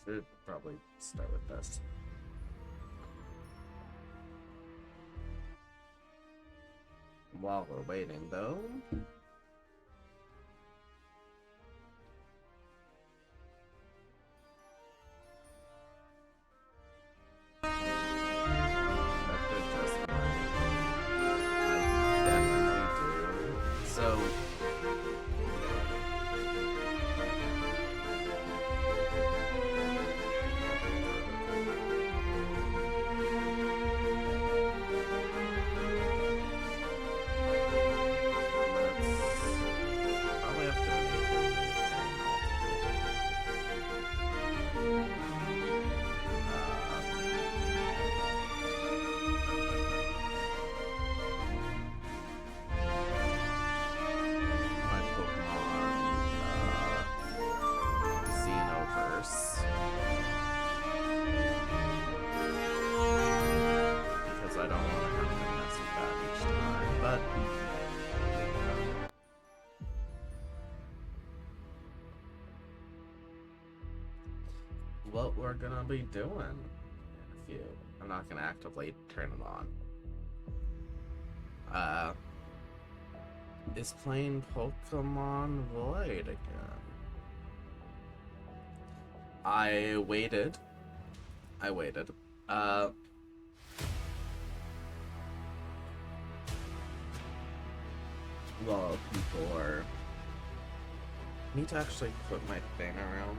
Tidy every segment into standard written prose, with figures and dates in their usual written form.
Should probably start with this. While we're waiting, though, that could just I definitely do. So, let's probably have to make everything my Pokemon Xenoverse because I don't want to have to mess with that each time. But what we're gonna be doing in a few. I'm not gonna actively turn it on. Is playing Pokemon Void again. I waited. Uh, well, people are. I need to actually put my thing around.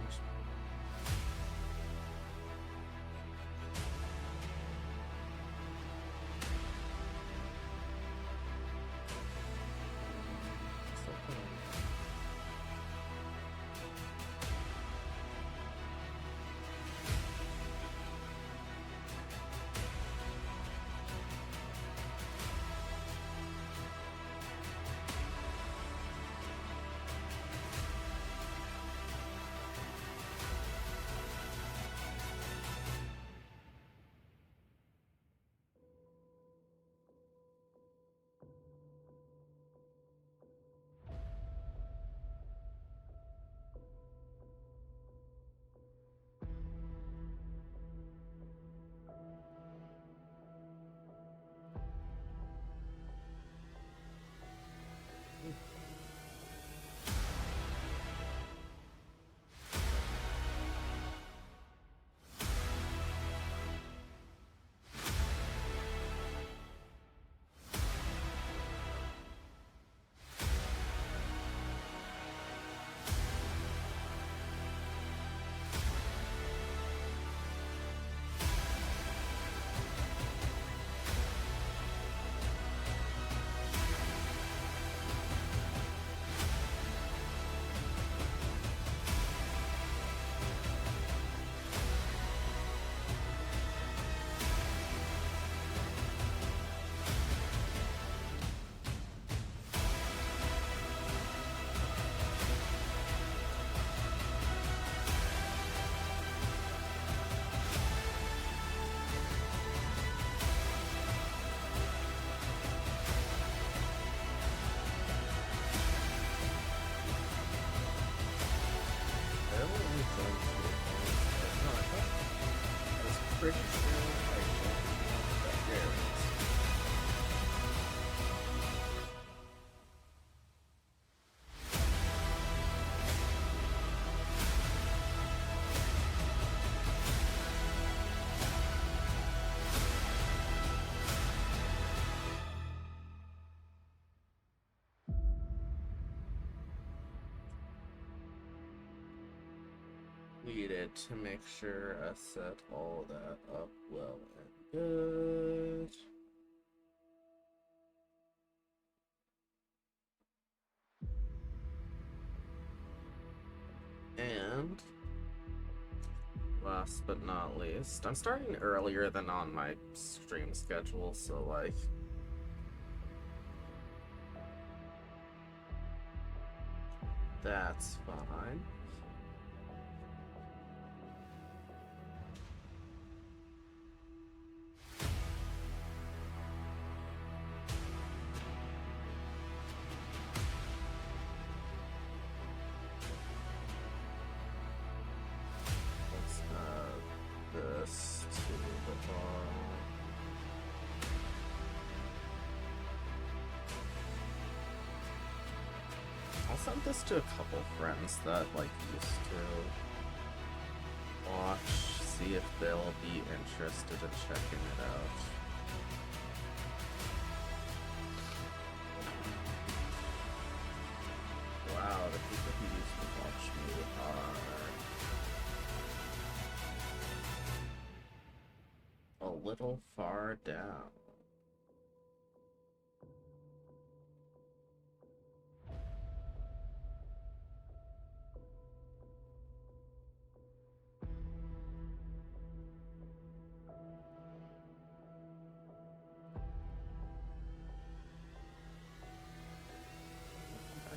Pretty sure I don't that there needed to make sure I set all that up well and good. And last but not least, I'm starting earlier than on my stream schedule, so like that's fine. Let's sent this to a couple friends that like used to watch, see if they'll be interested in checking it out. Wow, the people who used to watch me are a little far down.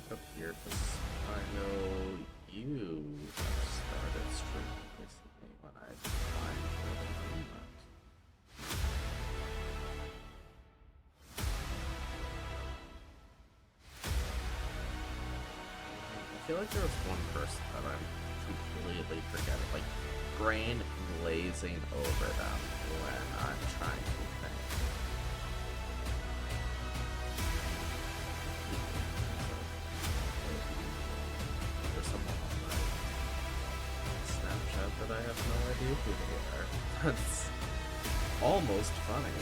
Up here because I know you have started streaming recently when I find where the room went. I feel like there was one person that I'm completely forgetting, like brain glazing over them when I'm trying to think. That I have no idea who they are. That's almost funny.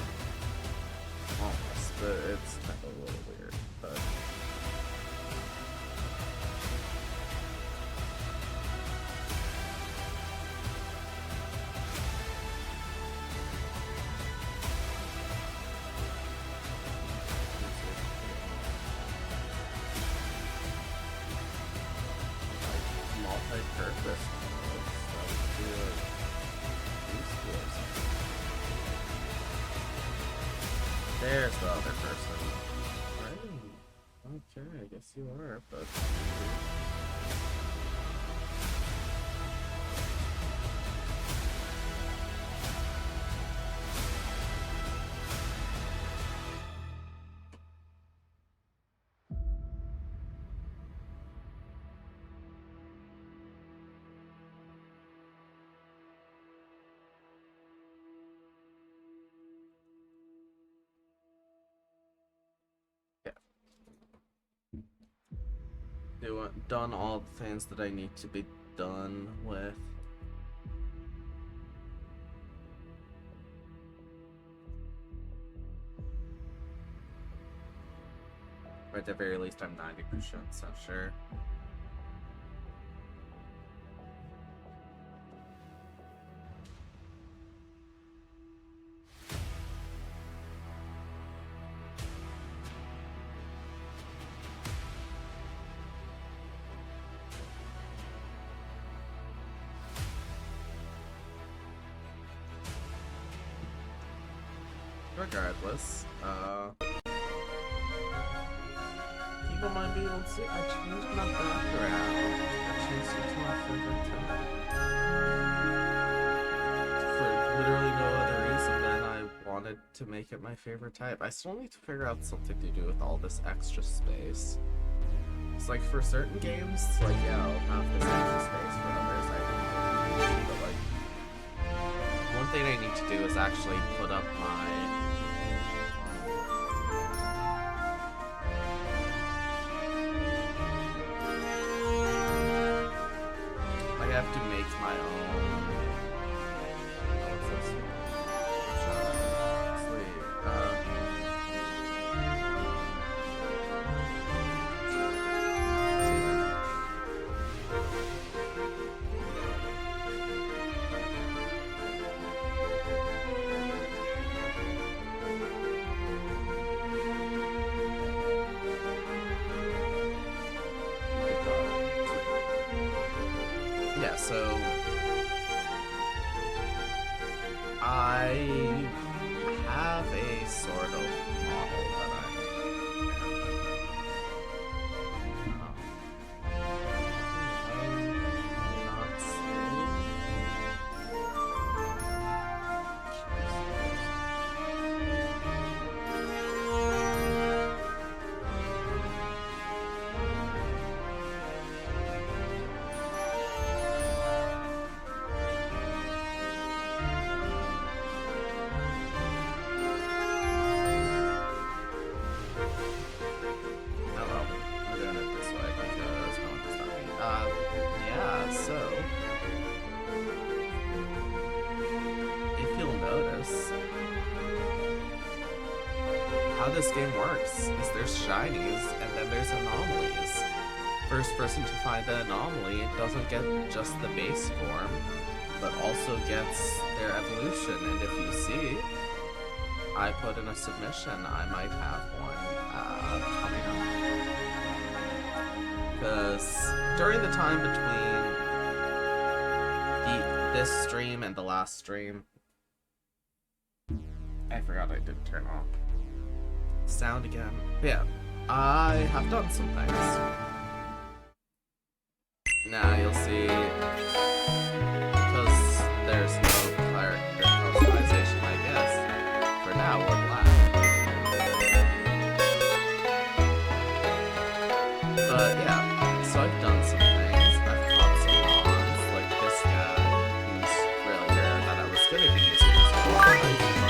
Almost, but it's kind of a little weird, but... multi-purpose. There's the other person. Oh, okay, I guess you are, but... done all the things that I need to be done with. Or at the very least, I'm 90% so sure. Regardless, keep in mind being able to see I changed my background. I changed it to my favorite type. For literally no other reason than I wanted to make it my favorite type. I still need to figure out something to do with all this extra space. It's like for certain games, it's like, yeah, I'll have this extra space. For others, I don't. But like, one thing I need to do is actually put up my have to make my own. What's this? Sleep. Yeah, so I have a sort of model that I'm not saying. So, if you'll notice, how this game works is there's shinies and then there's anomalies. First person to find the anomaly doesn't get just the base form, but also gets their evolution. And if you see, I put in a submission, I might have one coming up. Because during the time between this stream and the last stream, I forgot I didn't turn off sound again. But yeah, I have done some things. Now you'll see, because there's no character customization, I guess, for now we're black. But yeah, so I've done some things. I've caught some mons, like this guy, who's really rare that I was gonna be using this whole time, but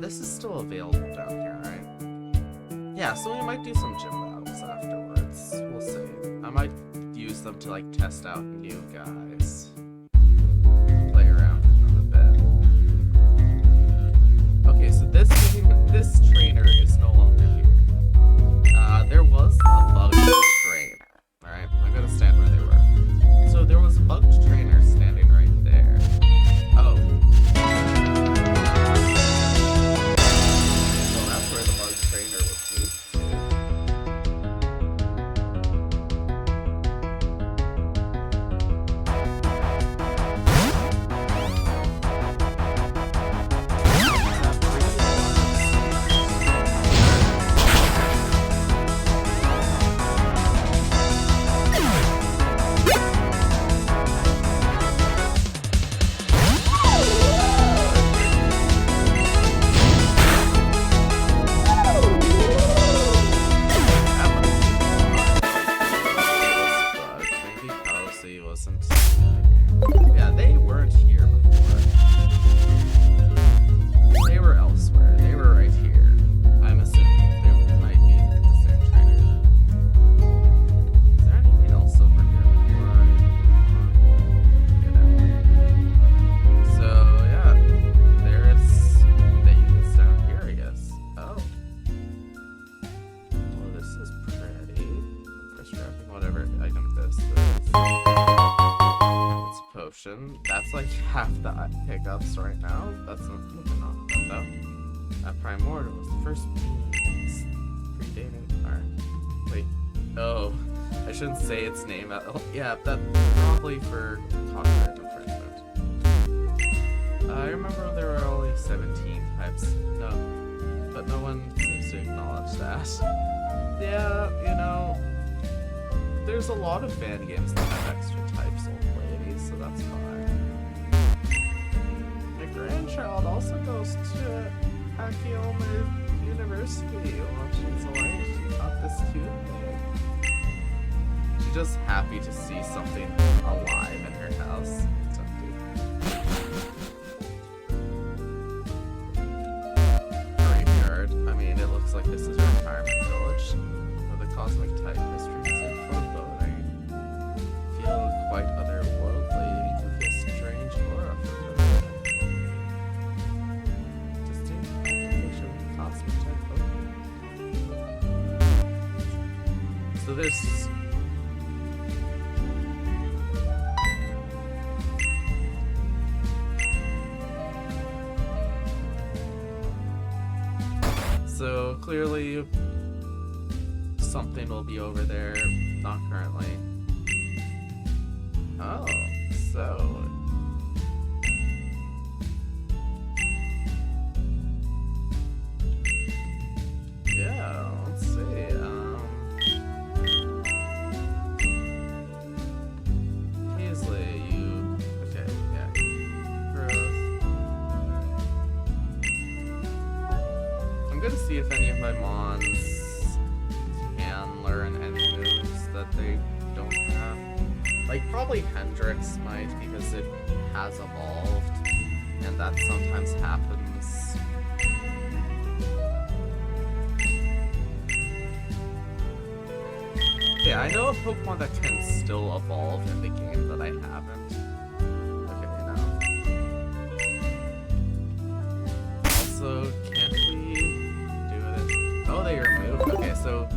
this is still available down here, right? Yeah, so we might do some gym battles afterwards. We'll see. I might use them to like test out new guys. Play around with them a bit. Okay, so this trainer is no longer here. There was a bugged trainer. Alright, I'm gonna stand where they were. So there was a bugged trainer standing right there. Oh. Well, that's where the bugged trainer was moved Yeah, they weren't here before. They were elsewhere. They were right here. I'm assuming they might be the same trainer. Is there anything else over here before I get out? So, yeah. There's the units down here, I guess. Oh. Well, this is pretty. First wrapping, whatever item this is. Potion. That's like half the pickups right now. That's not that though. That Primordial was the first predating. Alright. Wait. Oh. I shouldn't say its name at all. Yeah, that's probably for copyright infringement. I remember there were only 17 types. No. But no one seems to acknowledge that. Yeah, you know, there's a lot of fan games that have extra types already, so that's fine. My grandchild also goes to Akiyama University, watching Zoe. She got this cute thing. She's just happy to see something alive in her house. It's empty. Graveyard. I mean, it looks like this is a retirement village. Where the cosmic type mysteries and foreboding feel quite otherworldly. You can feel strange aura from them. Distinct application of cosmic type Pokemon. So there's clearly something will be over there, not currently. Oh, so yeah, let's see. Paisley, okay, yeah. Growth. I'm gonna see if any of my mons can learn any moves that they don't have. Like, probably Hendrix might, because it has evolved, and that sometimes happens. Okay, I know a Pokemon that can still evolve in the game that I haven't. Okay, now. Also, can't we do this? Oh, they removed. Okay, so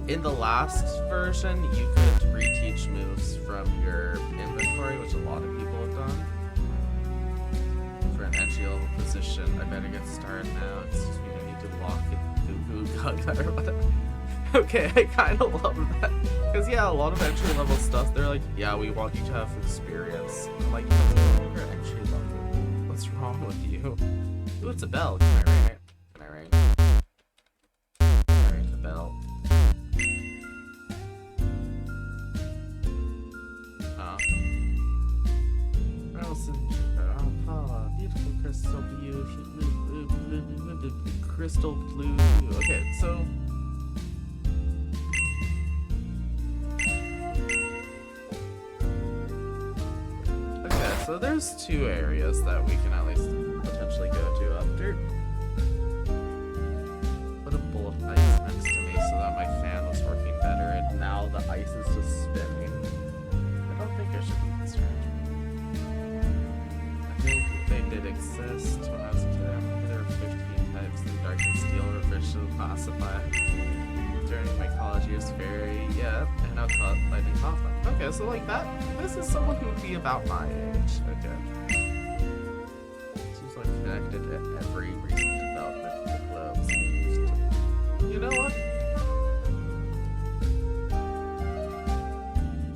in the last version, you could reteach moves from your inventory, which a lot of people have done. For an entry level position, I better get started now. Excuse me, I need to walk it. Gaga or whatever. Okay, I kind of love that. Because, yeah, a lot of entry level stuff, they're like, yeah, we want you to have experience. I'm like, you're entry level. What's wrong with you? Ooh, it's a bell. Can I ring it? Can I ring? Can I ring the bell? Beautiful crystal blue. Crystal blue. Okay, so so there's two areas that we can at least potentially go to after. Put a bowl of ice next to me so that my fan was working better, and now the ice is just Okay, so like that, this is someone who would be about my age. Okay. This is like connected to every recent development in the globes. You know what?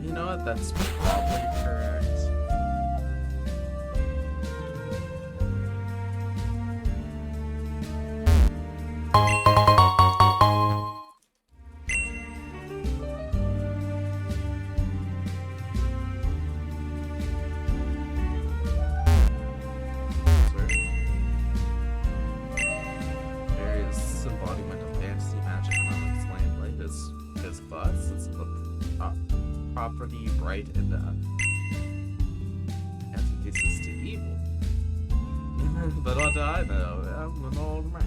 You know what? That's probably correct. Various embodiment of fantasy magic and unexplained light is buzz. It's the property bright and antithesis to evil. But what do I know? I'm an old man.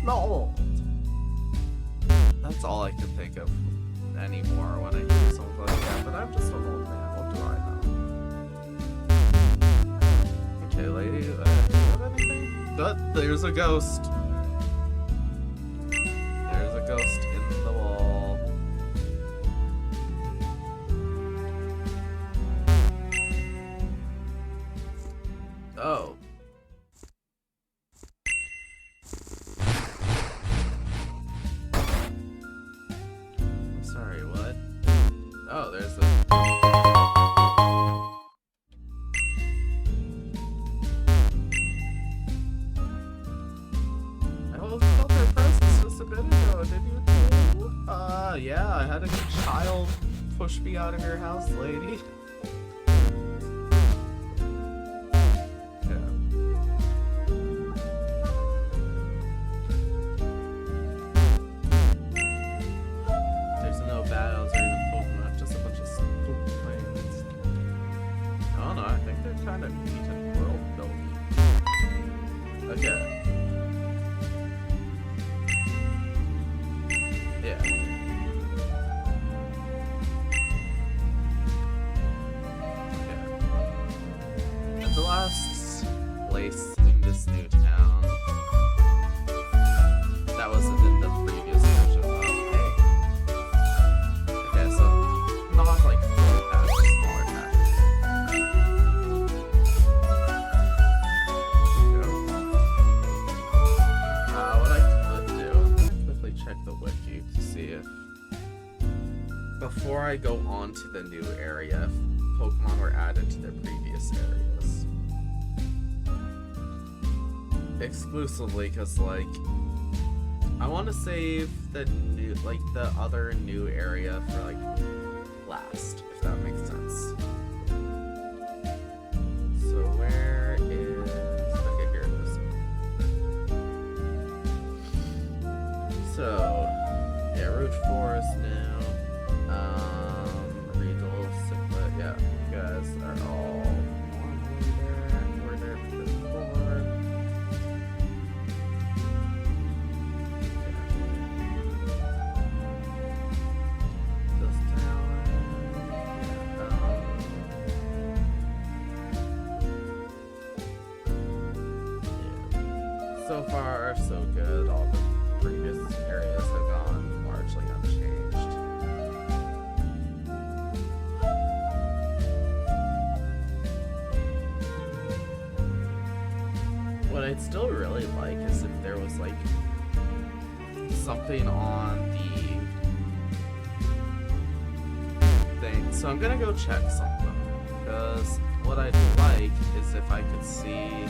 No. That's all I can think of anymore when I hear something like that. But I'm just an old man. What do I know? Okay, lady. Do you have anything? But there's a ghost. There's a ghost in the wall. Oh. I'm sorry, what? Oh, there's a... I felt her presence just a bit ago, did you too? Yeah, I had a child push me out of your house, lady. Kind of neat and world building. Okay. Yeah. Okay. At the last place in this new town that wasn't in the previous version of Hey. Okay, so not like full patch, smaller patch. Check the wiki to see if, before I go on to the new area, if Pokemon were added to their previous areas. Exclusively because, like, I want to save the new, like, the other new area for, like, last, if that makes sense. So where is... Okay, here it is. So, yeah, Route 4 is new. Regal, Cipla, yeah, you guys are all normally there. We're there before. This town. Yeah. So far, so good. All the previous areas have gone largely unchanged. What I'd still really like is if there was like something on the thing. So I'm gonna go check something, because what I'd like is if I could see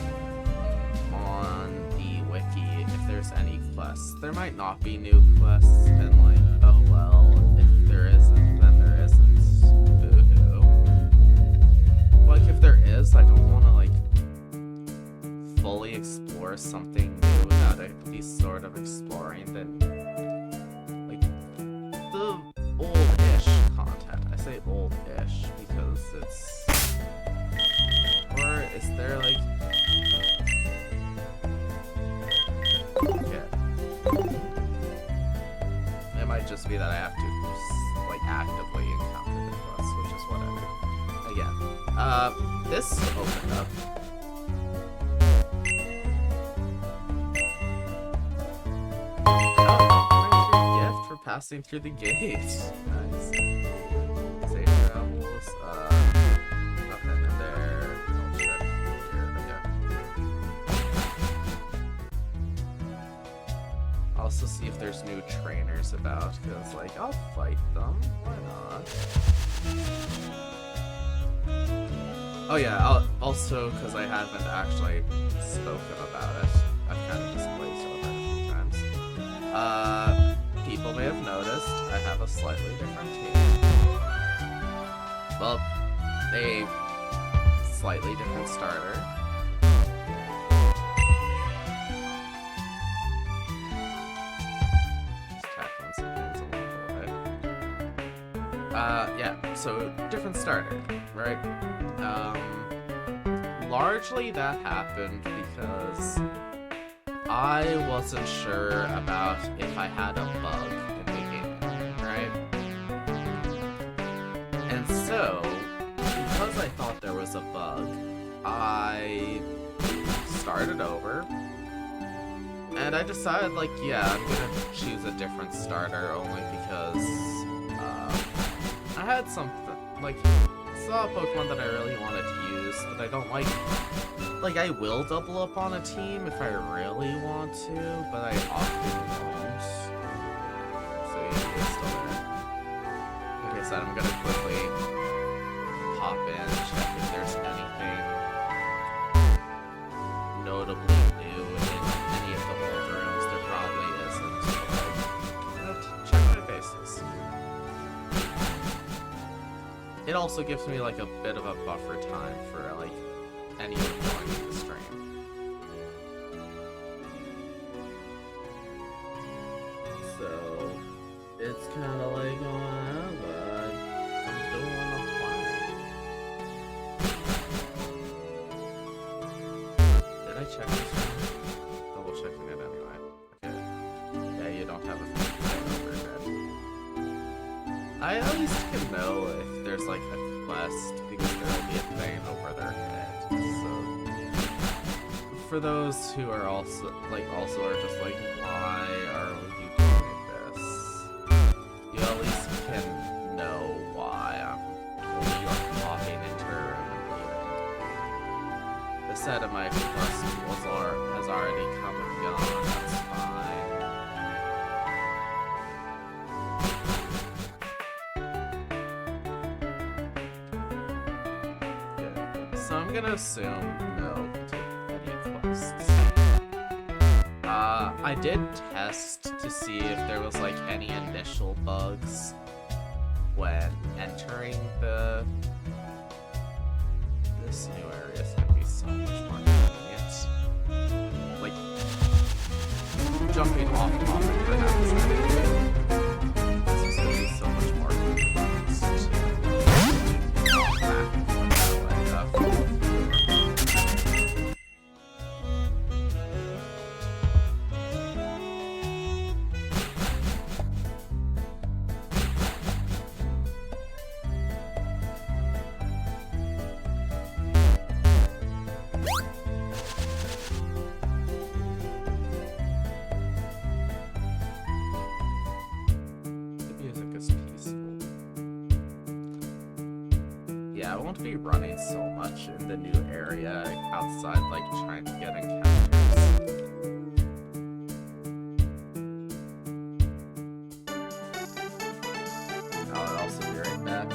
on the wiki if there's any quests. There might not be new quests, and like, oh well, if there isn't, then there isn't. Boo-hoo. Like, if there is, I don't want to like fully explore something new without at least sort of exploring the like the old-ish content. I say old-ish because it's, or is there like, okay, it might just be that I have to like actively encounter the quest, which is whatever. Again, this opened up. Gift for passing through the gates. Nice. Say because, like, I'll fight them. Why not? Oh yeah, also because I haven't actually spoken about it. I've kind of just glazed over it a few times. People may have noticed I have a slightly different team. Well, a slightly different starter. Yeah, so different starter, right? Largely that happened because I wasn't sure about if I had a bug in the game, right? And so, because I thought there was a bug, I started over, and I decided, like, yeah, I'm gonna choose a different starter only because I had something, like, saw a Pokemon that I really wanted to use that I don't like. Like, I will double up on a team if I really want to, but I often don't. So yeah, it's still there. Like I said, I'm gonna quickly pop in, check if there's anything notably new in any of the old rooms. There probably isn't, but, like, check my bases. It also gives me, like, a bit of a buffer time for, like, anyone joining the stream. So, it's kind of like, but I'm doing fine. Did I check this one? Double checking it anyway. Okay. Yeah, you don't have a thing over your head. I at least can know if there's, like, a quest, because there will be a thing over their head. So, for those who are also are just like, why are you doing this? You at least can know why you are popping into a room and leaving. The set of my quest has already come and gone. That's fine. So I'm gonna assume no to any quests. I did test to see if there was, like, any initial bugs when entering this new area. It's gonna be so much more convenient. Like, jumping off topic perhaps. This is gonna be so much more convenient to walk back and forth. I won't be running so much in the new area outside, like, trying to get encounters. I'll also be right back.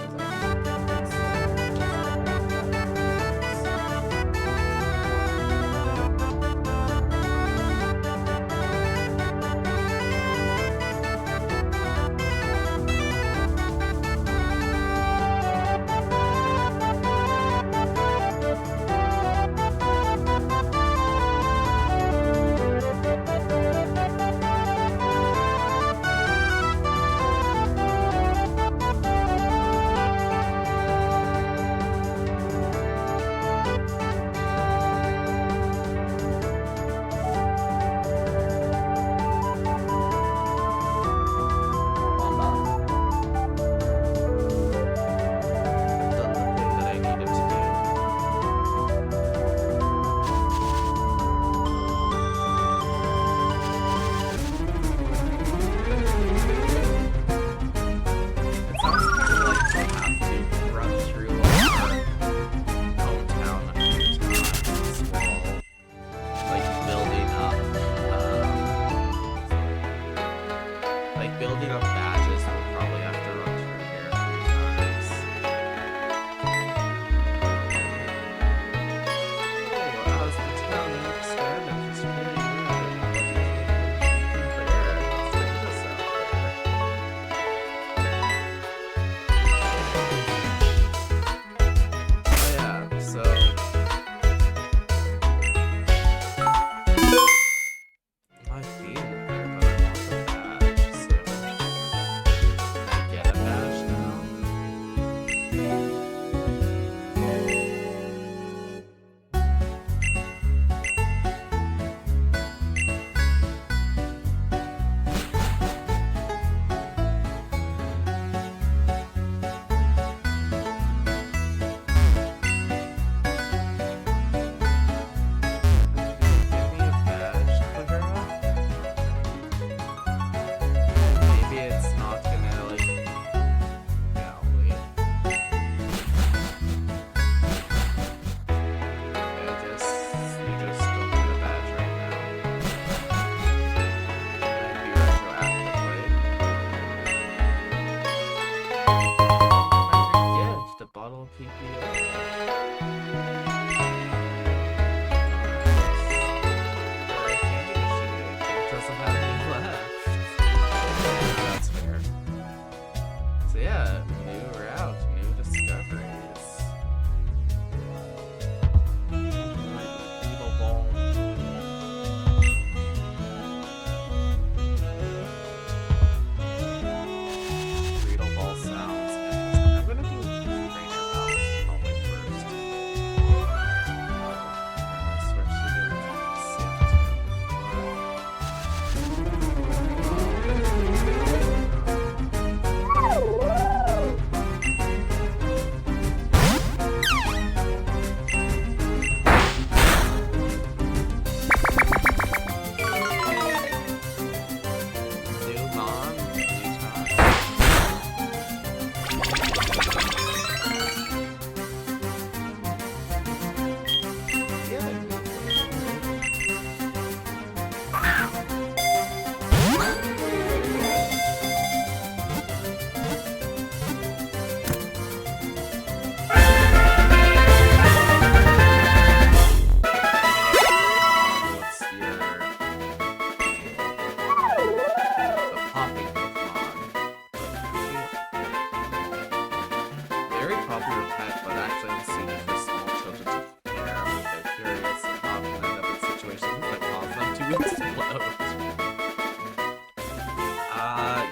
for your pet, but actually unsuited for small children to care when they're curious and often end up in situations that cause them to explode.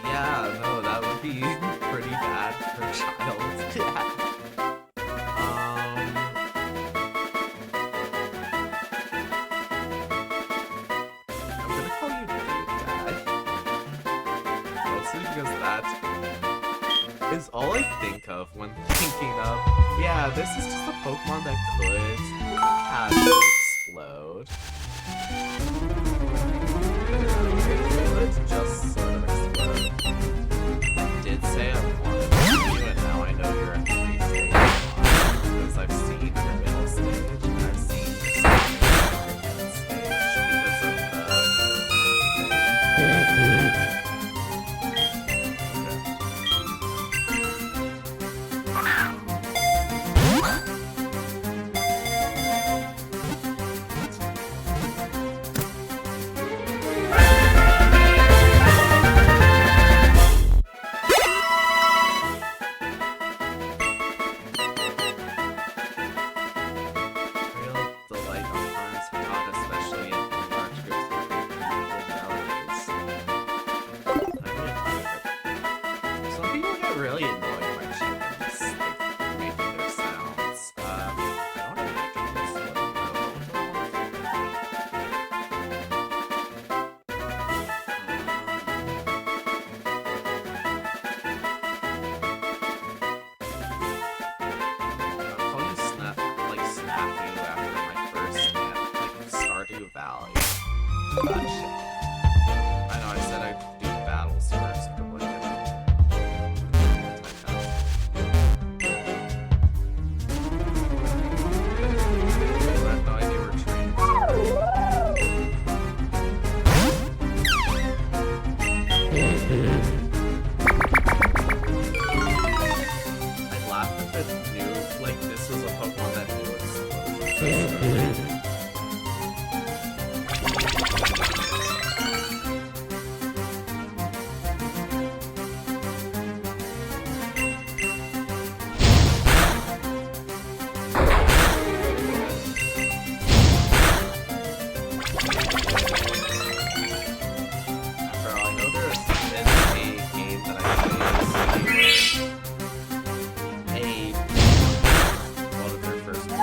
Yeah, no, that would be pretty bad for a child. Yeah. I'm gonna call you Dude Dad. Mostly because that is all I think of when thinking of, yeah, this is just a Pokemon that could have to explode. Could just sort of explode. I did say I wanted to, and now I know you're at 3 stage 1, because I've seen your middle stage, and I've seen your second stage because of the... Really annoyed by chickens, like, making their sounds. I don't imagine this one, I'll call you Snafu after my first snap, like Stardew Valley. Shit. I know I said I'd do battles first, but like, I'd laugh if it knew, like, this was a Pokemon that knew explosions. After all, I know there's been a game that I played one of their first games.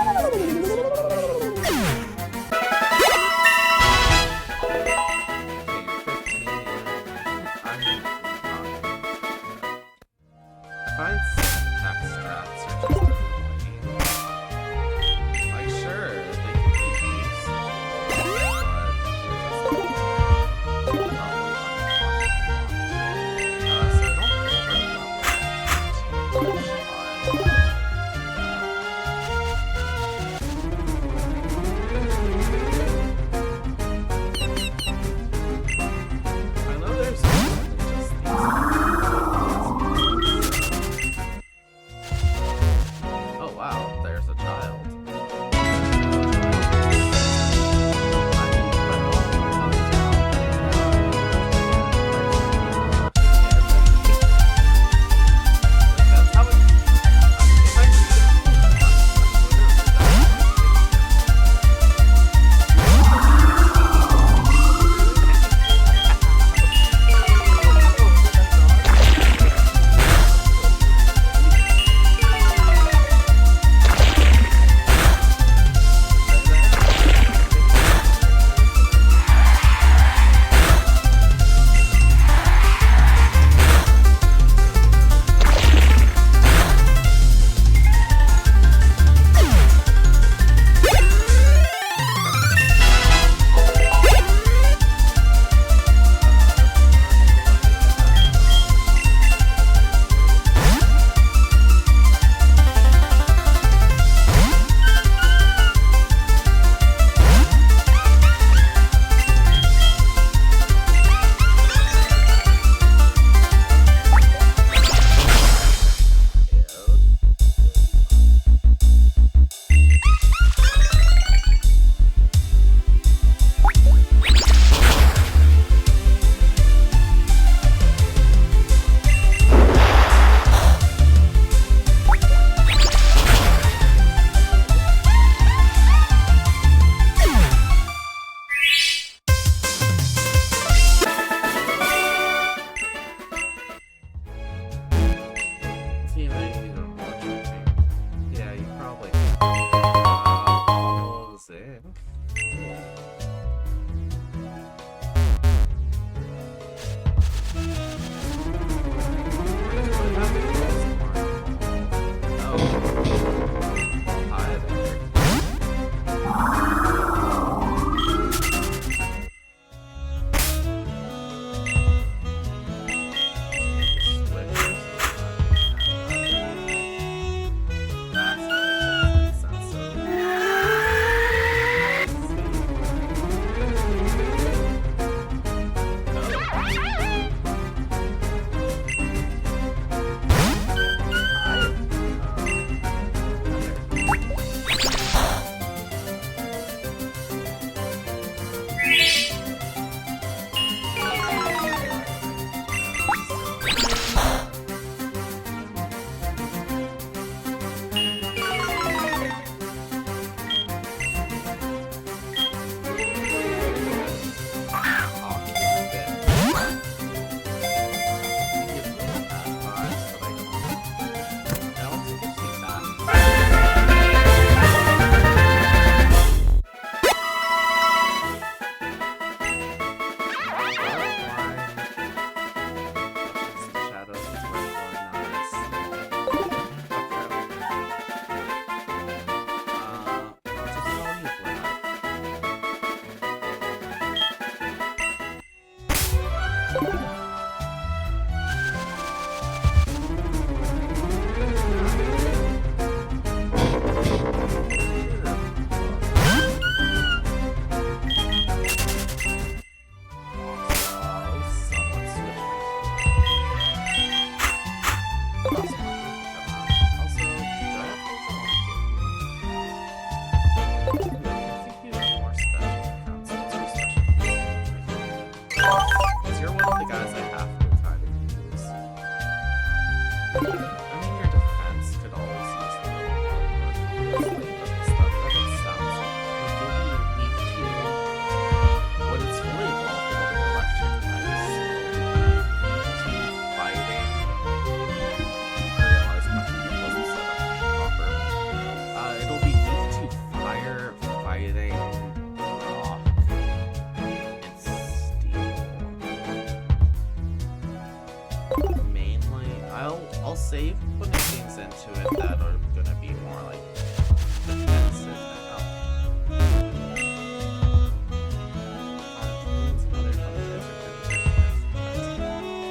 say you can put things into it that are gonna be more like defensive than health.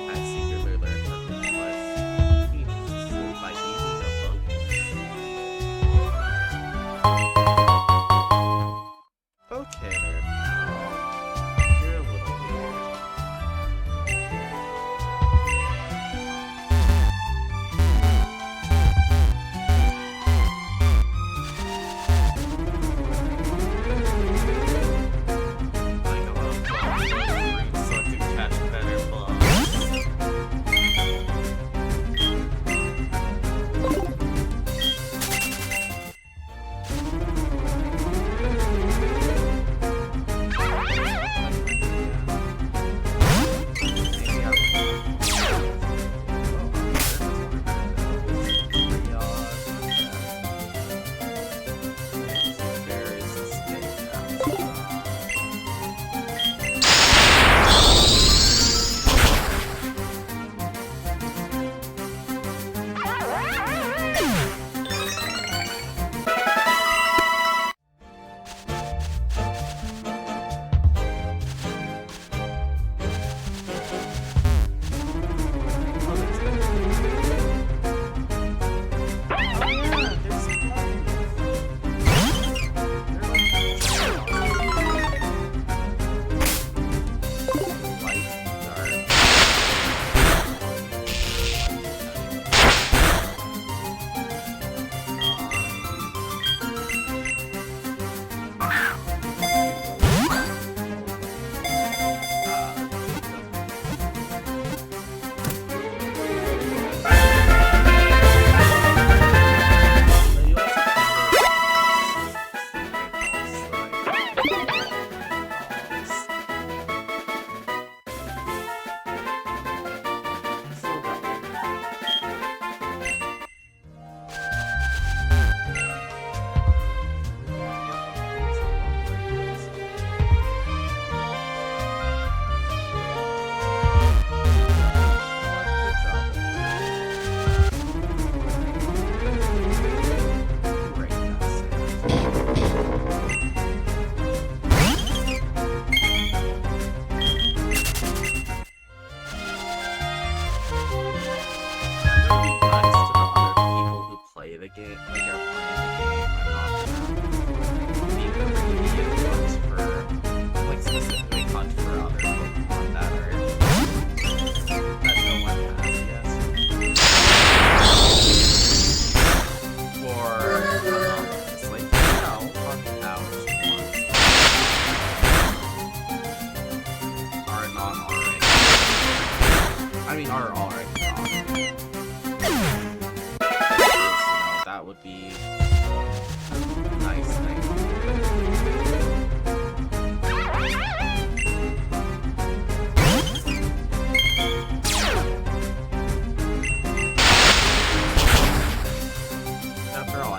I secretly learned that this was by using a focus. Okay there, pal. You're a little weird. Like a little bug so I can catch better bugs. I mean, are already gone. That would be a nice thing. After all, I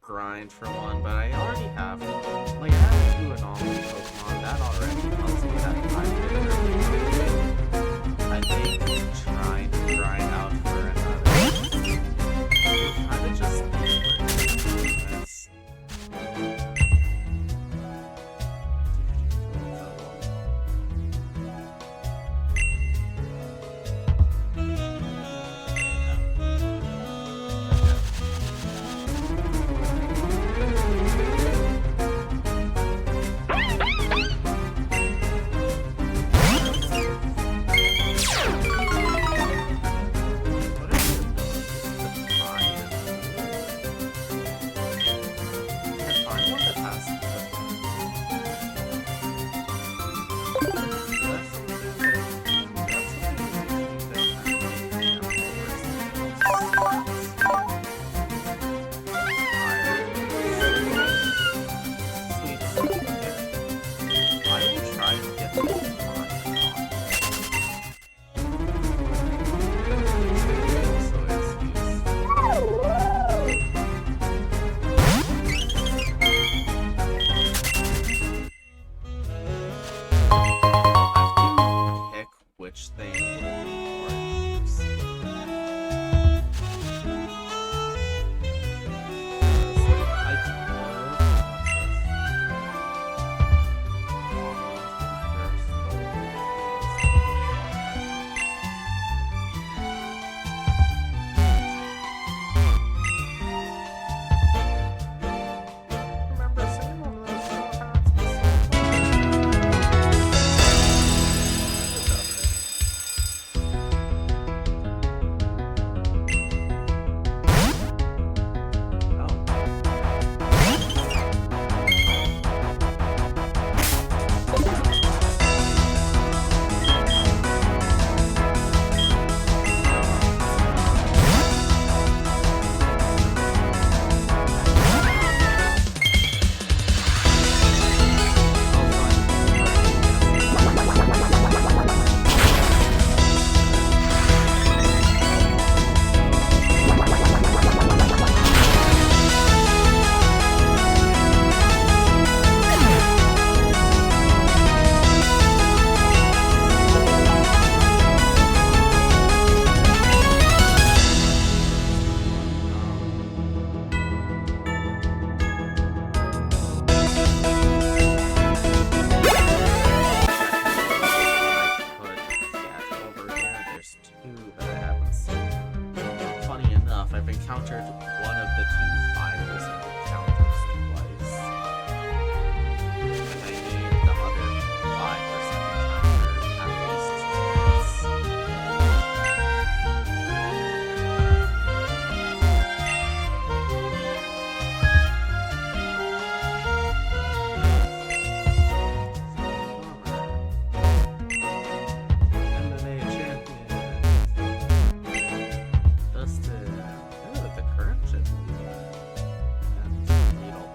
grind for one, but I already have, like, I have two anomaly Pokemon. That already tells me that I think trying to grind out for another would kind of just be worthless. Which thing enough, I've encountered one of the two 5% encounters twice. And I made the other 5% encounter at least MMA champion. Dustin. Ooh, the current champion. And Needle.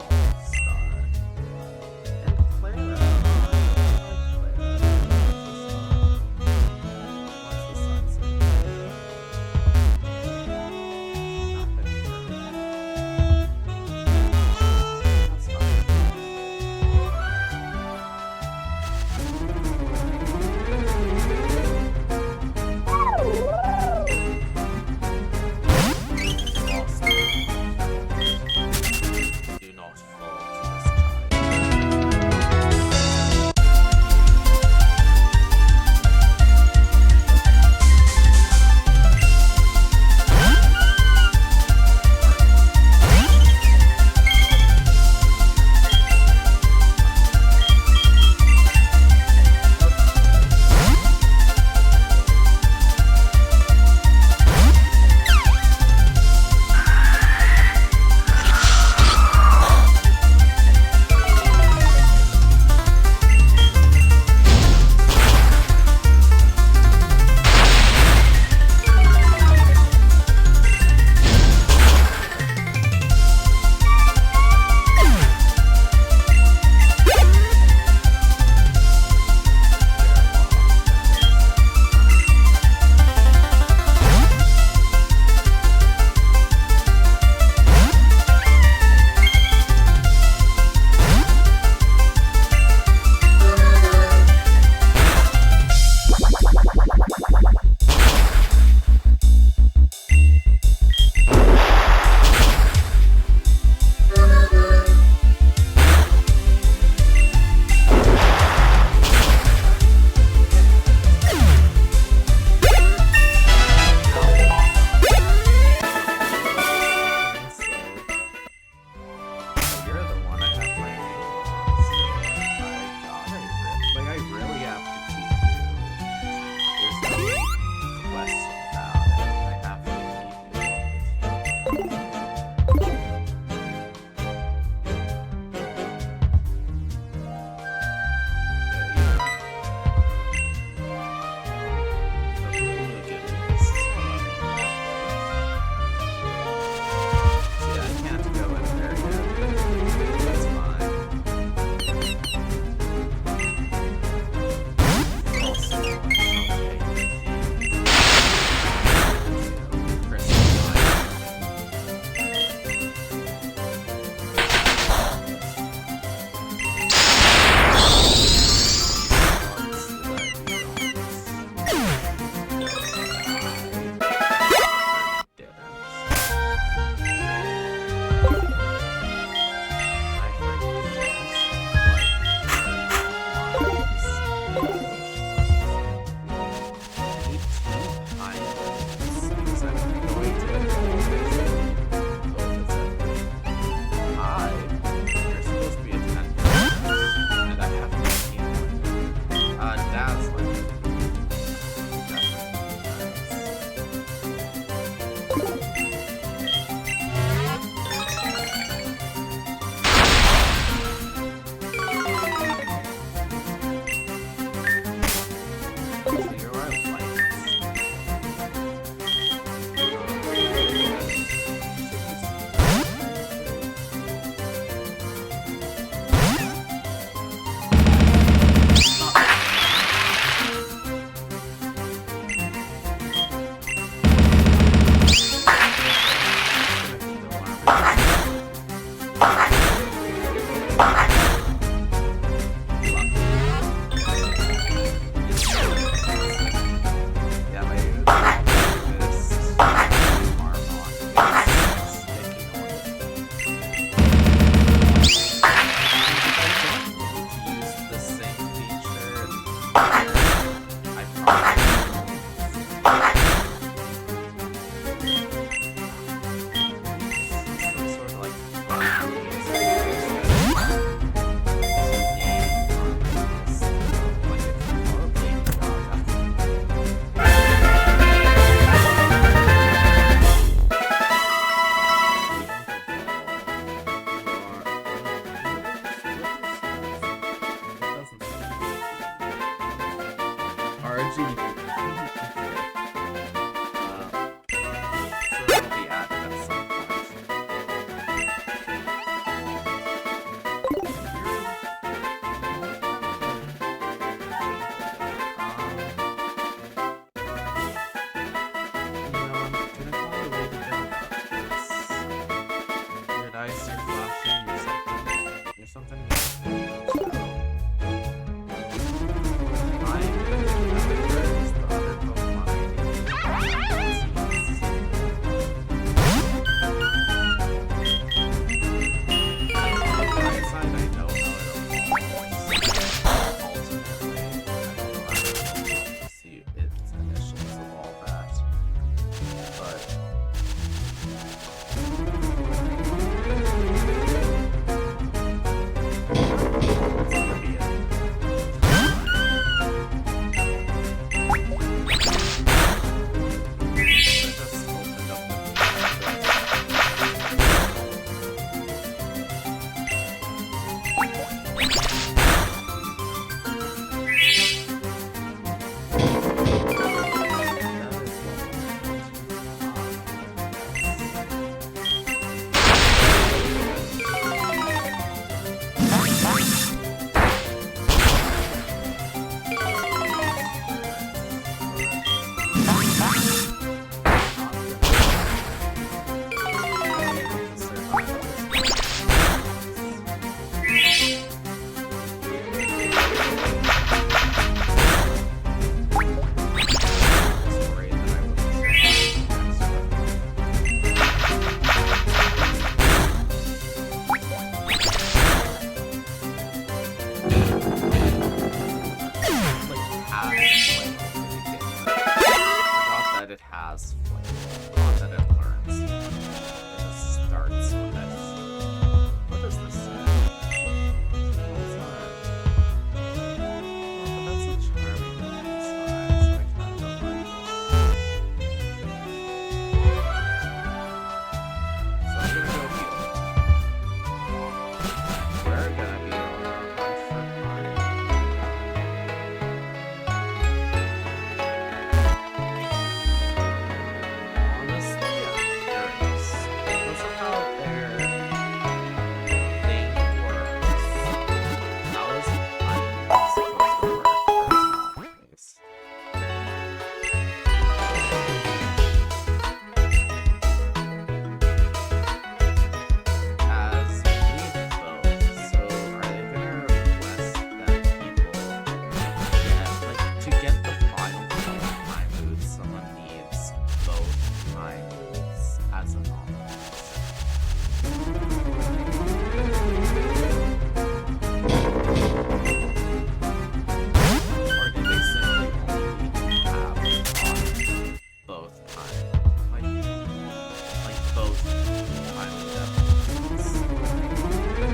Island evolutions.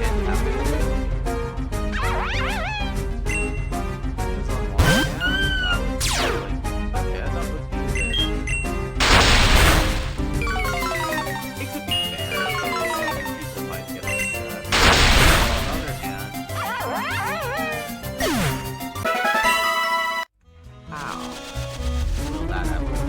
And evolutions. Because on one hand, that would be like, okay, that would be good. It could be fair, but some people might get upset. On the other hand, how will that evolution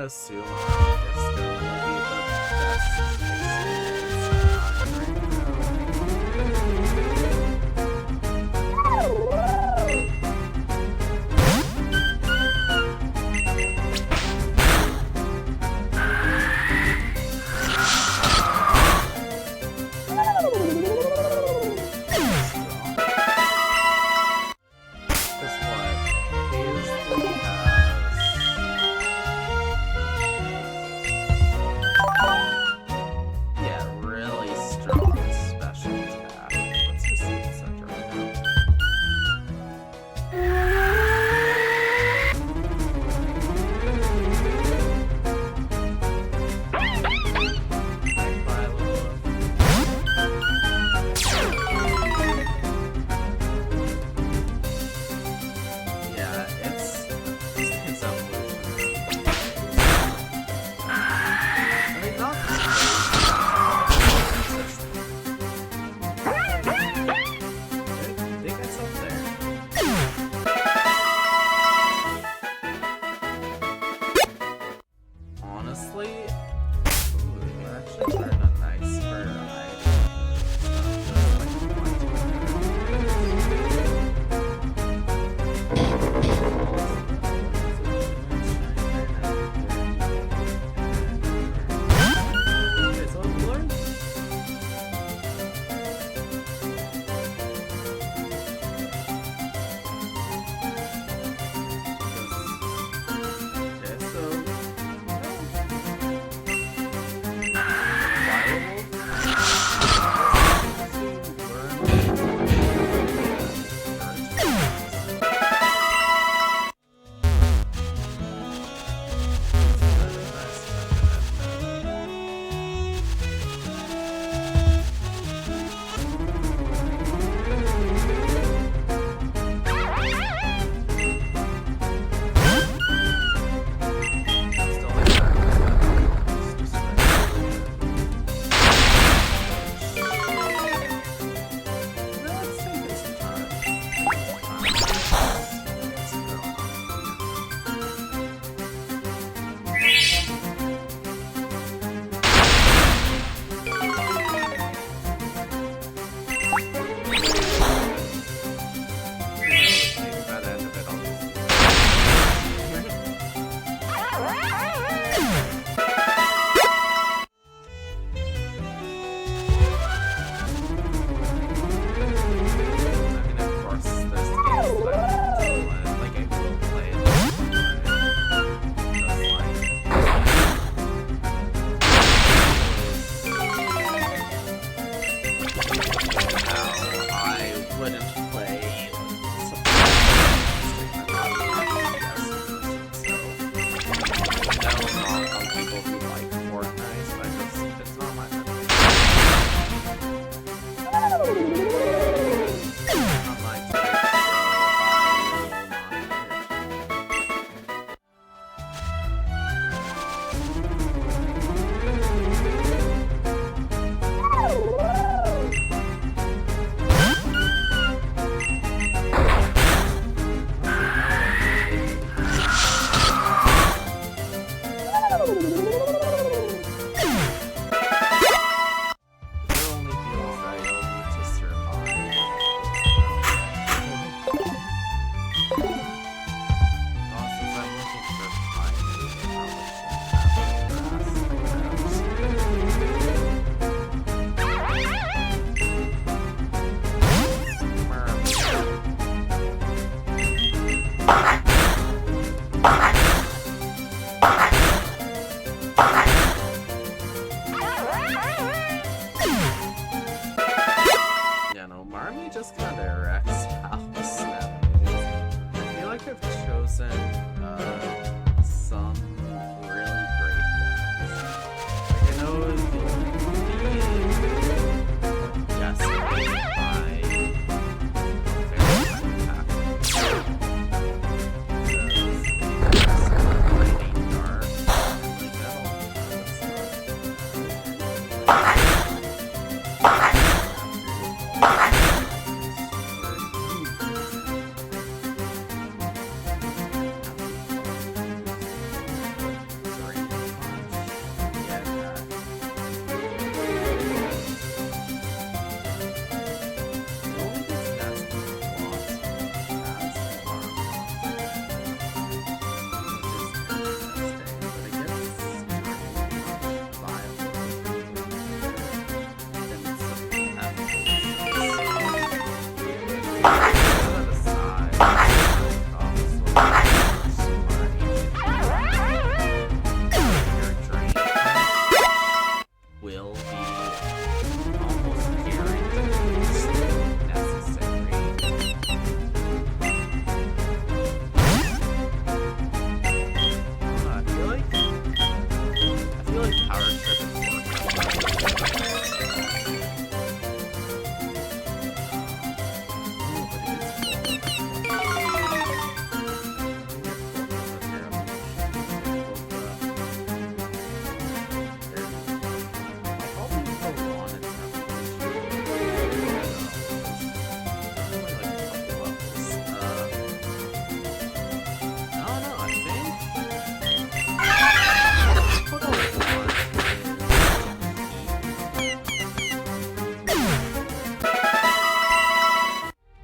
assume Disco will be the best experience Guess what? Paisley has Marmy just kind of wrecks house nowadays. I feel like I've chosen some really great decks. Like I know the decimated by a very impactful Lightning Dark. Like will be almost guaranteed necessary. I feel like Power Trip is working.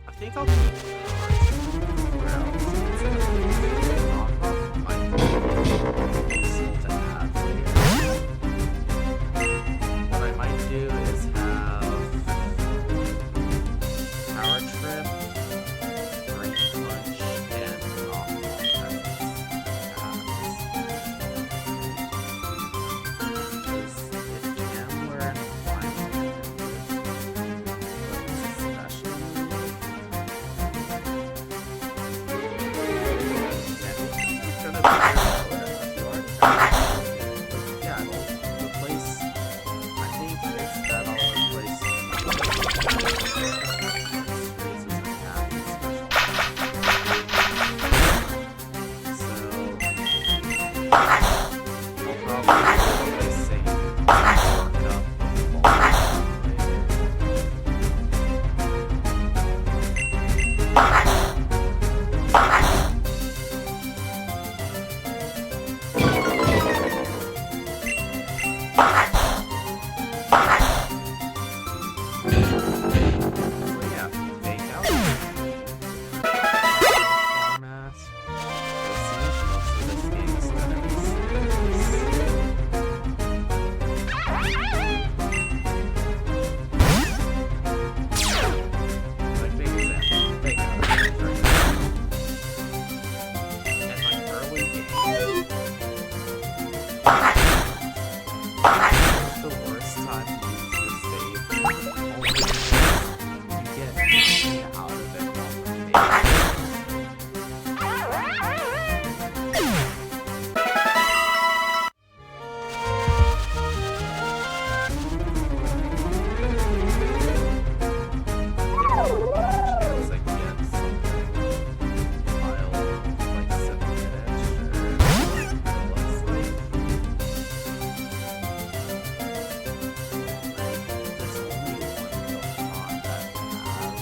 I think I'll keep where else? Might be useful to add later. What I might do is have Power Trip, Brain Punch, and Knockoff as attacks. Because if Gambler and Final especially yeah, it'll replace. I think it's that I'll replace so I'll probably replace Sing work up the worst time to use the save. Only you get nothing out of it while playing. Chance I get something I'll like 7 minutes or it looks like. There's only one Pokemon that has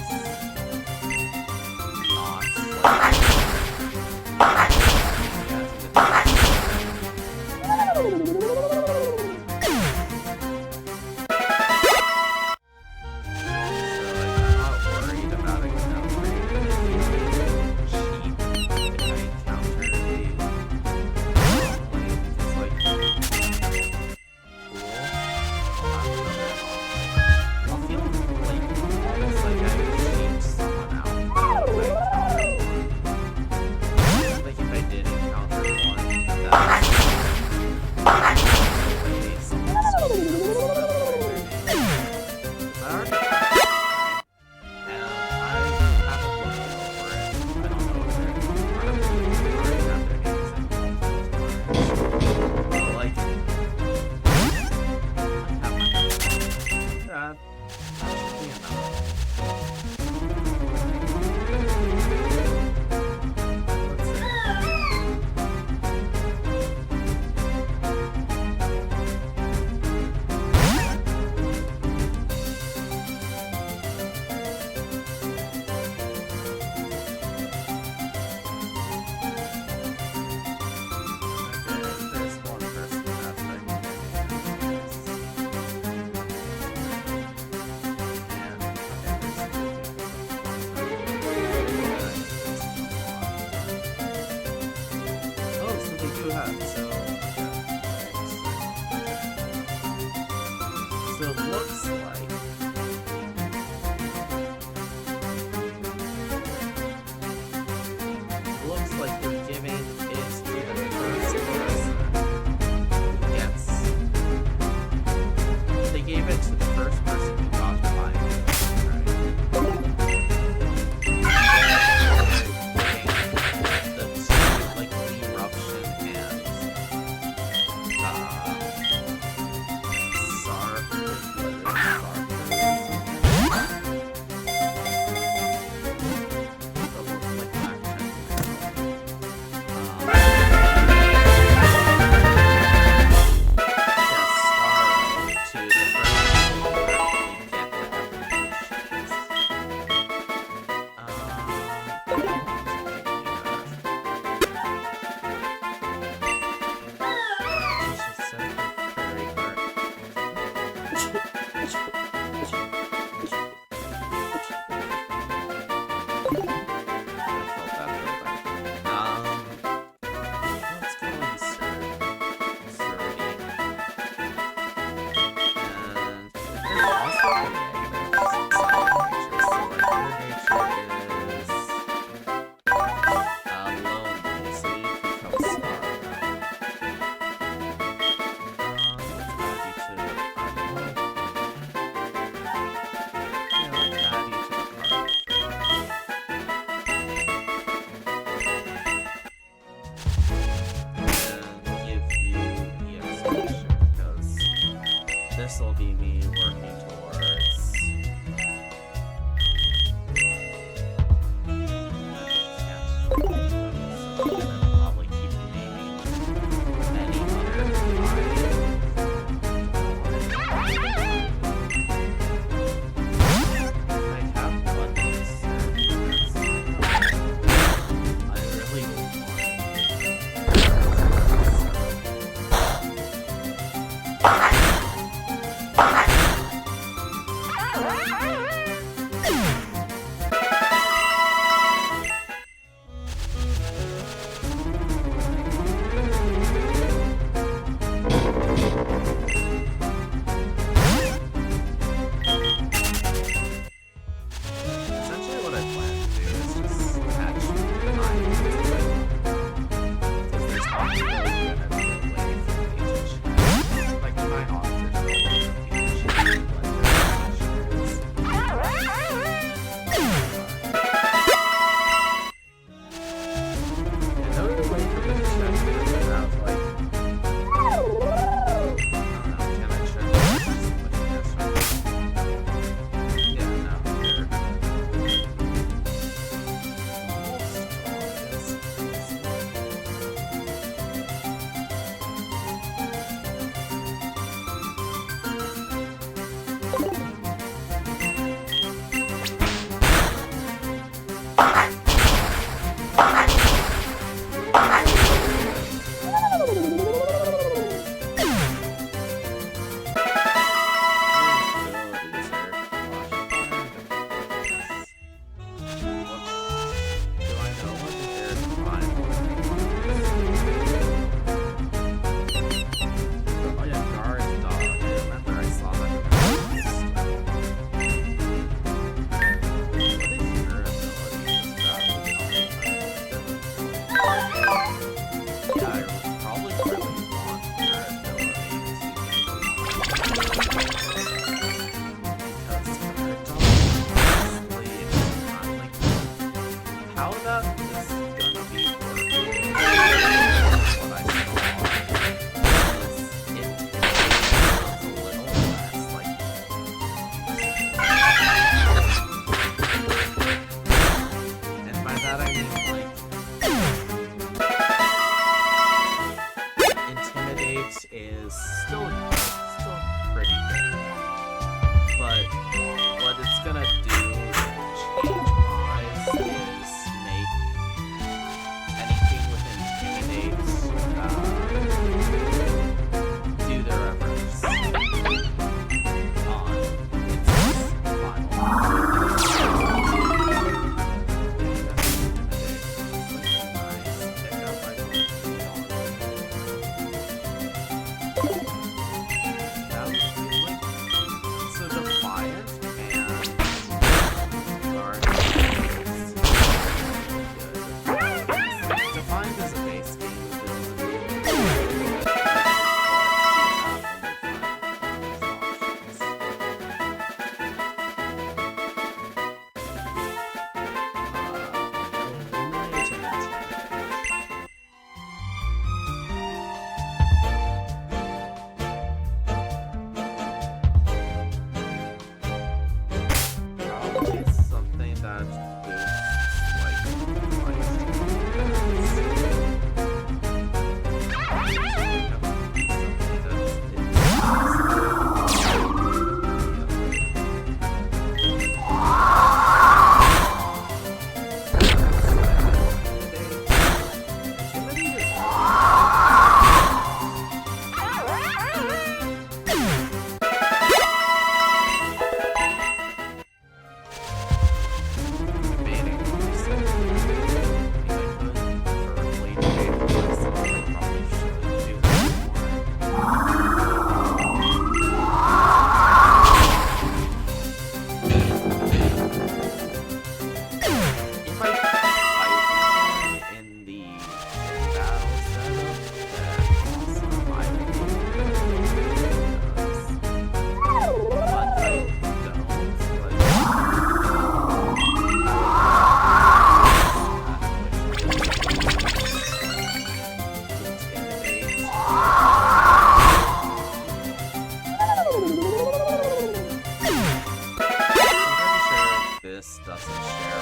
this doesn't share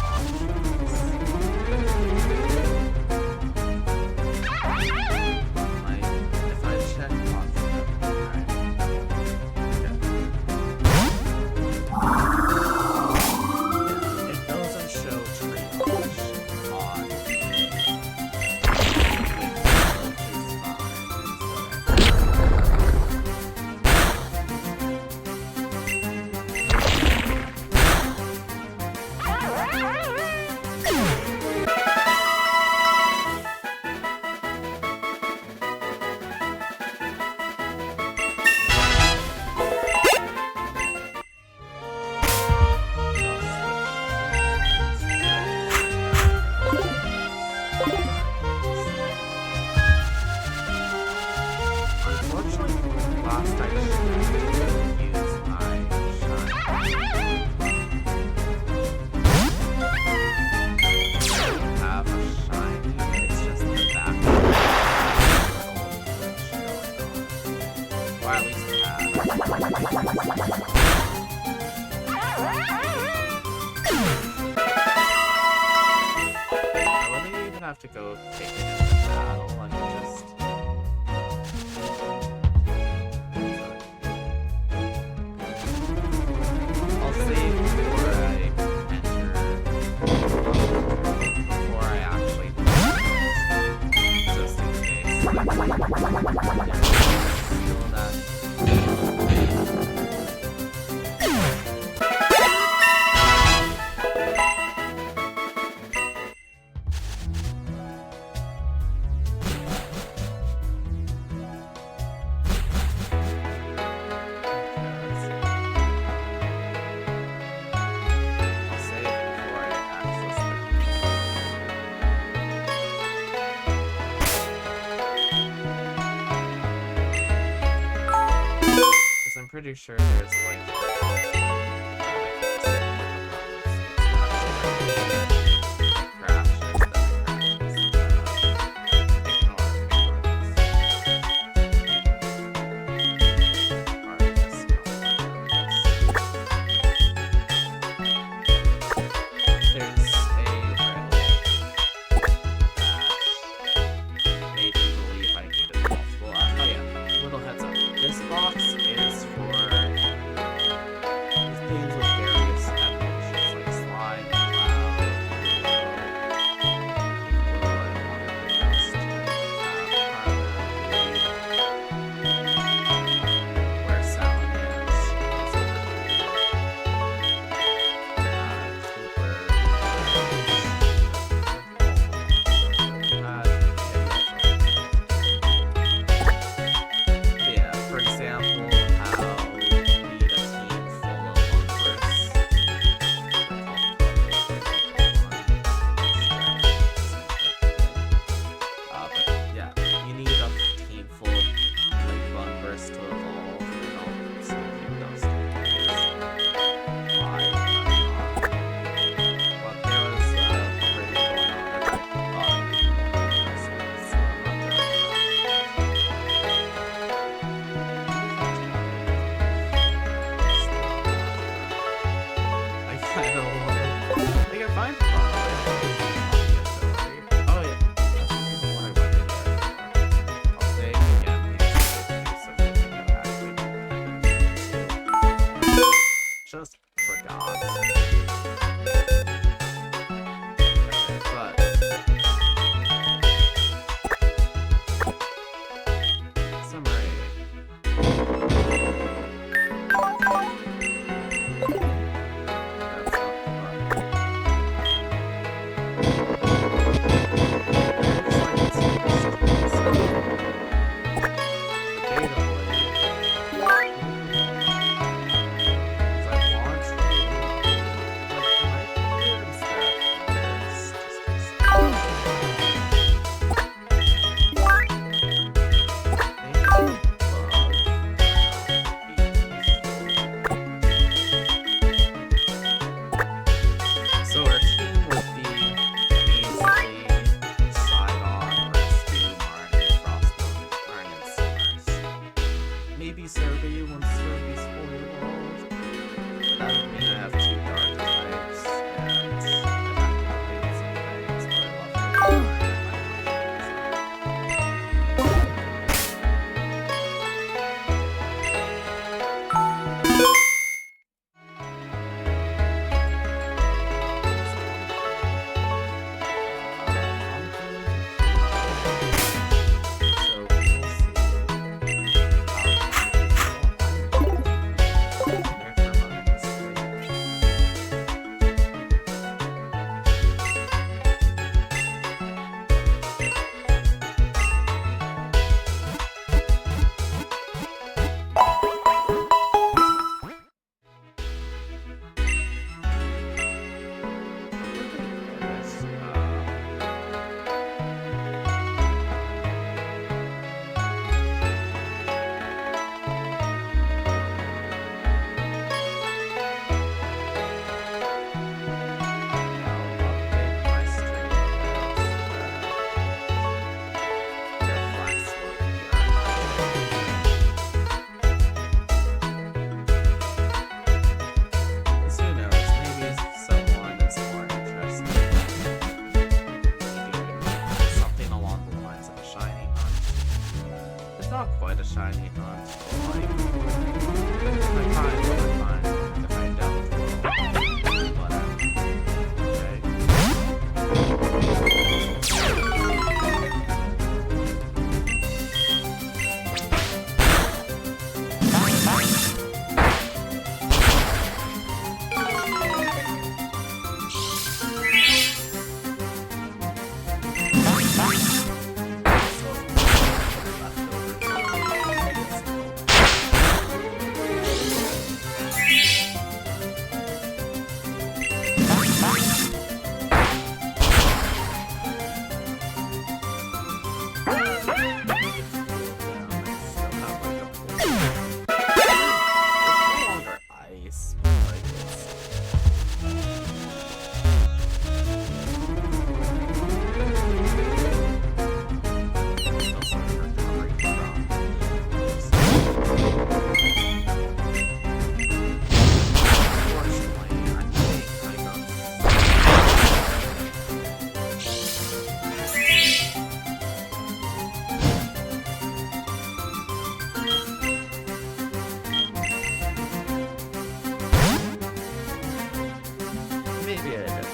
all if I check conflict, right? Yeah, it doesn't show triage on unfortunately, last I checked, use my shiny. Have a shiny, it's just the back of the or at least have. I wouldn't even have to go take it into battle, I could just I'll save before I enter, before I actually just in case. Feel that. I'll save before I access because I'm pretty sure there's like this box is for things with various evolutions like slime, cloud, where salamanders, yeah, for example, how you need a team full of Unverse. But yeah, you need a team full of like Unverse to evolve, and I'll keep those things. Why? But there was really going on with I kind of want to find oh yeah, that's the one I went in there for. I'll save again because actually just forgot. But summary. That's not fun. maybe I did.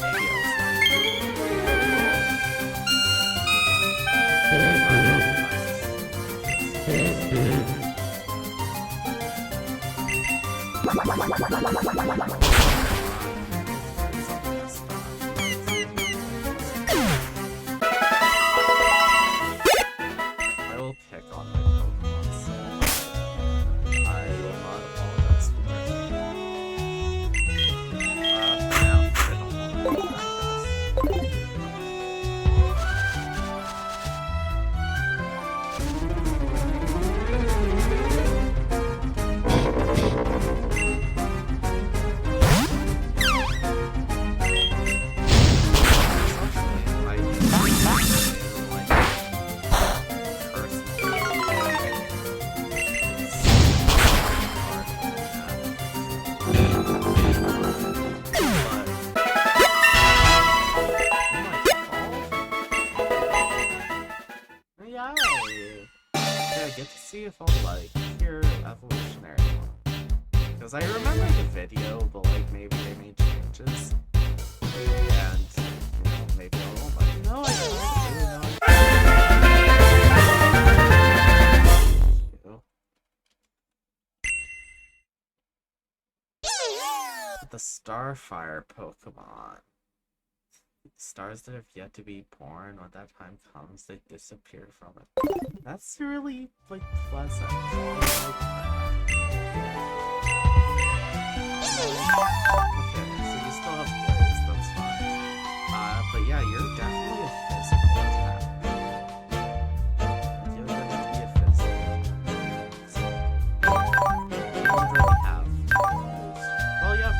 Maybe I will pick on my Pokemon, so I will not apologize for that. Now, I don't want to practice. See if I'll like hear evolutionary one. Because I remember the video, but like maybe they made changes. And you know, maybe I won't let you know. I don't know. The Starfire Pokemon. Stars that have yet to be born, when that time comes, they disappear from it. That's really, like, pleasant. I like that. Okay, so you still have Blaze, that's fine. But yeah, you're definitely a physical attack. You're gonna be a physical attack. You don't really have moves. Well, you have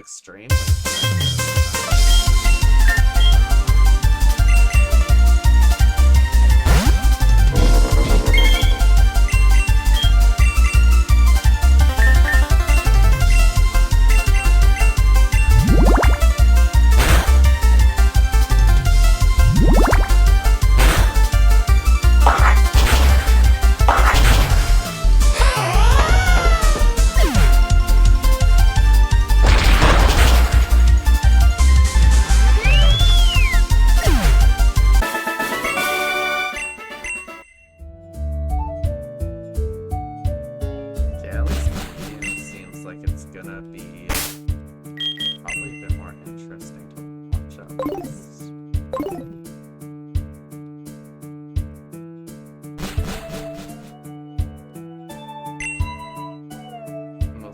extremely expensive.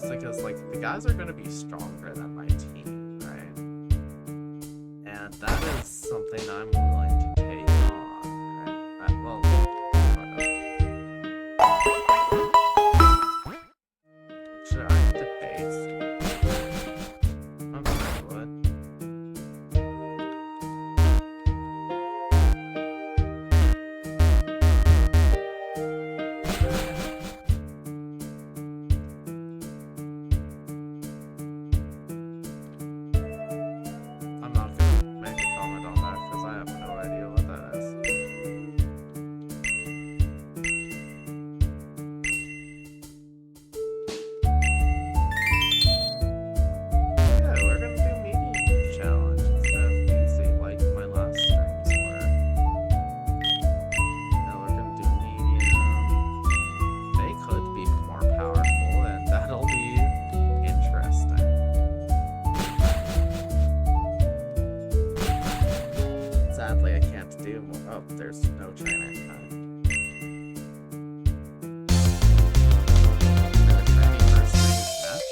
Because, like, the guys are going to be stronger than my team, right? And that is something I'm willing to take on, right? Well, should I debate? I'm sure I would. I'm not gonna make a comment on that because I have no idea what that is. Yeah, we're gonna do medium challenge instead of easy like my last streams were. Now we're gonna do medium. They could be more powerful and that'll be interesting. Sadly, I can't do more. Oh, there's no trainer. Training first match,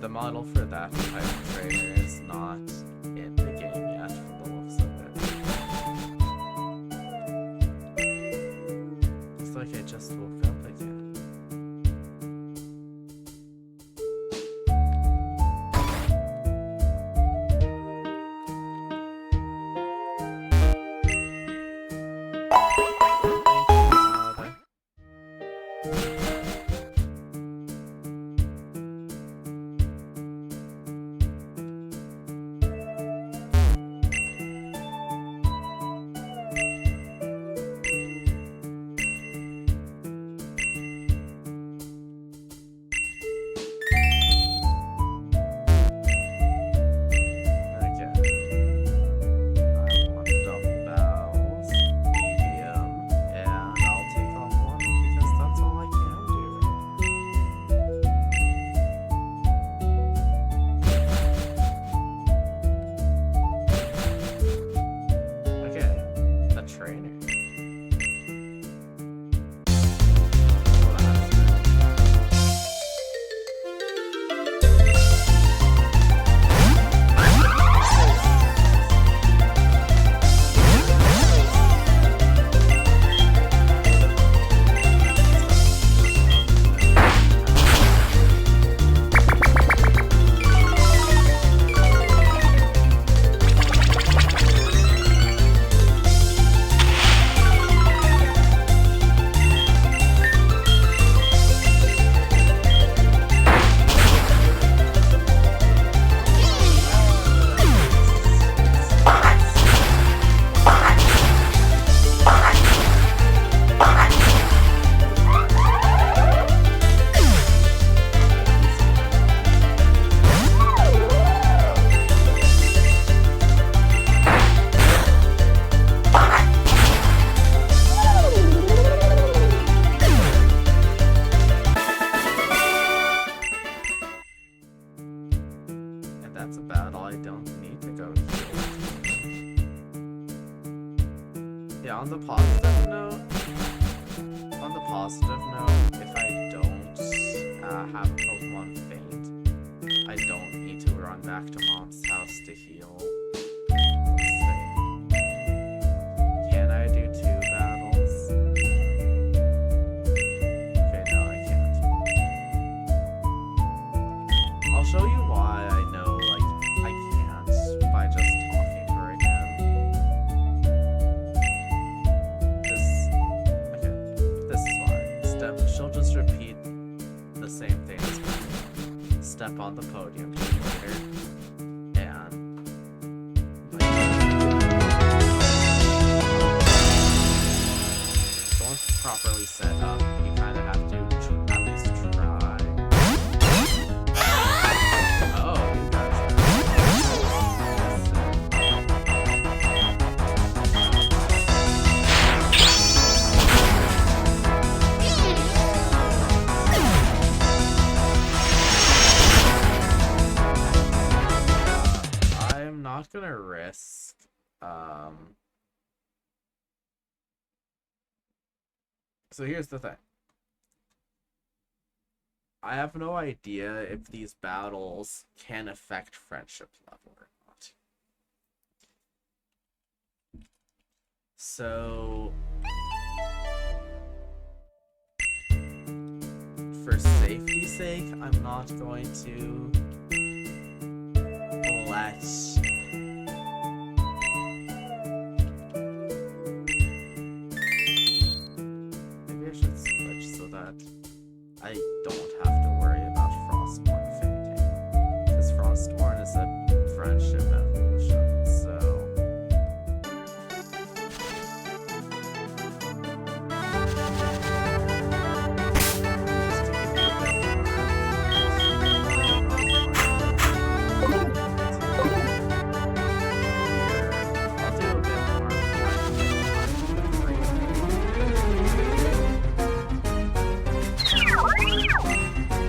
the model for that type of trainer is not in the game yet from the looks of it. Looks like I just woke up again. So here's the thing. I have no idea if these battles can affect friendship level or not. So for safety's sake, I'm not going to let I don't have to worry about Frostborn fainting, because Frostborn is a friendship evolution, so... I'll do a bit more.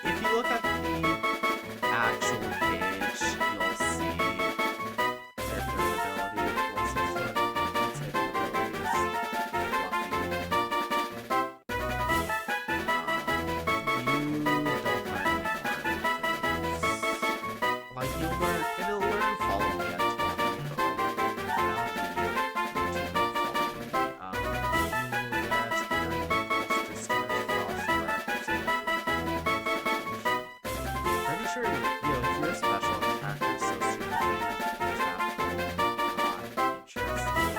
If you look at the actual page, you'll see their third ability. What's the third? Let's say the ability is Lucky. You don't learn anymore because, like, it'll learn Follow Me at 20, but like, now you do know Follow Me. You get Hearing Impulse, Discharge, Frost Breath, pretty sure, if you're a special attacker, so super fan, tap, not interested.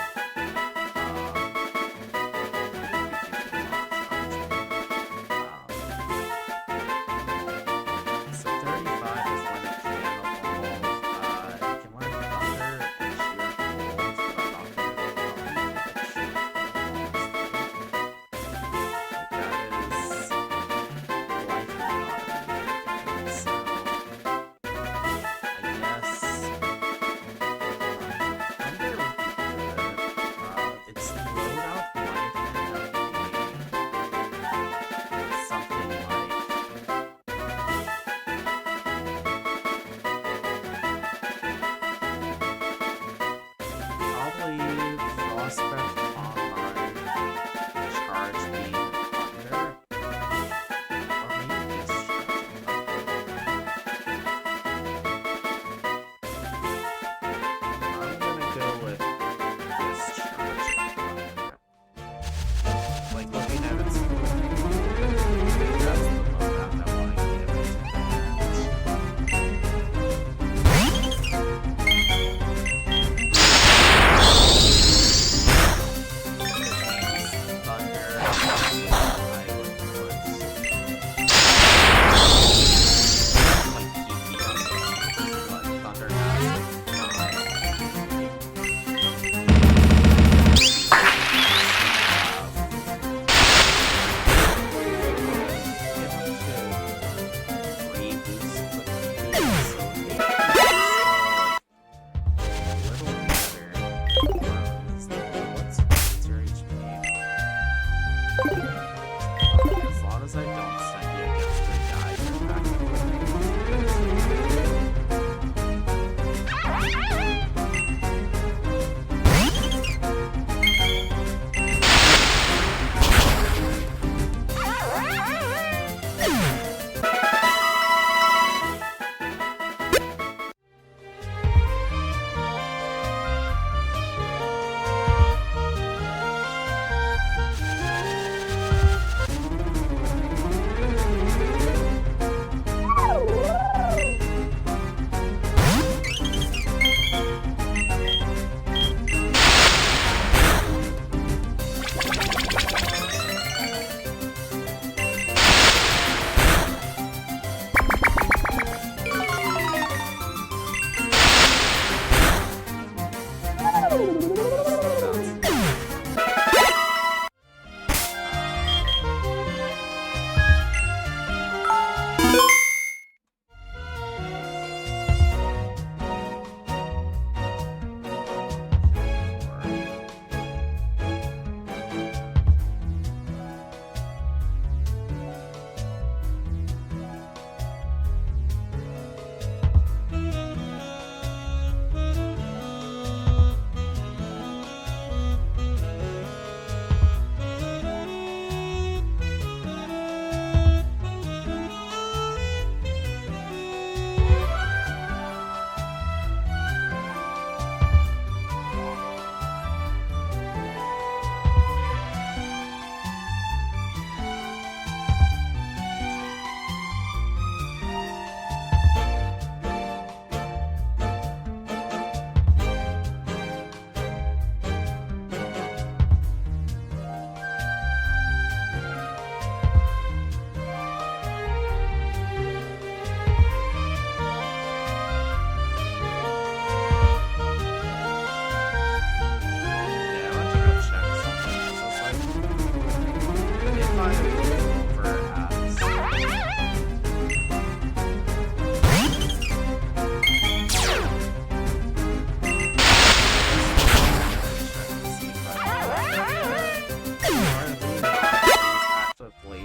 So 35 is when it can evolve. It can learn Thunder and Sheer Cold, but I'm not going to probably Sheer Cold, honestly. Like, that is likely not a good, so... I guess Thunder would be good. Its loadout might end up being something like probably Frost Breath Online, Charge Beam, and Thunder, or maybe Discharge and Thunder. I'm gonna go with Discharge and Thunder. Like, looking at its that's the loadout I want to give it. Thunder, I would put like Kiki on but Thunder as long as I don't send you against the guy you're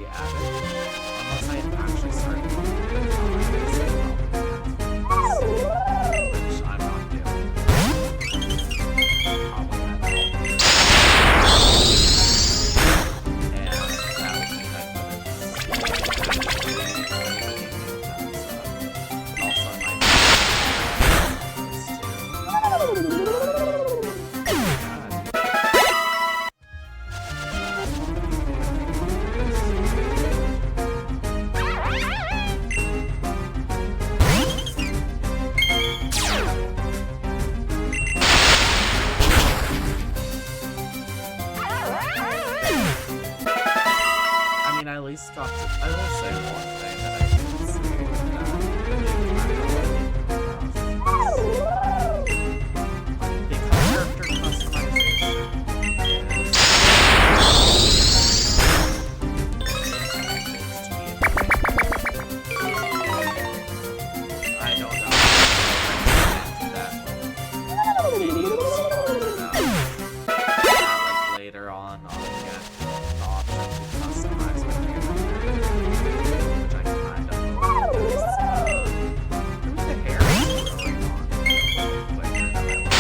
be added. Unless I actually start which I'm not doing. Probably not. And that would mean I couldn't also I might I at least got to, I will say one thing that I didn't see that the character customization is I don't know that like later on I'll get the option to customize my character, which I kind of hope is the hair is growing on quicker than I want.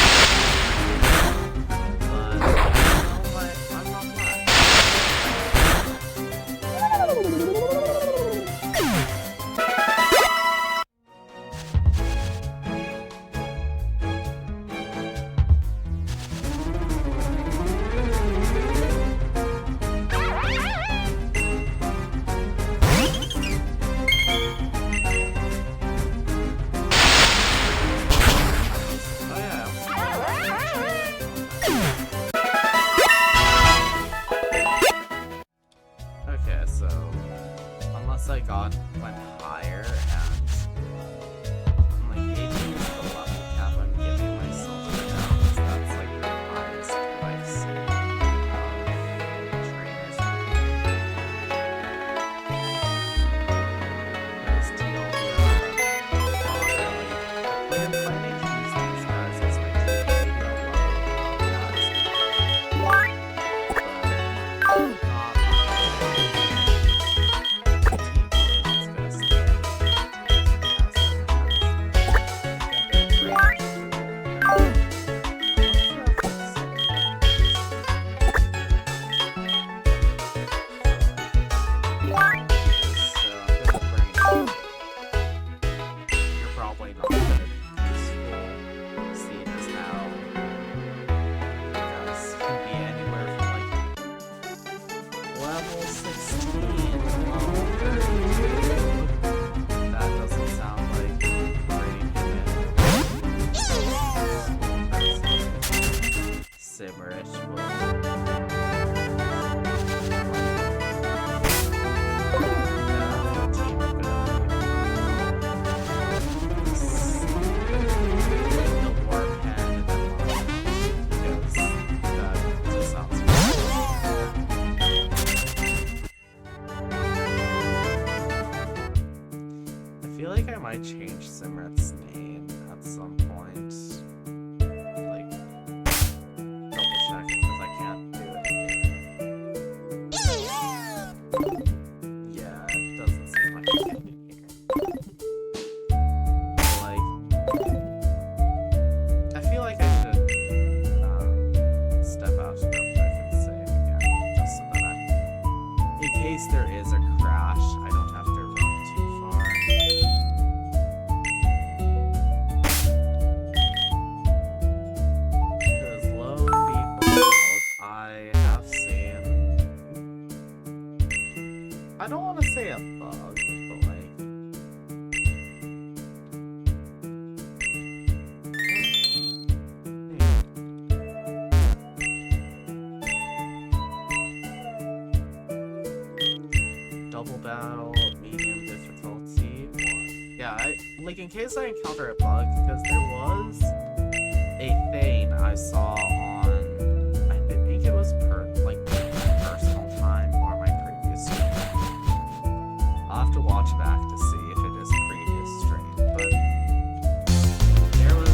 But you know what? I'm not mad. Oh yeah. Okay, so unless I went higher and I'm like 18 is the level cap I'm giving myself right now, because that's like the highest I've seen trainers. There's TLDR. Like I'm planning to use these guys as my TLDR level guys. You're probably not going to be useful, seeing as how guys can be anywhere from like level 16 to level 32. That doesn't sound like grading him in. Simmerish will. I feel like I might change Simrit's name at some point. Like, double check it because I can't do it again. Yeah, it doesn't seem like it's in here. Like, I feel like I should step out real quick and save again, just so that in case there is a crash, I don't have to run too far. Because lo and behold, I have seen, I don't want to say a bug, but like, double battle, medium difficulty, 1. Yeah, like in case I encounter a bug, because there was a thing I saw on, I think it was like my personal time or my previous stream. I'll have to watch back to see if it is previous stream, but there was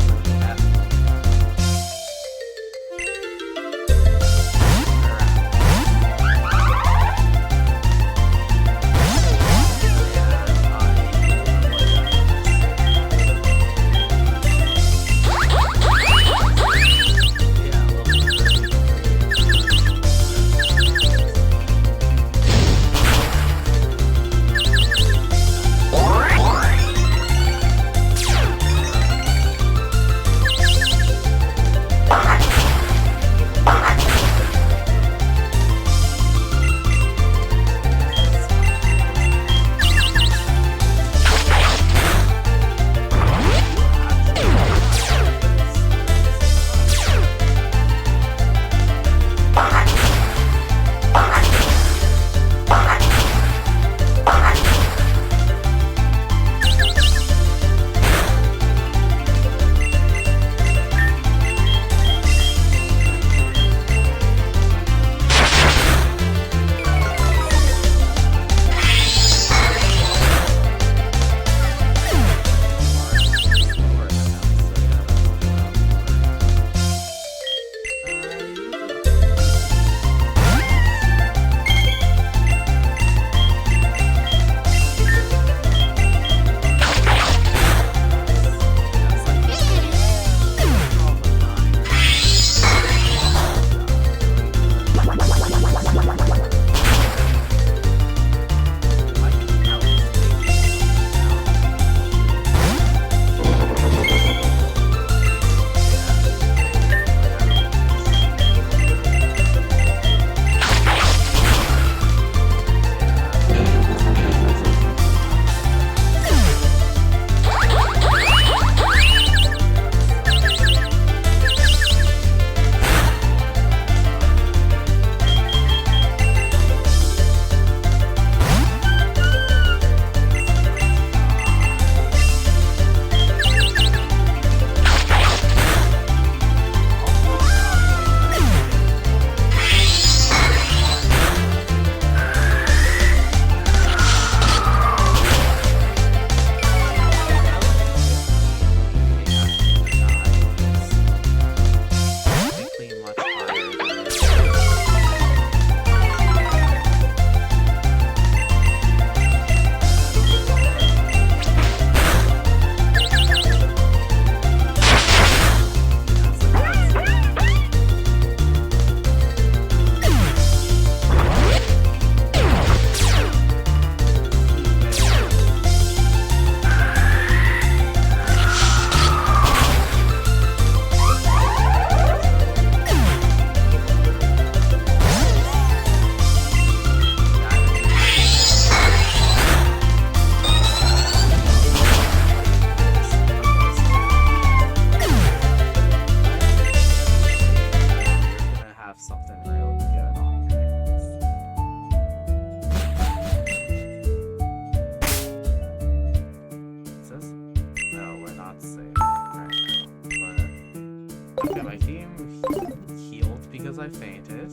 I fainted.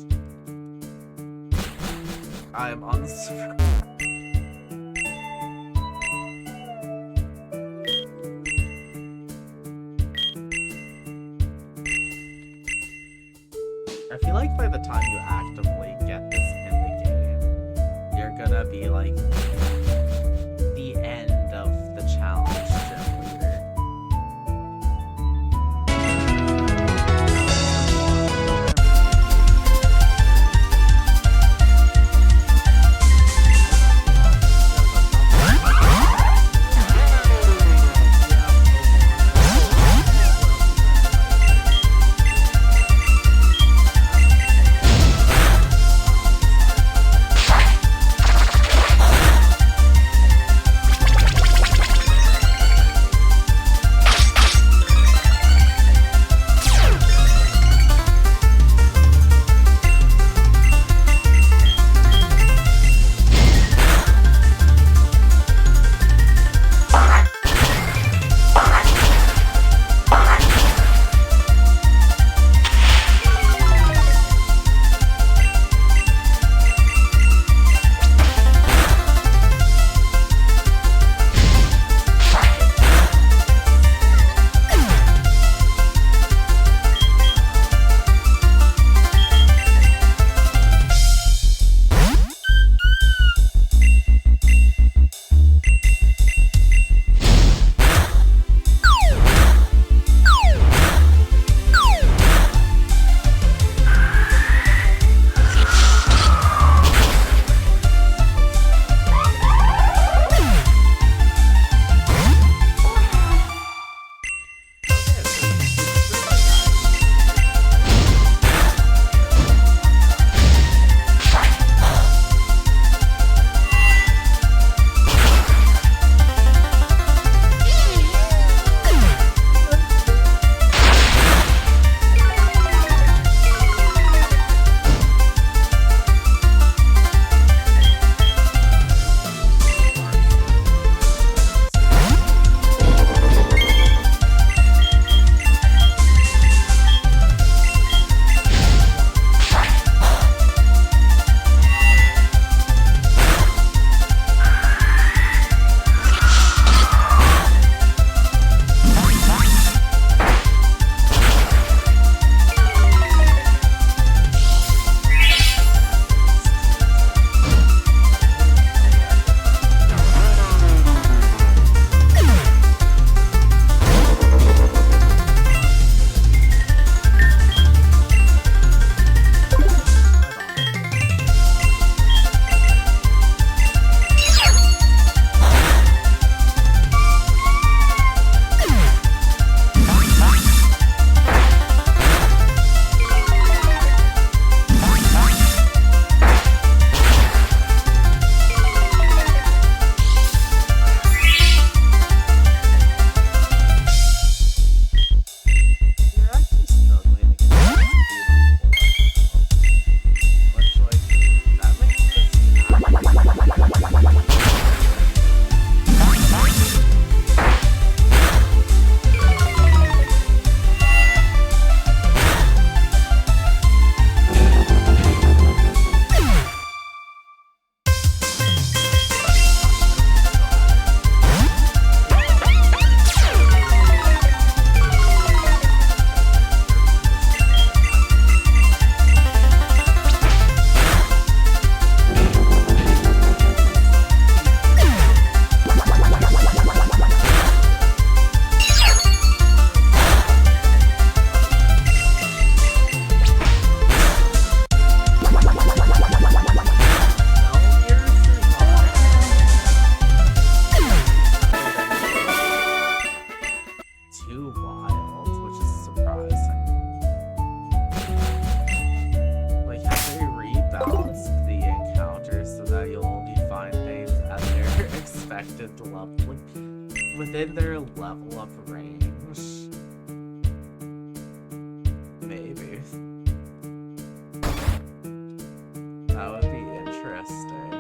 I am unsurprised. I feel like by the time you actively get this in the game, you're gonna be like the end of the challenge gym leader. within their level of range. Maybe. That would be interesting.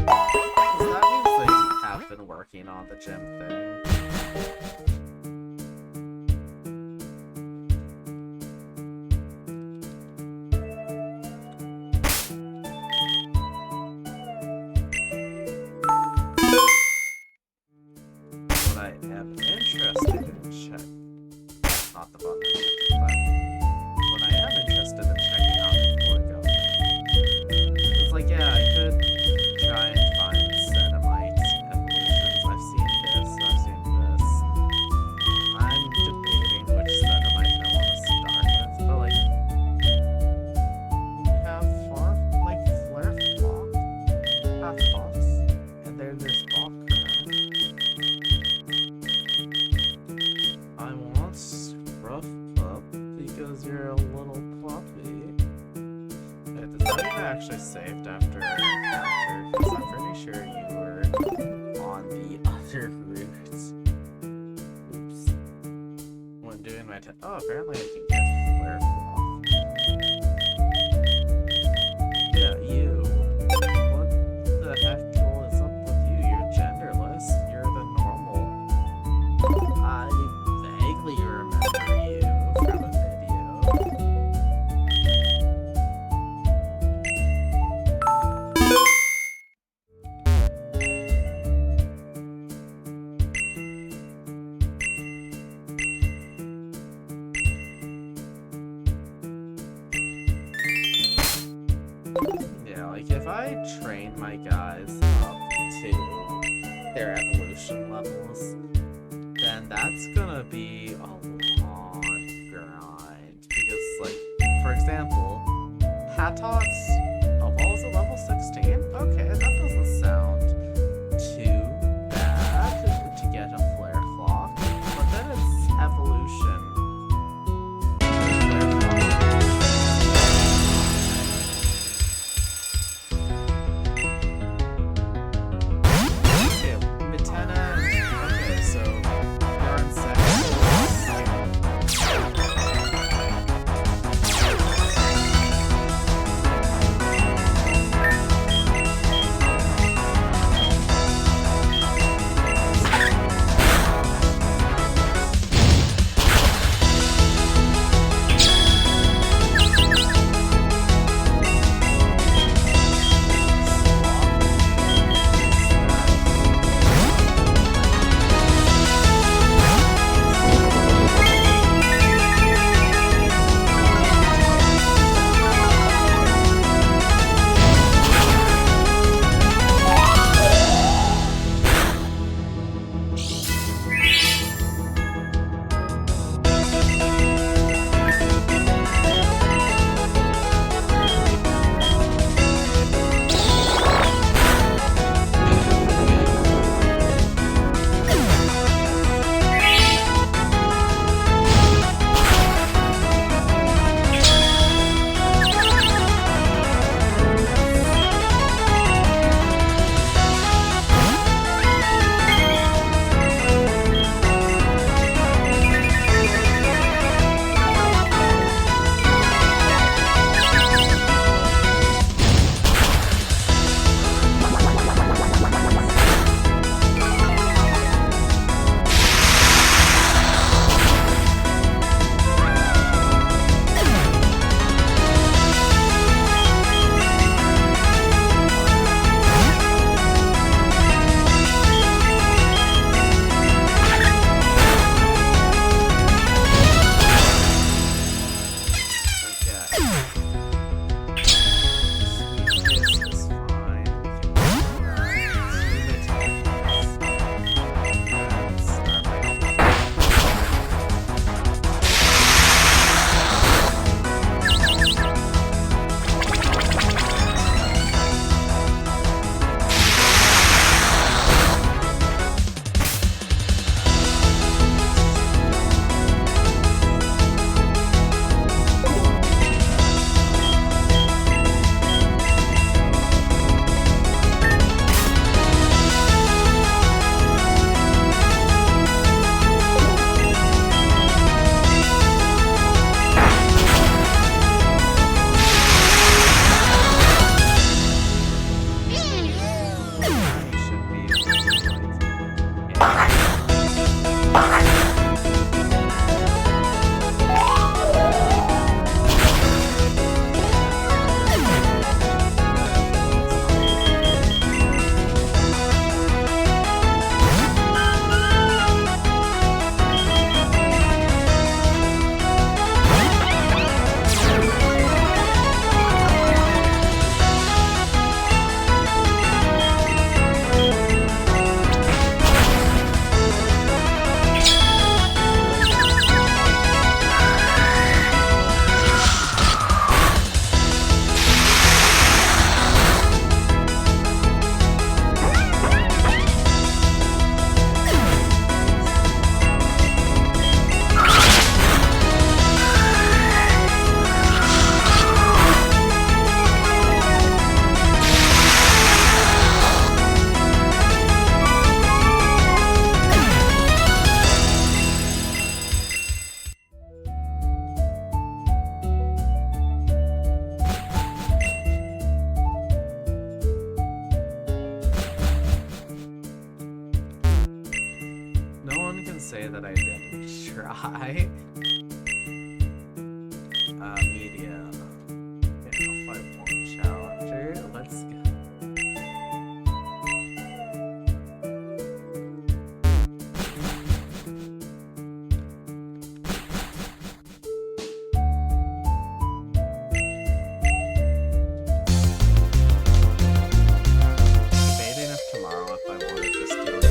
'Cause that means they have been working on the gym thing. actually saved after our encounter, because I'm pretty sure you were on the other route. Oops. When doing my oh, apparently I can get flare off. Yeah, you. What the heck is up with you? You're genderless. You're the normal. I vaguely remember you from a video. Yeah, like if I train my guys up to their evolution levels, then that's gonna be a long grind. Because, like, for example, Hatox evolves at level 16? Okay, that doesn't sound too bad to get a Flare Flock, but then it's evolution. Okay, Mitena, okay, so you're insane. say that I didn't try. Medium. Okay, I'll fight one challenger. Let's go. Debating if tomorrow if I want to just do it.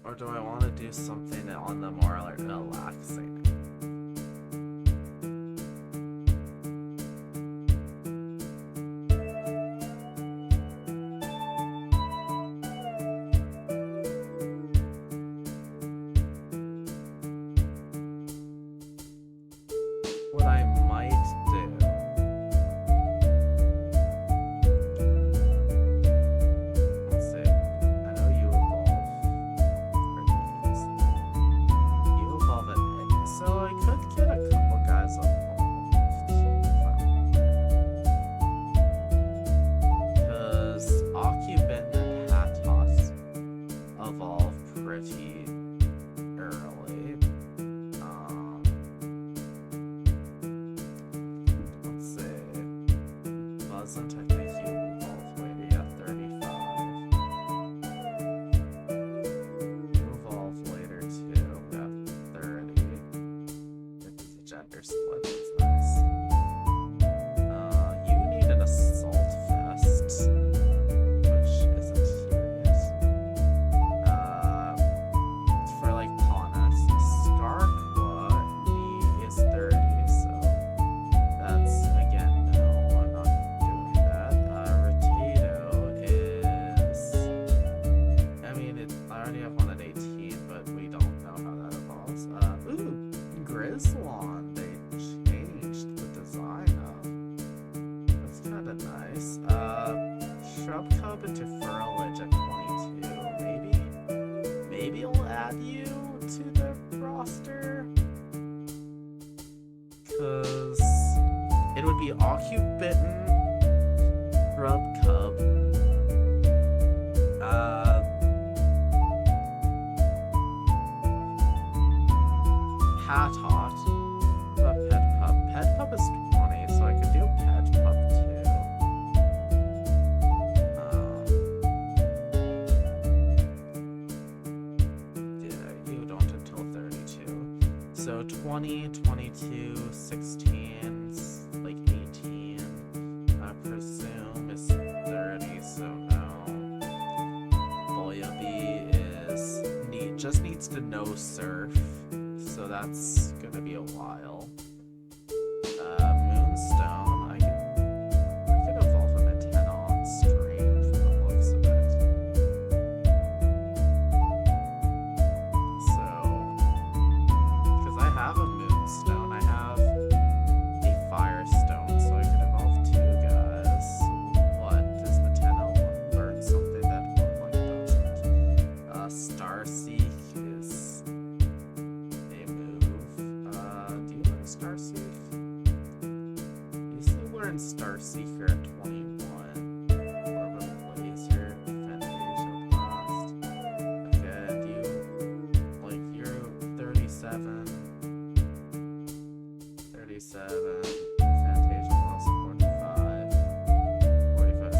Or do I want to do something on the more like relaxing? What I might do. Let's see. I know you evolve. You evolve at any, so I could get a couple guys evolved. Because Occupant and Hatos evolve pretty early. Let's see. Buzzant, I think you evolve maybe at 35. You evolve later too, at 30. This is a gender split, that's nice. You need an Assault Vest, which isn't here yet. For like Pawness, Skarqua is 30, so that's again no, I'm not doing that. open to Furlich at 22. Maybe it'll add you to the roster. Cause it would be Occubitten, Grub Cub, Hatot, Pet Pup. Pet Pup is 20, so I could do Pet Pup too. Yeah, you don't until 32. So 20, 22, 16, like 18, I presume is 30, so no. Boyabi just needs to know Surf, so that's gonna be a while. Moonstone, I could evolve him at 10 on stream from the looks of it. So, because I have a Moonstone, I have a Firestone, so I could evolve 2 guys. What? Does the 10 learn something that Moonlight doesn't? Starseek is a move. Do you learn Starseek? You learn Starseeker at 21. Orbital Laser, Fantasia Blast. Okay, you're 37. 37. Fantasia Blast 45.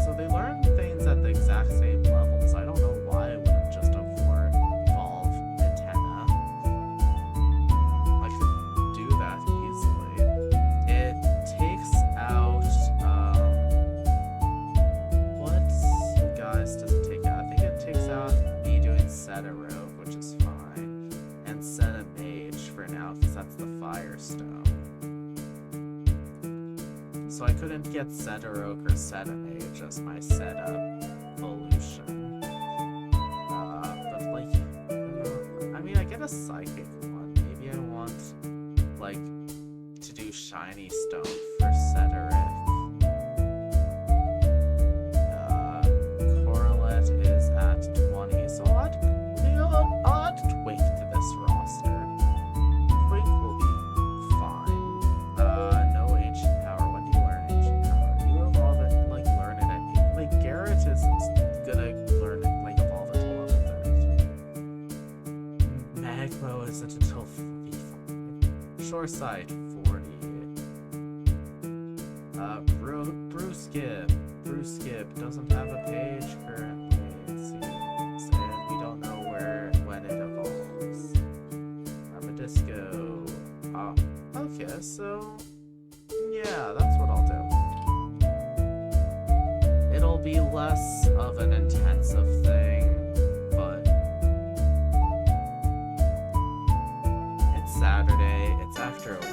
So they learn things at the exact same levels. I don't know why I wouldn't just evolve Antenna. I could do that easily. It takes out, what guys does it take out? I think it takes out me doing Sedarogue, which is fine, and Mage for now, because that's the Firestone. So I couldn't get Sedarogue or Mage as my setup evolution. But like, I mean, I get a Psychic one. Maybe I want, like, to do Shiny Stone for Cedric. Corlett is at 20, so I'll add Twink to this roster. Twink will be fine. No Ancient Power. When do you learn Ancient Power? You evolve it, like, learn it at, like, Garrett is gonna learn it, like, evolve it to level 33. Magmo isn't until 45. Shoresight, 40. Brewskip doesn't have a page currently, it seems, and we don't know when it evolves. Armadisco. Oh, okay, so yeah, that's what I'll do. It'll be less of an intensive thing, but it's Saturday, it's after a week.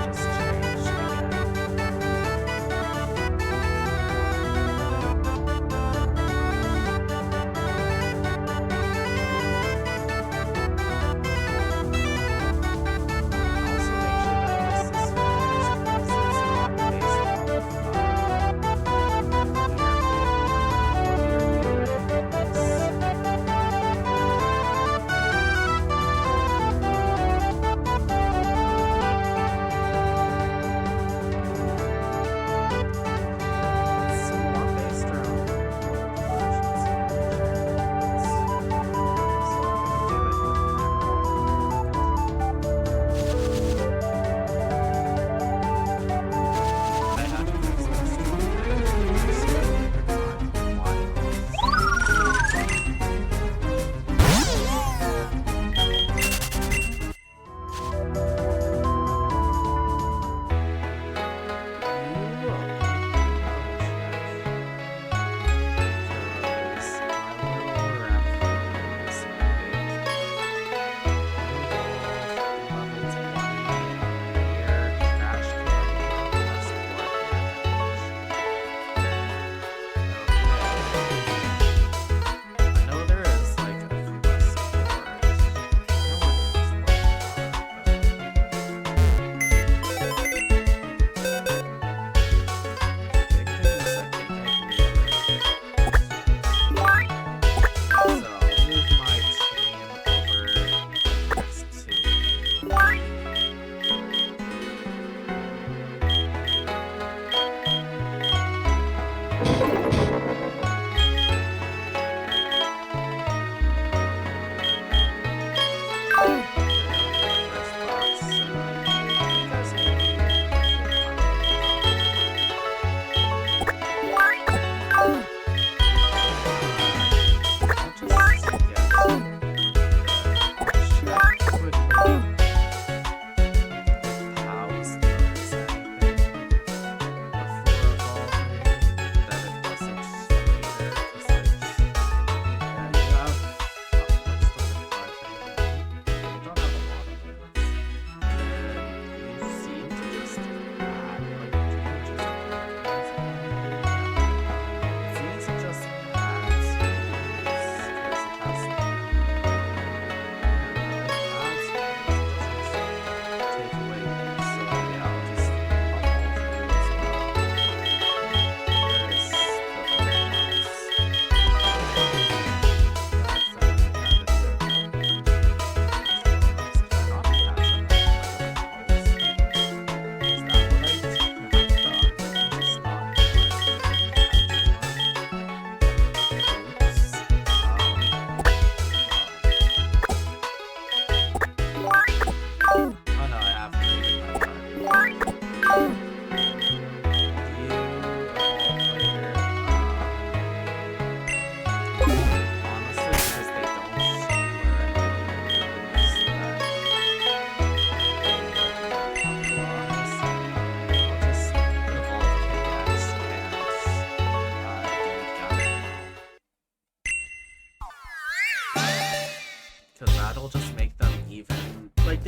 Just changed again. Also, make sure that this is not based on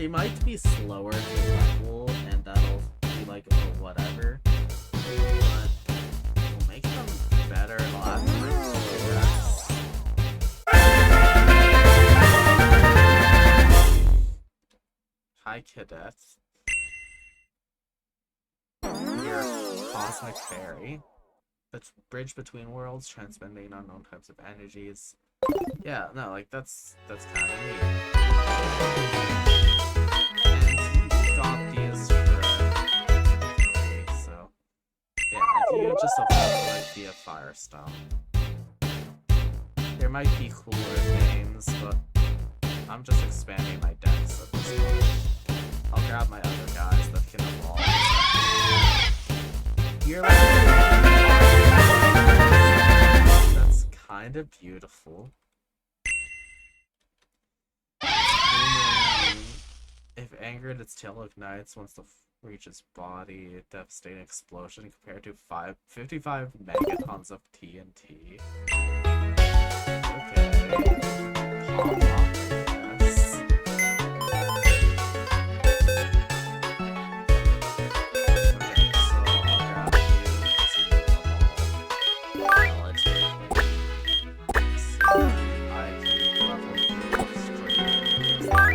they might be slower to level, and that'll be like, oh, whatever. But we'll make them better. They'll add more progress. Hi, cadets. You're Cosmic Fairy. The bridge between worlds, transcending unknown types of energies. Yeah, no, like that's kind of neat. And you got these for free, so yeah. If you just evolve like via Firestone, there might be cooler names, but I'm just expanding my decks at this point. I'll grab my other guys that can evolve. You're like, that's kind of beautiful. If angered, its tail ignites once the reaches body. Devastating explosion compared to 55 megatons of TNT. Okay. Palm off, I guess. Okay, so I'll grab you because you evolve relatively. So I can level you up straight into that.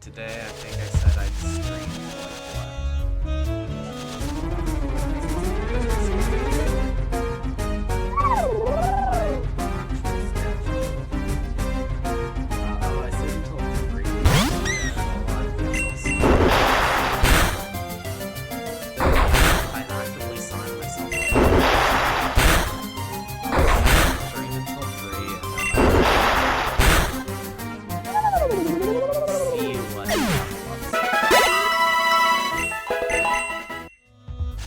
today I think I said I'd stream I said until 3. I actively signed myself stream until 3 see what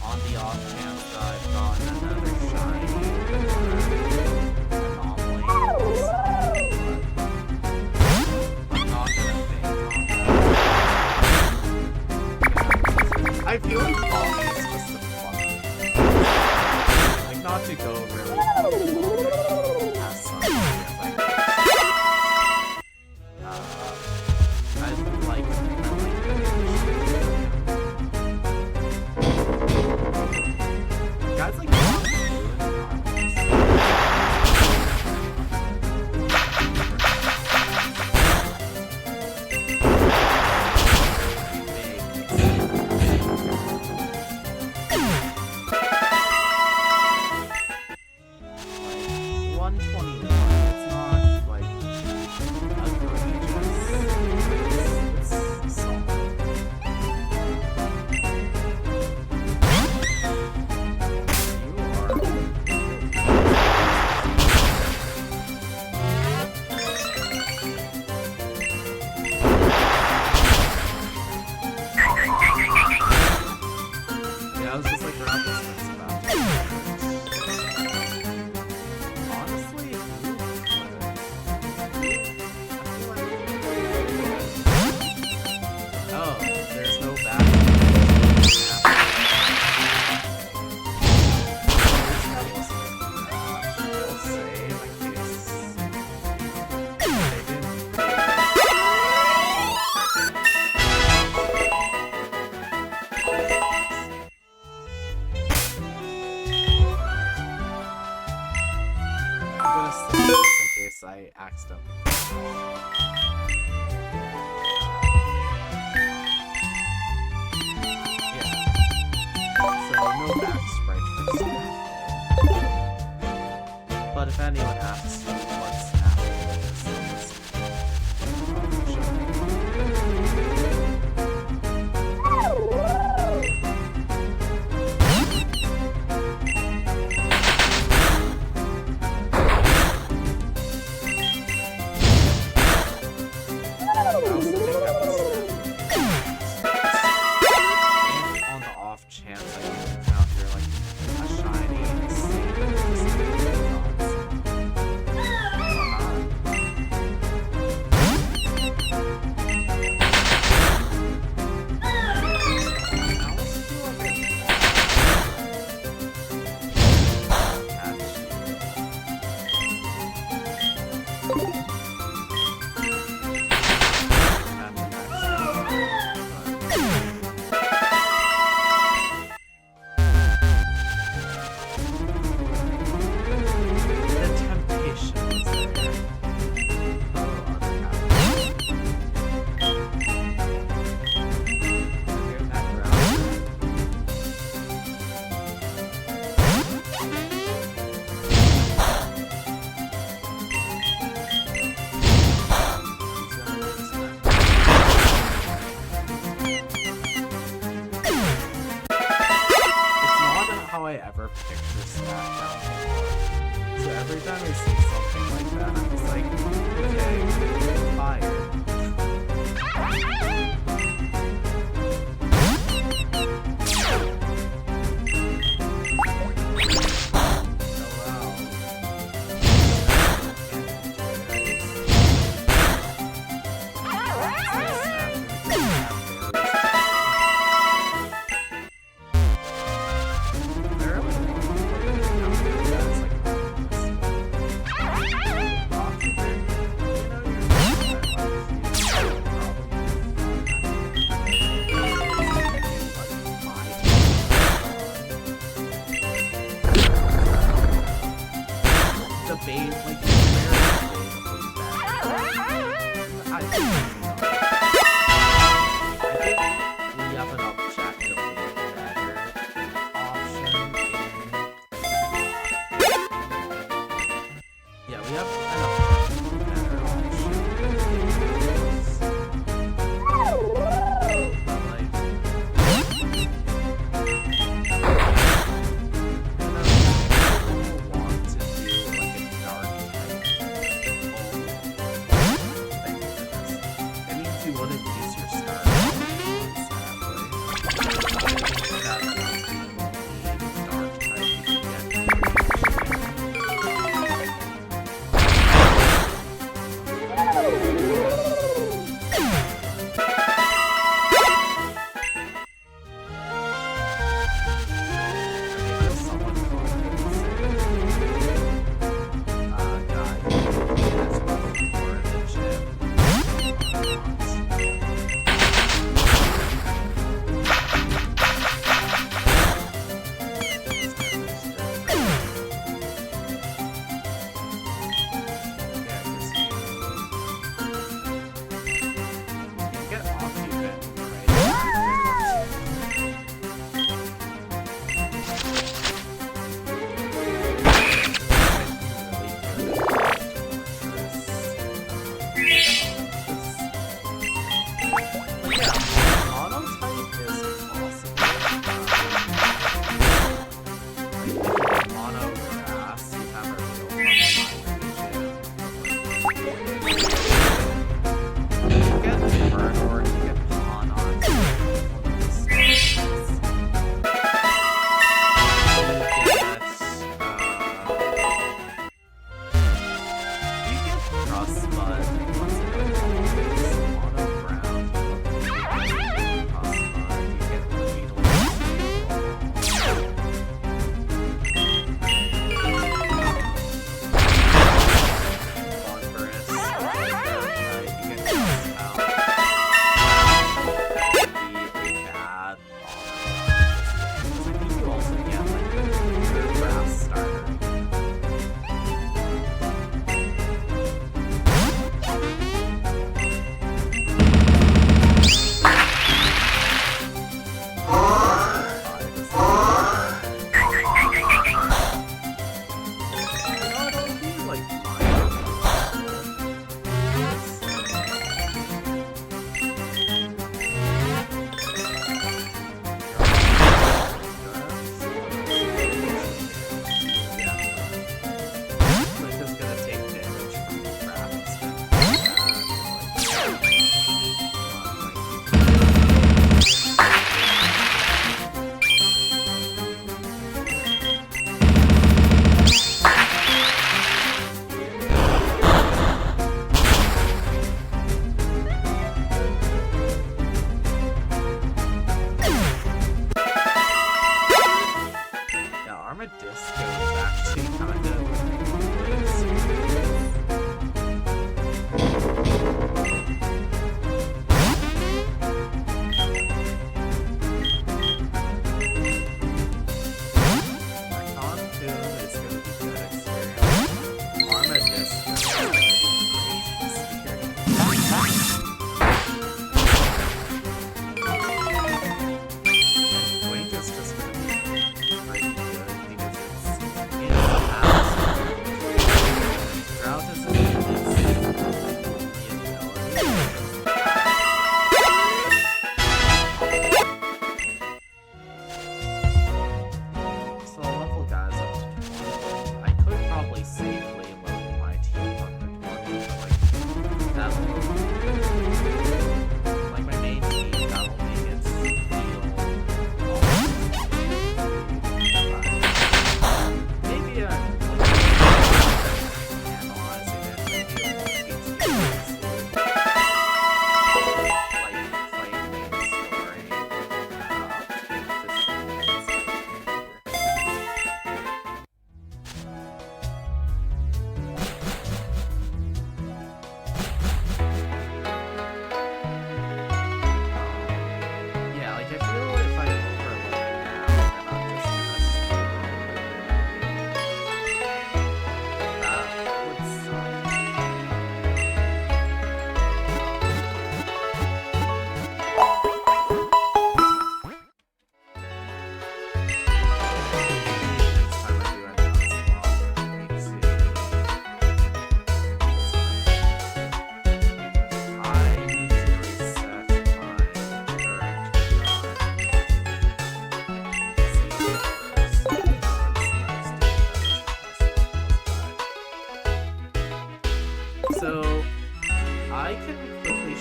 on the off chance that I've gotten another shiny anomaly. I'm not gonna think on that. I feel like Poppy is just a fun. Like, not to go really have some like guys like I was just like around this fence about it. Honestly, oh, there's no back. I'll say my case. Just in case I accidentally. Yeah. So no back sprite for Snap. But if anyone asks you what Snap is, on the off chance I encounter like a shiny I ever picture Snap down before. So every time I see something like that, I'm just like, okay, fire.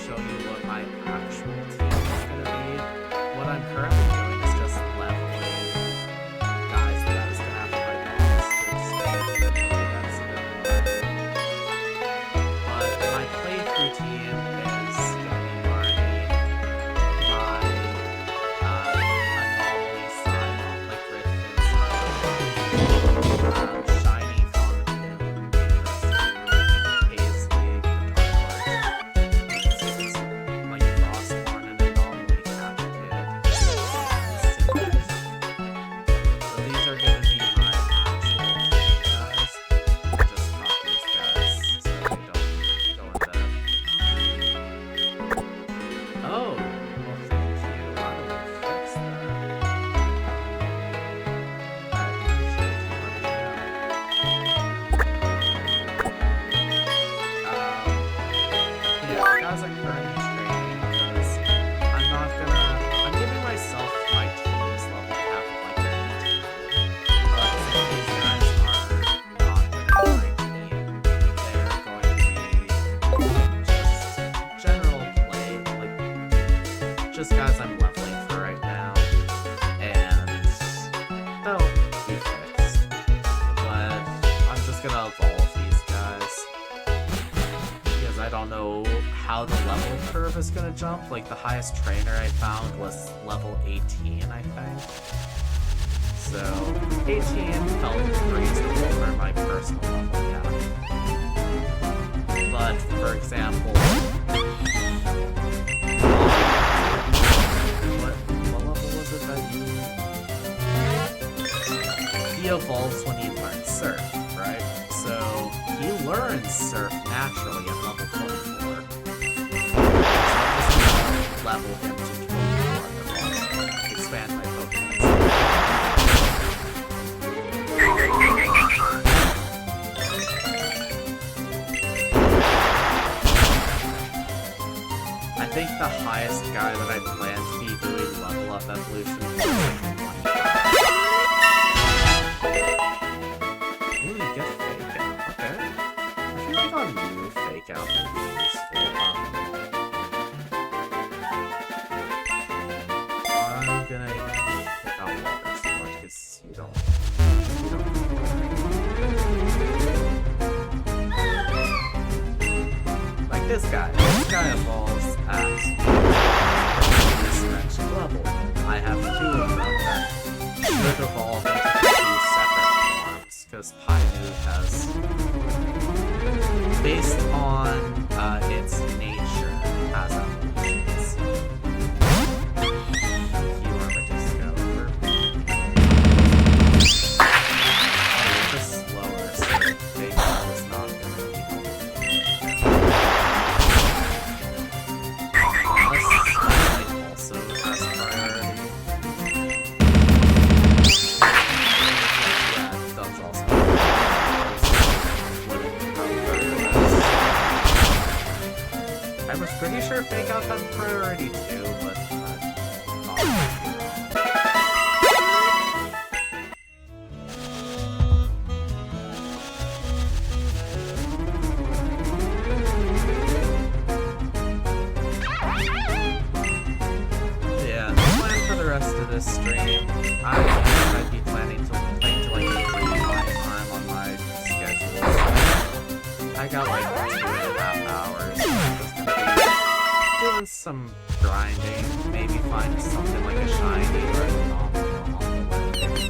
show you what my actual team is gonna be. What I'm currently doing is just leveling guys that I was gonna have to fight next to expand eventually. That's a bit more. But my playthrough team is gonna be Marnie, my anomaly side, like Griffin side, Shiny Comet, Paisley, like Frostborn and Anomaly Captain, Syntax. So these are gonna be my actual guys. Just copy these guys so they don't go in there. Oh, well thank you. How do I fix that? I appreciate you letting me know. Yeah, guys, I'm currently training because I'm giving myself my team's level cap of like 19. But since these guys are not going to be my team, they're going to be just general play, like just guys I'm leveling for right now, and they'll be fixed. But I'm just gonna evolve these guys because I don't know how the level curve is gonna jump. Like the highest trainer I found was level 18, I think. So 18 felt reasonable for my personal level cap. But for example, what level was it that he evolves when he learns Surf, right? So he learns Surf naturally at level 24. So I'm just gonna level him to 24 and expand my Pokemon. I think the highest guy that I plan to be doing level up evolution is like 25. Ooh, you get Fake Out. Okay. I feel like on you, Fake Out would be useful. I'm gonna pick out Water Sport because you don't. Like this guy. This guy evolves at this next level. I have two of them that should evolve into two separate forms because Painu has, based on its nature, has evolutions. Keylorma Disco. You're just slower, so Fake Out is not going to be helpful. Unless Spotlight also has priority. Yeah, it does also. I was pretty sure Fake Out had priority too, but yeah, the plan for the rest of this stream, I might be planning to play to like 3 my time on my schedule. I got like 2.5 hours. So I'm just gonna be doing some grinding, maybe find something like a shiny or an anomaly along the way.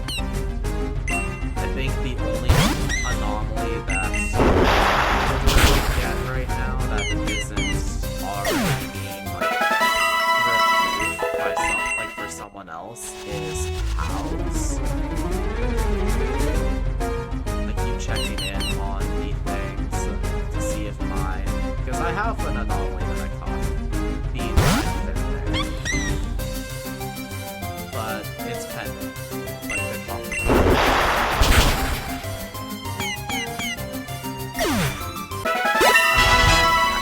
I think the only anomaly that's literally get right now that isn't already being like removed by for someone else is House. I keep checking in on the things to see if mine, because I have an anomaly that I caught being right in there, but it's pending, like the confirmation.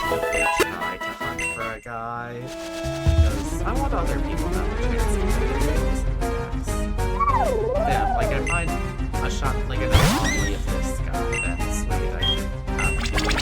Actively try to hunt for a guy because I want other people to have a chance to play games in the decks. Yeah, like I find a shot, like an anomaly of this guy, then sweet, I can have 2 wins.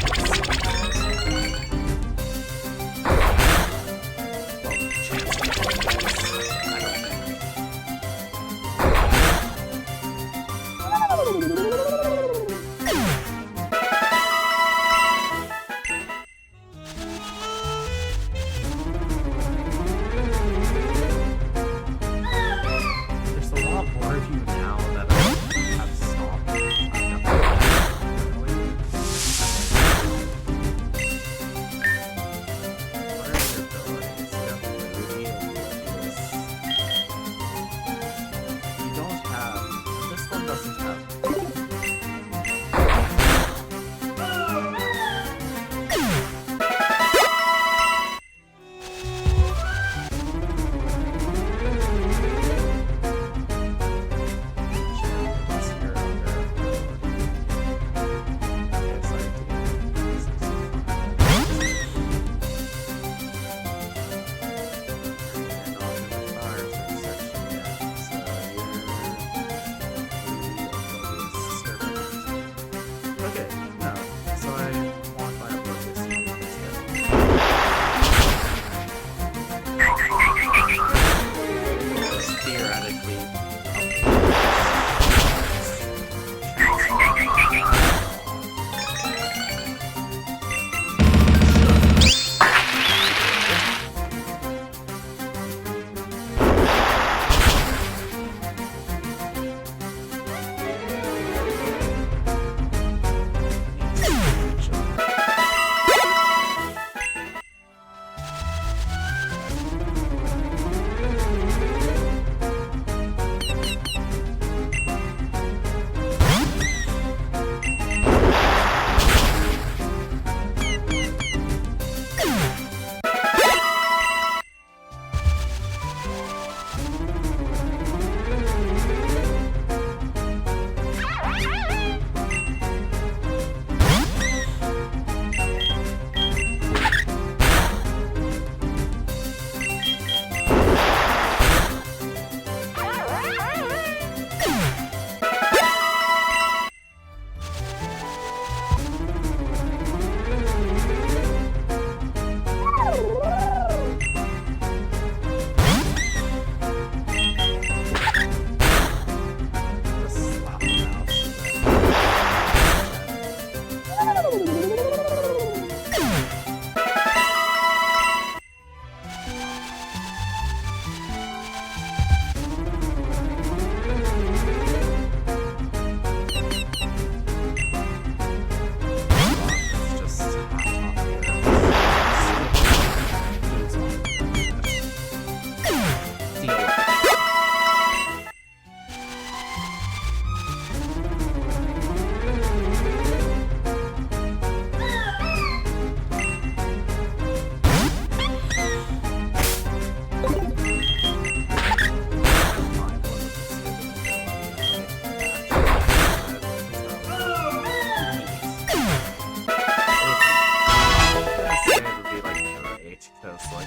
great because like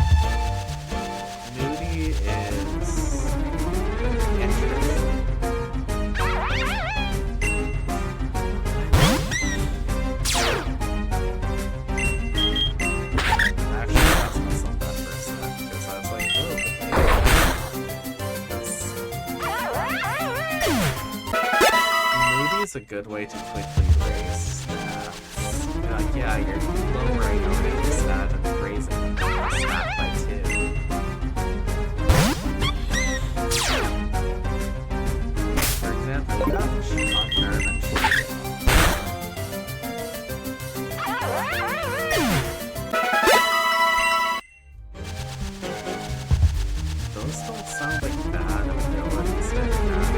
Nudie is interesting. Actually, I asked myself that for a sec because I was like, oh, Nudie is a good way to quickly raise stats. Like, yeah, you're lowering already the stat and raising the stat by 2. For example, you got Shotner and those don't sound like bad abilities to have.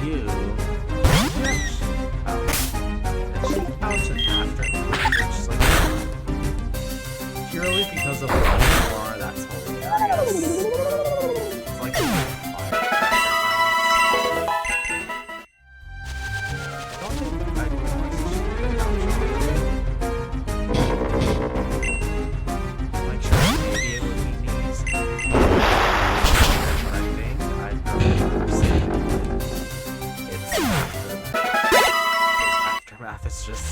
You Ouch and Aftermath, which is like purely because of what you are, that's hilarious. It's like I don't think I'd want to shoot the couch on. Like sure, maybe it would be neat. But I think I'd probably rather say it's Aftermath is just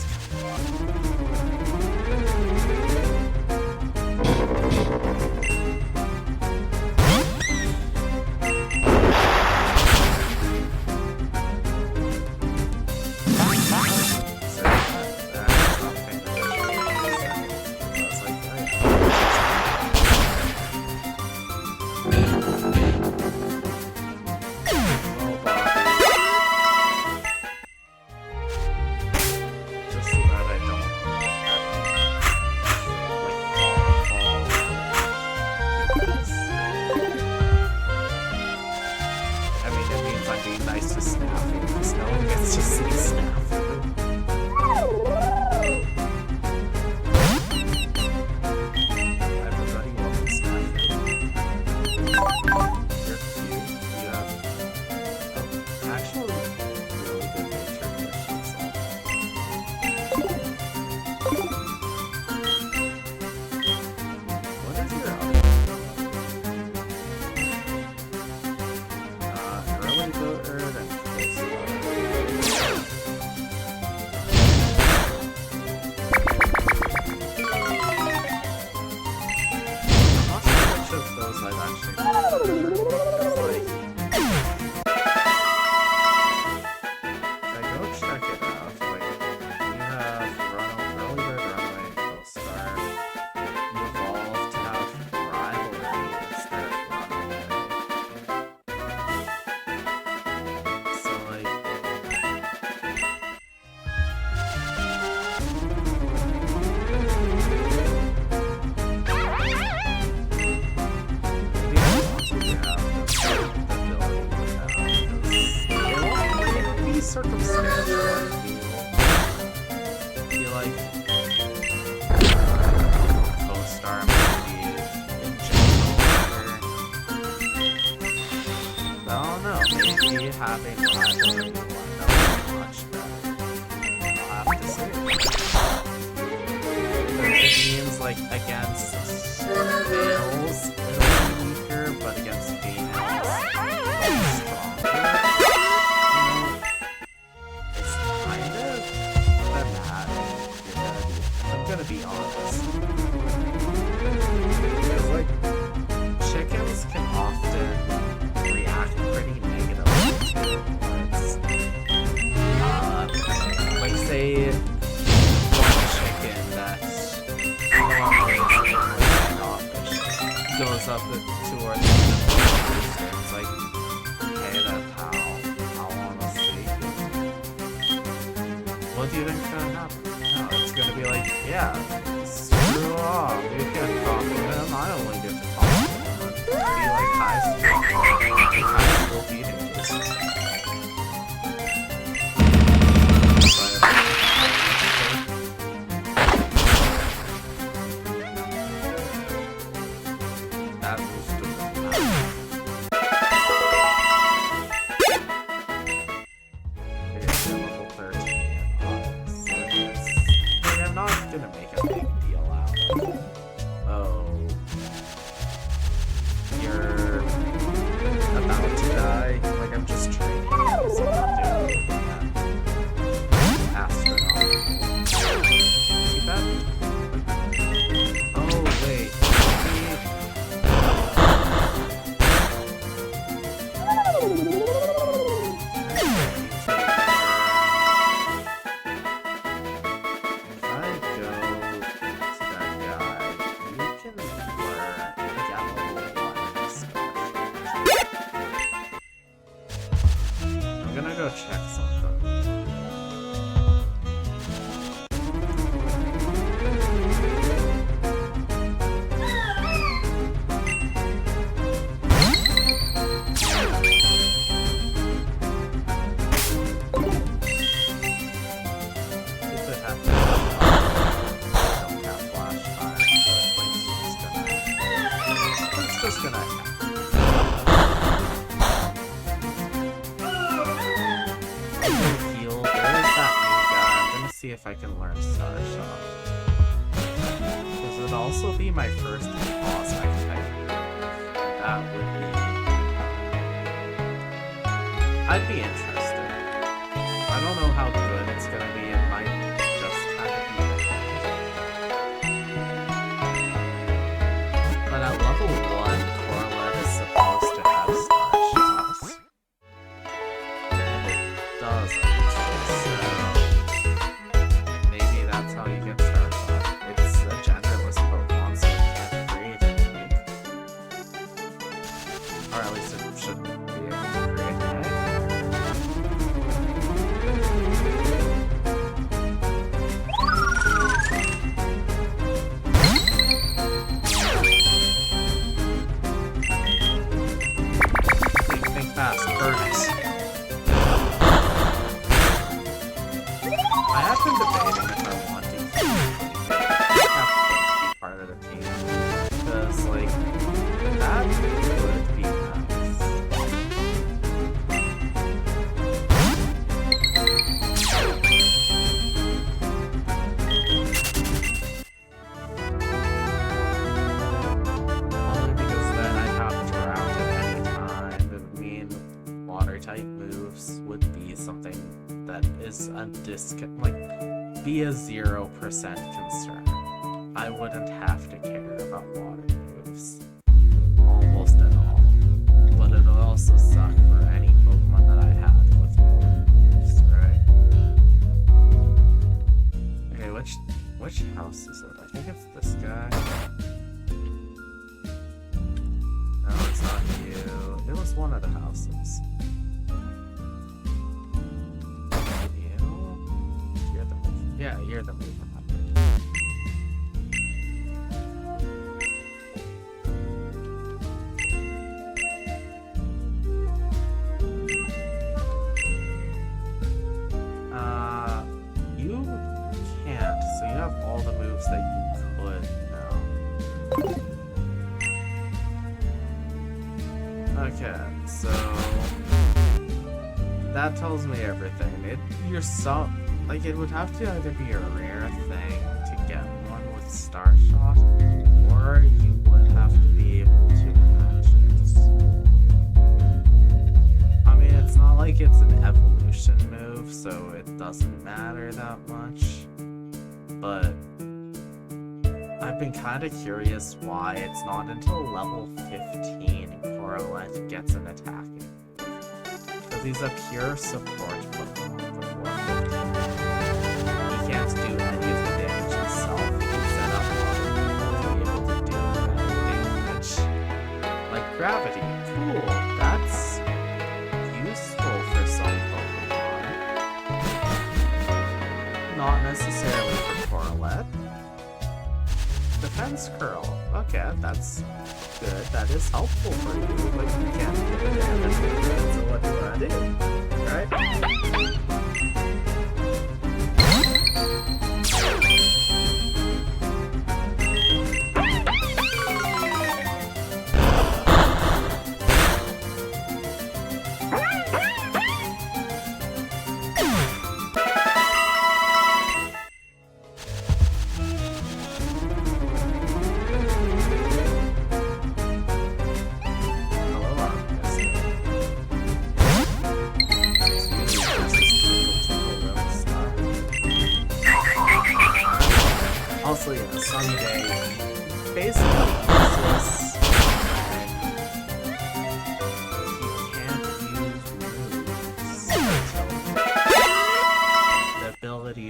nice to Snafu because no one gets to see Snafu. Everybody welcome Snafu. You're cute. You have actually really good nature questions. What is your other early voter and close voter? I'm not sure which of those I've actually like, if I go check it out, like, you have early bird runway, close start, you evolve to have rivalry instead of runaway. So like maybe I want to have the ability to have because it would be circumstantial, I feel like co-star might be in general better. I don't know, maybe having rivalry would be much better. I'll have to say. Because it means like against males it'll be weaker, but against females it's stronger. It's kind of thematic, I'm gonna be honest. Because like chickens can often react pretty negatively to like say one chicken that's goes up towards the it's like, hey there pal, I wanna see you. What do you think's gonna happen? No, it's gonna be like, yeah, screw off, you can talk to him, I only get to talk to him. And be like high school feeding this. That was the level 13 on Surface. I mean, I'm not gonna make a big deal out of it. Oh. You're about to die? Like, I'm just training you, so I'm not doing that. Astronomical. Too bad. Oh, wait. Check something. It's just gonna happen. See if I can learn Star Shot. Because it would also be my first boss I type. That would be... I'd be interested. I don't know how good it's gonna be. It might just kind of be the But at level 1, Corlett is supposed to have Star Shots. And it doesn't. That's how you get Star Shot. It's a genderless Pokemon, so it can't create anything. Or at least it shouldn't be able to create anything. Think fast, burn it. I have been debating if I want to be part of the team, because, like, that would be nice. Only because then I'd have Drought at any time, and mean water-type moves would be something that is a be a 0% concern. I wouldn't have to care about water moves almost at all. But it would also suck for any Pokemon that I have with water moves, right? Okay, which house is it? I think it's this guy. No, it's not you. It was one of the houses. Yeah, you're the mover. You can't, so you have all the moves that you could now. Okay, so that tells me everything. You're so... Like, it would have to either be a rare thing to get one with Star Shot, or you would have to be able to match it. I mean, it's not like it's an evolution move, so it doesn't matter that much. But I've been kind of curious why it's not until level 15 Corlett gets an attacking move. Because he's a pure support Pokemon before 15. Can't do any of the damage himself. He can set up other people to be able to do damage. Like gravity. Cool. That's useful for some Pokemon. Not necessarily for Corlett. Defense Curl. Okay, that's good. That is helpful for you, but you can't do the damage with it, so what do I do? Right? a sunny day, basically useless.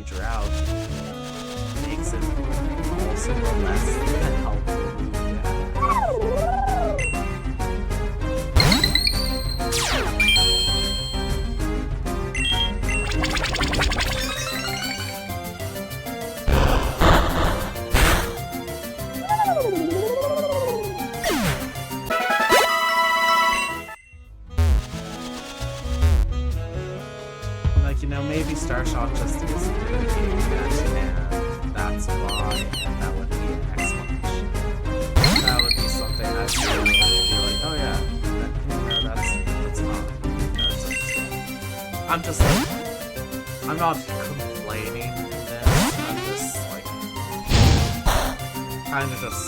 Drought makes it also a less than helpful move to like, you know, maybe Star Shock just isn't really game yet, and that's why, and that would be an explanation. That would be something I'd be able to be like, oh yeah, that's fine. That's understandable. I'm just like, I'm not complaining in this, I'm just like, kind of just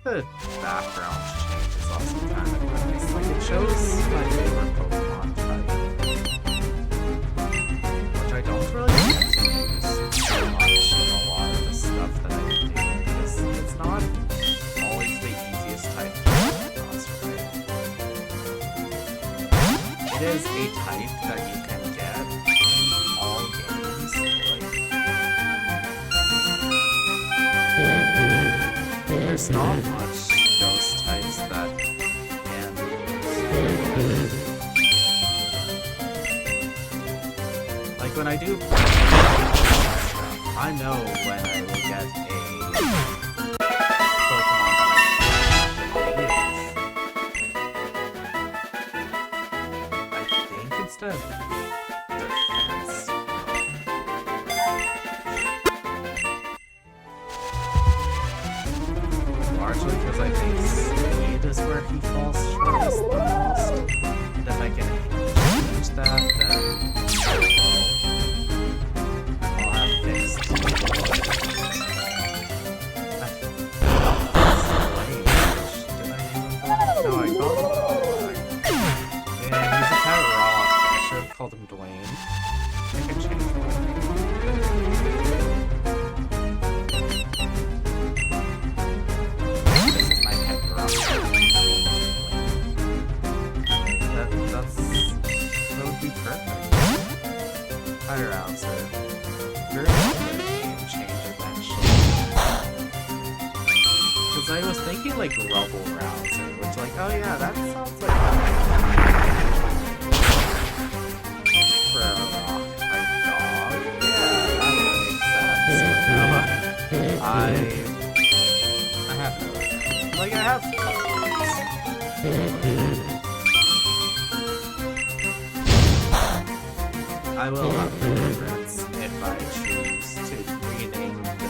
the background changes also kind of nice. Like, it shows my favorite Pokemon type, which I don't really get to use so much in a lot of the stuff that I do, because it's not always the easiest type to cross, right? It is a type that you can get in all games, there's not much ghost types that can be used. Like, when I do play stuff, I know when I will get a Pokemon that I think instead of defense. Largely because I think speed is where he falls shortest the most. And if I can change that, then I'll have fixed. Did I name him? No, I called him Dwayne. Yeah, he's a pet rock. I should have called him Dwayne. I can change that. That's perfect. Hi, Rouser. You're a game changer, actually. Because I was thinking, like, Rubble Rouser, which, like, oh yeah, that sounds like for a dog. Yeah, that would make sense. But no, I have no. Like, I have I will have favorites if I choose to rename the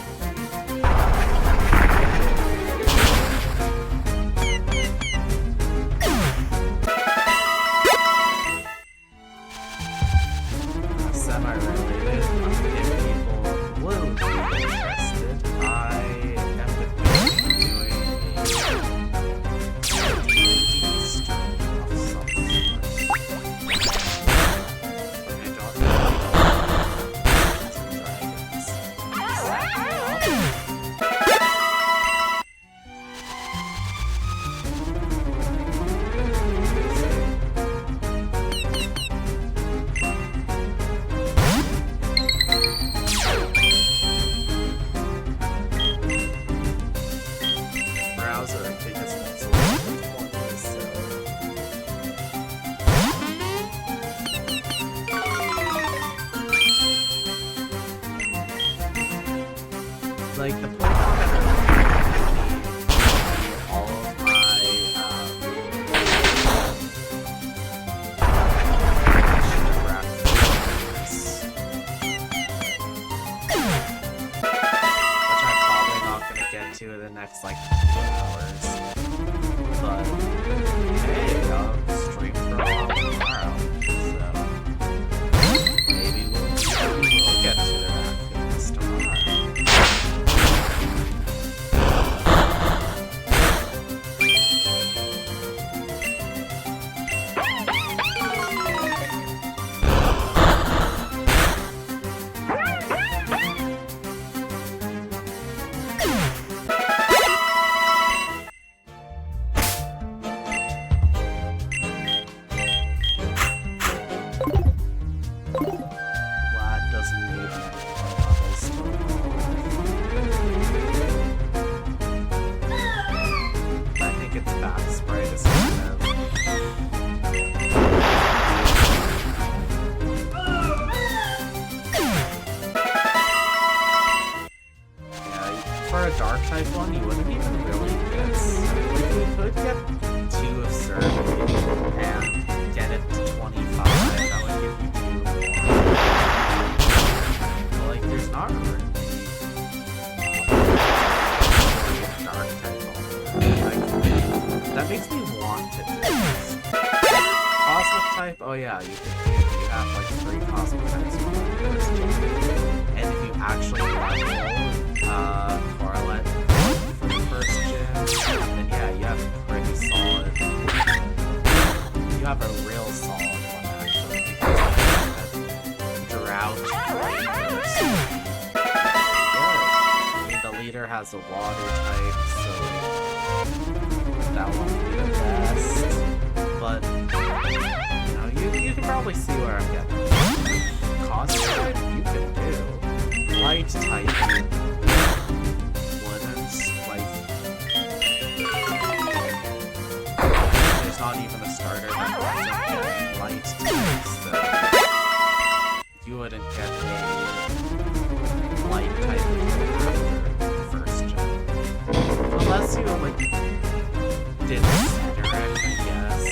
semi-related. If people will be interested, I am doing a D&D stream of some sort. But I don't know some dragons. Browser and take us next one. Like the point on it, all of my graphics, which I'm probably not gonna get to in the next like 2 hours. But hey, stream for a while tomorrow, so maybe we'll get to the graphics tomorrow. Vlad doesn't need many more levels to evolve. I think its back sprite is kind of... Yeah, for a dark type one, you wouldn't even really get... Like, you could get 2 of Survey and get it to 25. That would give you 2 more. But, like, there's not really dark type like, that makes me want to do this. Cosmic type, oh yeah, you can do. You have like 3 cosmic types for the first gen. And if you actually level Correlate for the first gen, then yeah, you have a pretty solid. You have a real solid one actually, because you have Drought Raiders. I mean, the leader has a water type, so that won't be the best. But you can probably see where I'm getting. Cosmic type, you can do. Light type, wouldn't like. There's not even a starter that winds up getting light type, so you wouldn't get a light type until after the first gen. Unless you like did Cedric, I guess.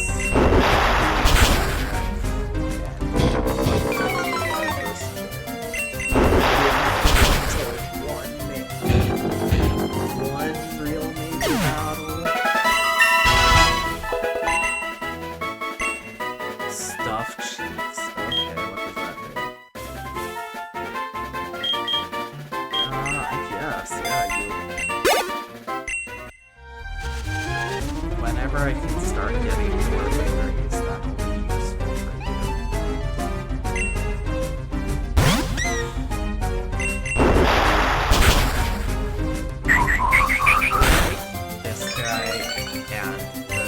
One real major battle. Stuffed cheeks. Okay, what does that mean? I guess, yeah, whenever I can start getting more berries, that'll be useful for you. This guy and the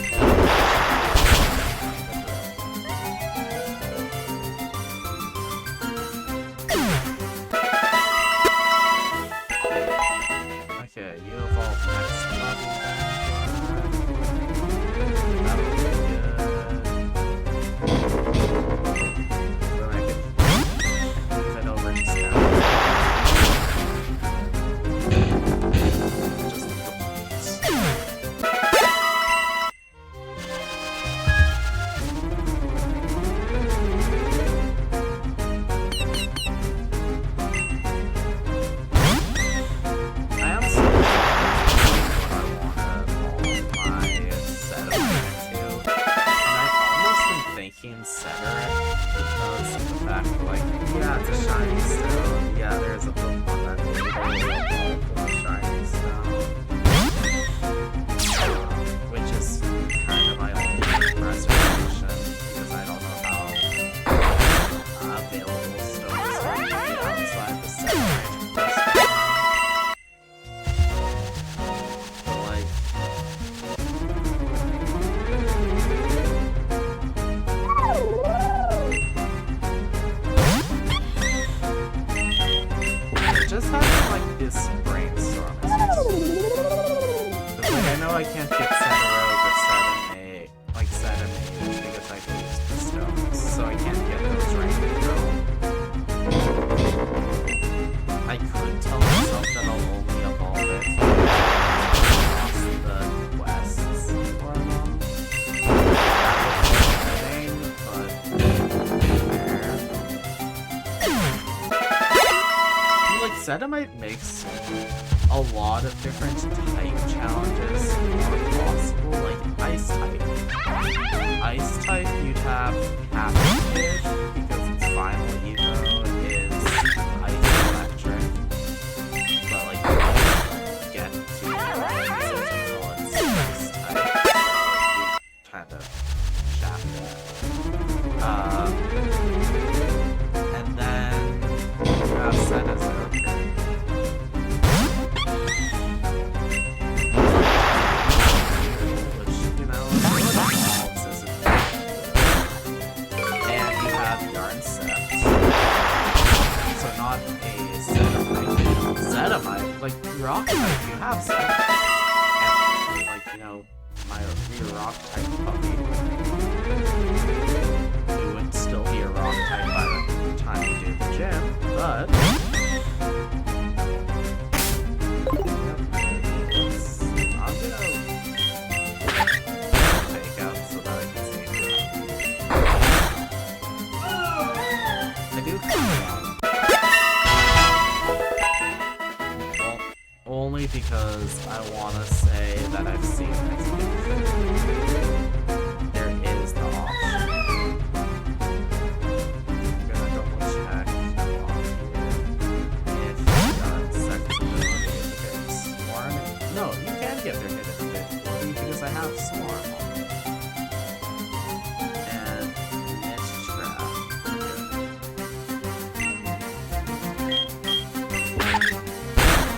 fact that, like, yeah, it's a shiny stone. Yeah, there's a Pokemon that literally evolved from a shiny stone. Which is kind of my only reservation, because I don't know how available stones are going to be outside the set. Just having like this brainstorm is just... like, I know I can't get Cedrogue or Sedamage because I lose the stones, so I can't get those right now. I could tell myself that I'll only evolve it across the quests for them. Sedamite makes a lot of different type challenges more possible, like Ice type. Ice type, you'd have Captive, because its final evo is Ice Electric. But, like, you don't get to use it until it's Ice type. You kind of shaft it. And then you have Cenozoa. Like, rock type, you have Sedamite. And, like, you know, your rock type puppy, who would still be a rock type by the time you do the gym, but... I'm gonna fake out so that I can see it. I do have only because I want to say that I've seen it. There is the option. I'm gonna double check on here if second ability is Swarm. No, you can get their hit ability because I have Swarm on it. And Mist Trap.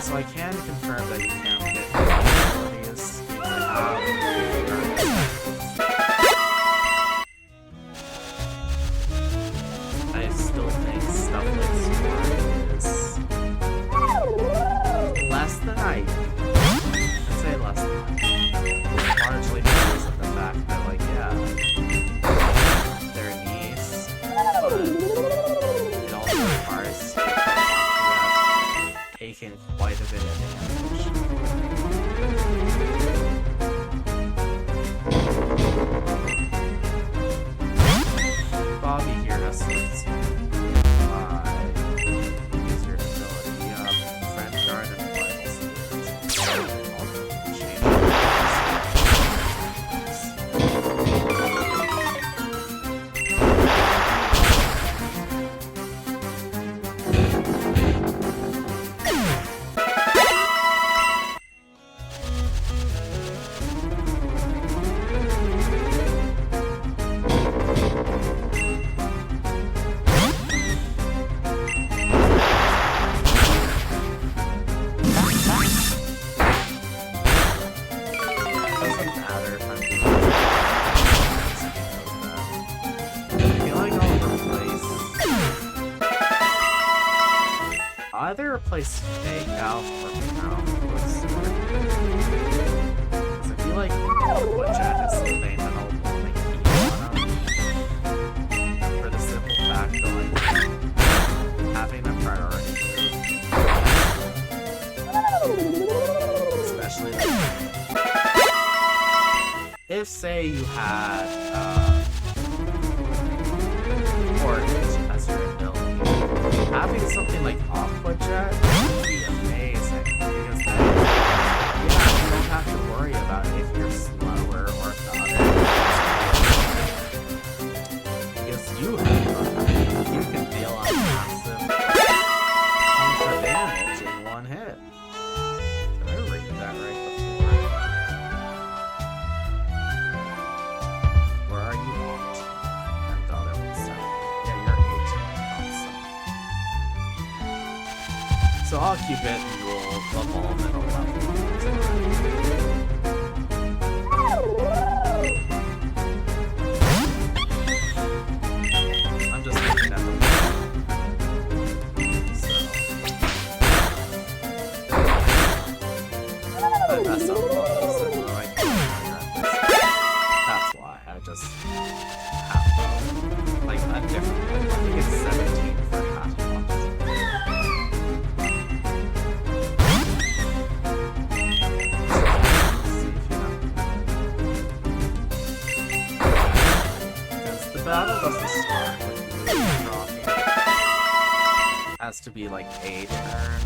So I can confirm that you can get abilities if I have I still think stuff like Swarm is less than I'd say less than largely because of the fact that, like, yeah, they're nice, but it also requires taking quite a bit of damage. Bobby here has swords. Use your ability of Friend Guard and Vital either replace Fake Out or Pound Blister. Because I feel like Woodjet is something that I'll want to keep on for the simple fact that, like, having a priority move. Especially, like, if, say, you had Orange as your ability, having something like Aqua Jet would be amazing, because then, yeah, you don't have to worry about if you're slower or if the other because you have you can So I'll keep it and we'll evolve it a level. I'm just looking at the so I mess up levels and we're like, that's why I just have like a different one. I think it's 17 for half box. Because the battle doesn't start with moving rocking. It has to be like a turn.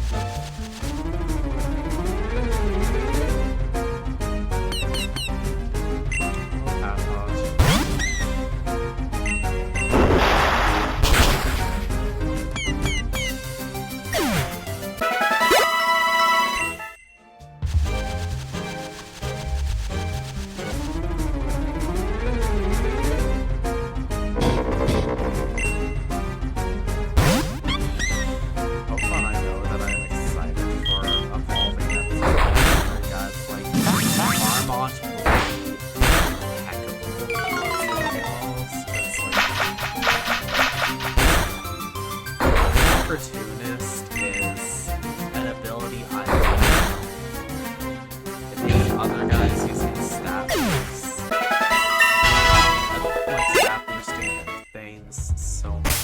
Opportunist is an ability I like. It makes other guys using stat boosts. Like stat boosting things so much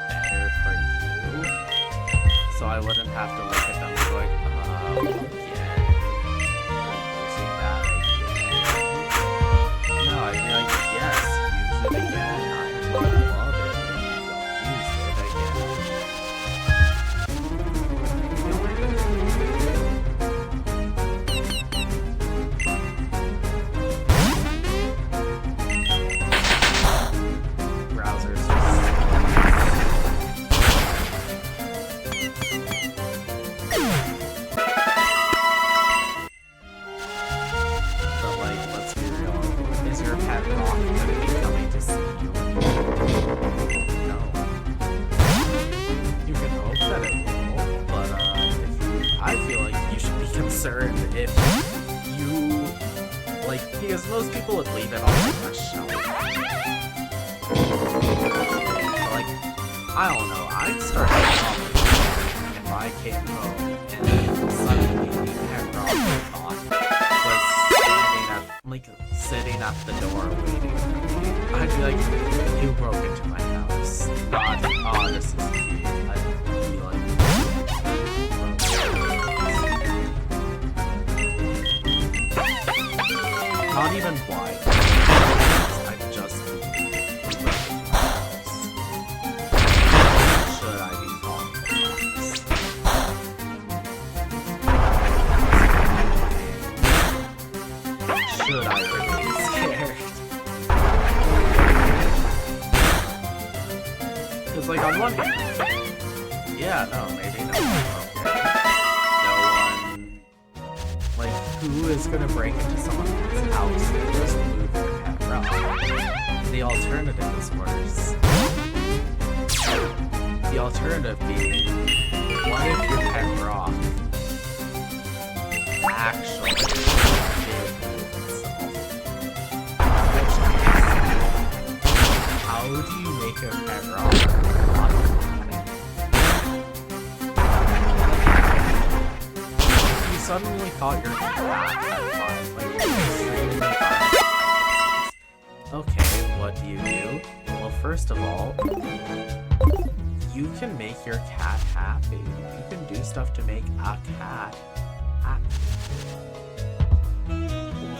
better for you. So I wouldn't have to look at them and go like, again. I'm using that again. No, I'd be like, yes, use it again. I would love it if you don't use it again. If you like, because most people would leave it on like a shelf. Like, I don't know, I'd start if I came home and then suddenly the pet rock was sitting at the door waiting for me. I'd be like, you broke into my house. Not, oh, this is cute. I'd be like, not even why. I just should I be calling the cops? Should I be scared? Because like on one hand, yeah, no, maybe no one. Like, who is gonna break into someone's house and just move their pet rock? The alternative is worse. The alternative being, what if your pet rock actually did move itself? How do you make a pet rock not automatic? You suddenly thought your cat had fun, like extremely fun. Okay, what do? Well, first of all, you can make your cat happy. You can do stuff to make a cat happy.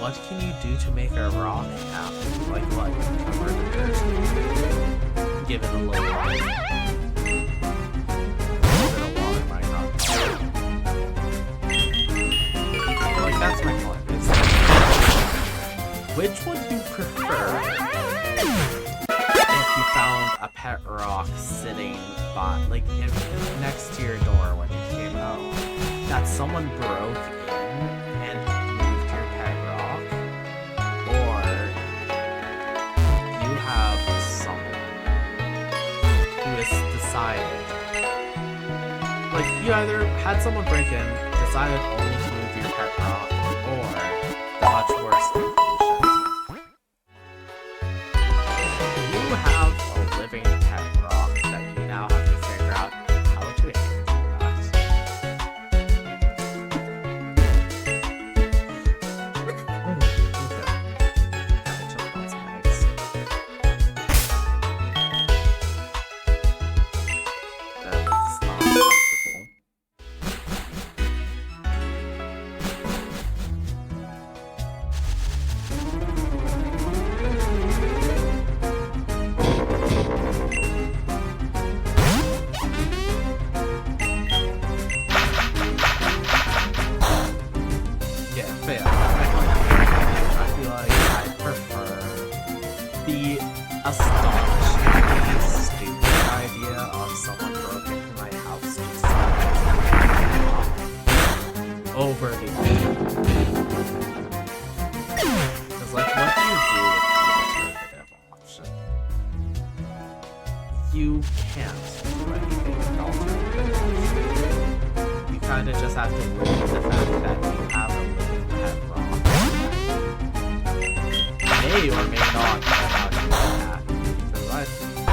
What can you do to make a rock happy? Like what? Cover it in dirt. Give it a little water. Give it a water might not. Like that's my point. It's like, which would you prefer if you found a pet rock sitting by, like, next to your door when you came home, that someone broke in and moved your pet rock, or you have someone who has decided like, you either had someone break in, decided only to move your pet rock, or the much worse conclusion. You have a living pet rock that you now have to figure out how to handle that. Okay. Gotta choke on some eggs. That's not comfortable. Yeah, fair. I feel like I prefer the astonishingly stupid idea of someone broke into my house just over the because, like, what do you do with the alternative option? You can't do anything with the alternative option. You kind of just have to live with the fact that you have a living pet rock. May or may not know how to do that. Because I think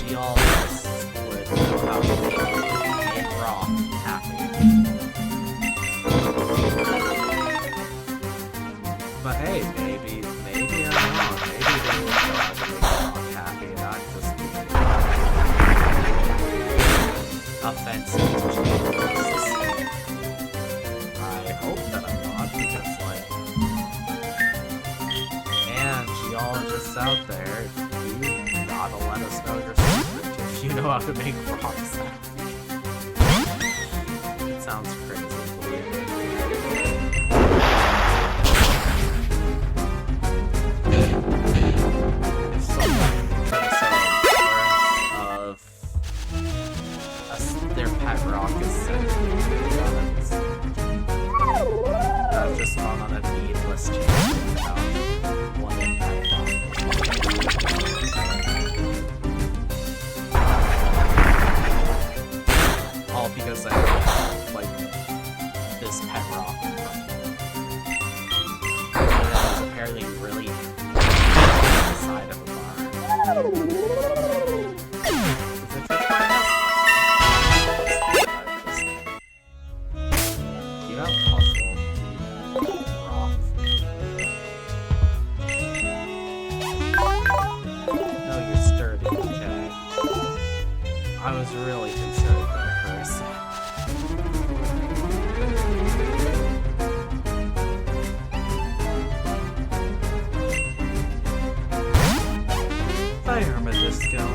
geologists would know how to make a rock happy. But hey, maybe I'm wrong. Maybe they would know how to make a rock happy, not just offensive to geologists. I hope that I'm not, because, like, man, geologists out there, you gotta let us know your secret if you know how to make rocks happy. It sounds crazy, believe me. If someone of their pet rock is sent to guns, I've just gone on a needless tangent about what a pet rock is. All because I like this pet rock that was apparently really inside of a barn. Is it just my house? You have puzzle rock. No, you're sturdy, okay. I was really concerned there for a second. Fire Disco.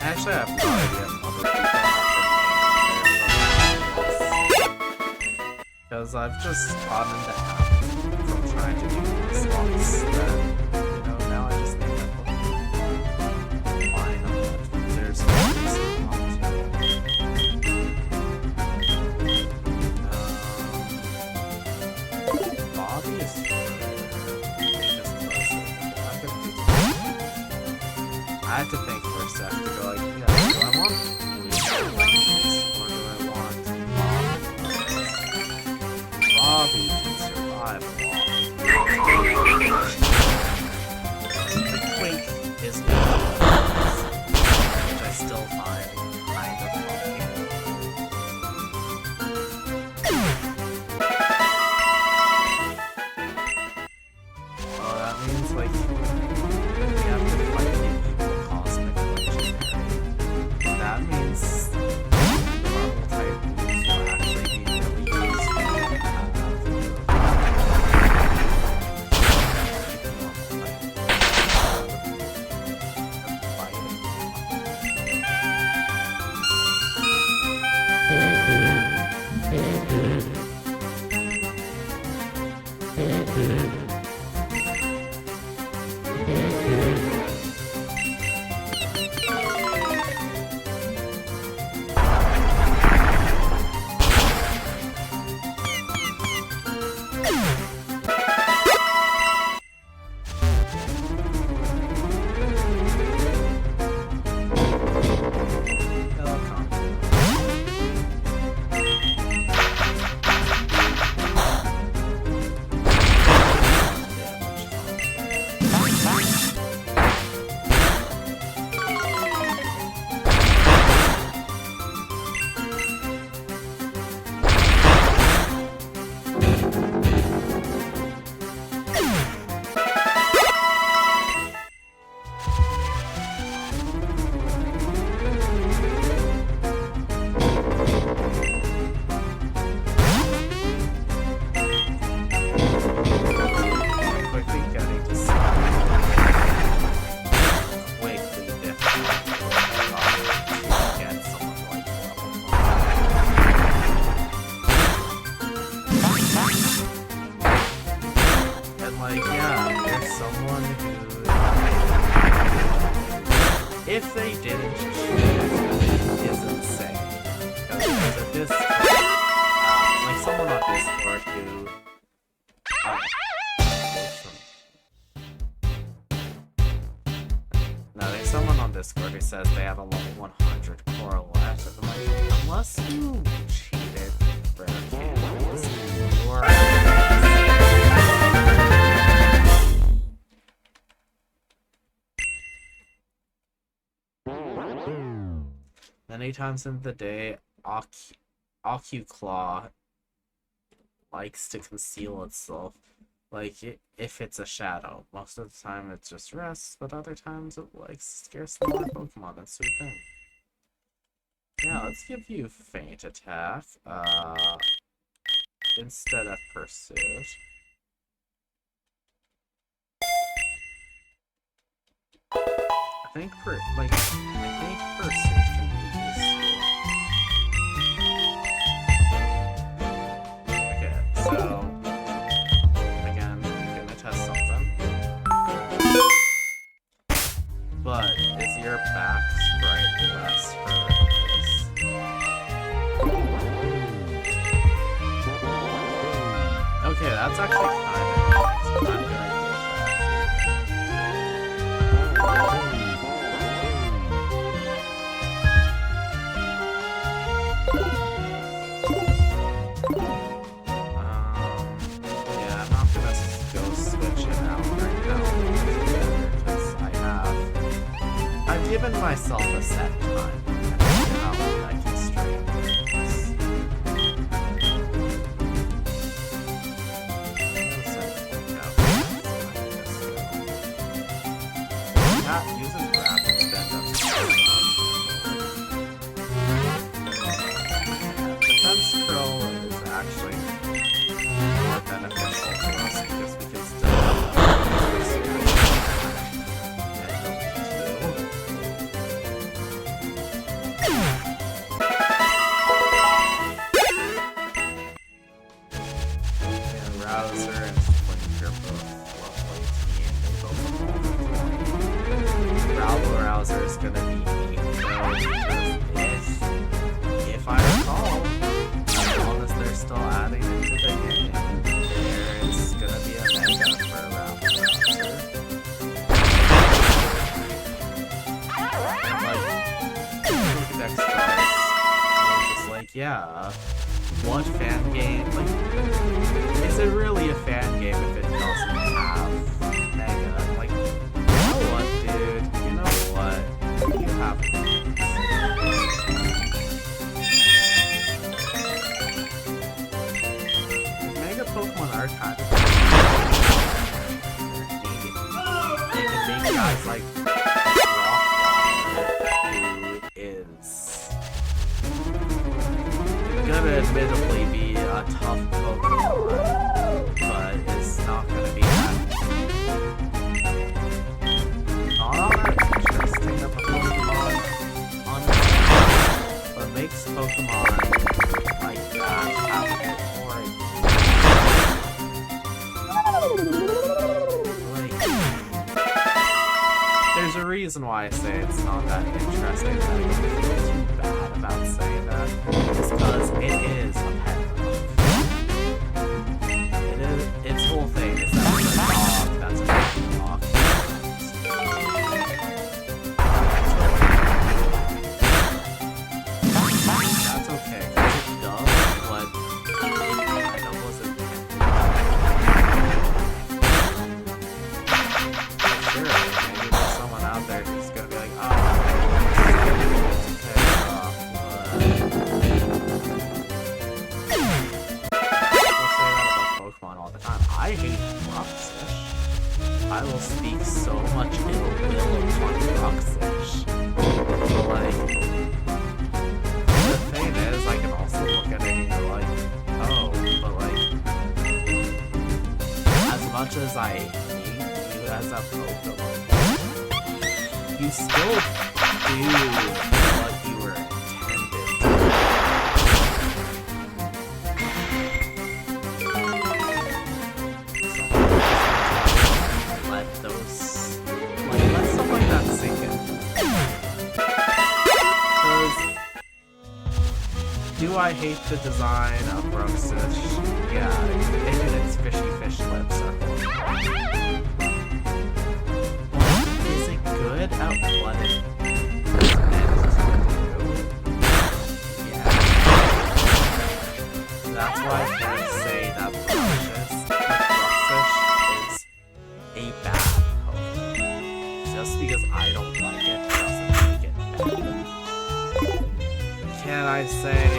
Actually, I have no idea if other people have been named because I've just gotten into habit from trying to do these slots that, you know, now I just name them. Why not? There's no reason not to. Bobby is just closer. I'm gonna do I had to think for a sec to go like, yeah, do I want blue ones or do I want Bobby? Bobby can survive a lot. actually says they have a level 100 Corolette. And I'm like, unless you cheated rare candles, you're... Many times in the day, Ocuclaw likes to conceal itself, like if it's a shadow. Most of the time it just rests, but other times it likes to scare some more Pokemon and swoop in. Yeah, let's give you Feint Attack, instead of Pursuit. I think Pursuit can be useful. Okay, so again, I'm gonna test something. But is your back sprite less horrendous? Okay, that's actually kind of nice. I'm not good idea yeah, I'm not gonna go switch it out right now because I've given myself a set time and how long I can stream this. That uses rapid stand-up. Defense curl is actually more beneficial to us because we can still Rouser and Splinter both lovely to me. Rouser is gonna be neat though, because if I recall, as long as they're still adding into the game, there is gonna be a mega for Rouser. And like, Pokédex guys, I'm just like, yeah, what fan game, like, is it really a fan game if it doesn't have Mega? Like, you know what, dude? You know what? You have Mega Pokemon are kind of they can make guys like Rockfire, who is gonna admittedly be a tough Pokemon, but it's not gonna be that not all that interesting of a Pokemon, honestly, but makes Pokemon like that have a bit boring. Like, there's a reason why I say it's not that interesting, that I don't feel too bad about saying that. It's because it is a pet rock. Its whole thing is that it's a dog that's a pet rock. That's okay, because it does what it kind of wasn't meant to. Sure, maybe there's someone out there who's gonna be like, oh, all the time. I hate Rockfish. I will speak so much ill will upon Rockfish. But like, the thing is, I can also look at it and go like, oh, but like, as much as I hate you as a Pokemon, you still do what you were intended to. Let stuff like that sink in. Do I hate the design of Roxas? Yeah, and its fishy fish lips are horrible. Is it good at what it can I say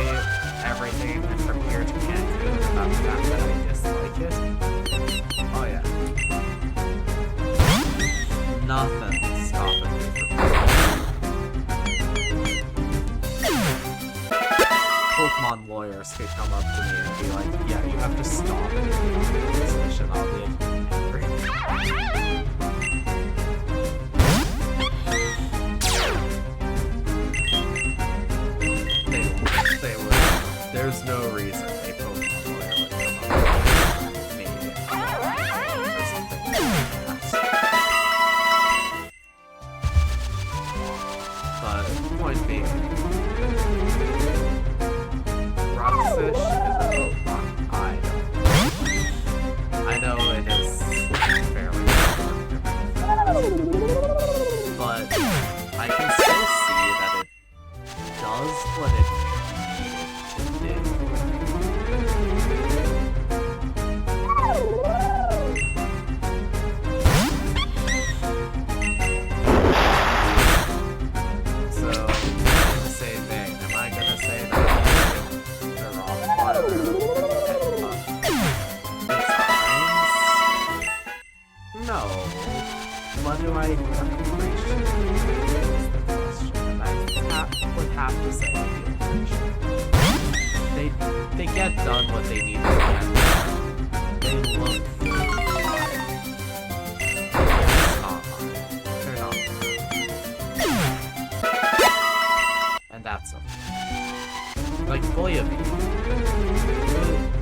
everything from here to Cancun about the fact that I dislike it? Oh yeah. Nothing's stopping me from Pokemon lawyers could come up to me and be like, yeah, you have to stop this mission. I'll be angry. They would. There's no reason a Pokemon lawyer would come up with me for something like that. But point being, Rockfish is a Pokemon I know it is fairly important, but I can still see that it does what it did. So, in the same vein, am I gonna say that the wrong water no. What do I appreciate is the question, and I would have to say I appreciate. They get done what they need to get done. They look fine. It's not fine. They're not fine. And that's okay. Like Booyah-Bee.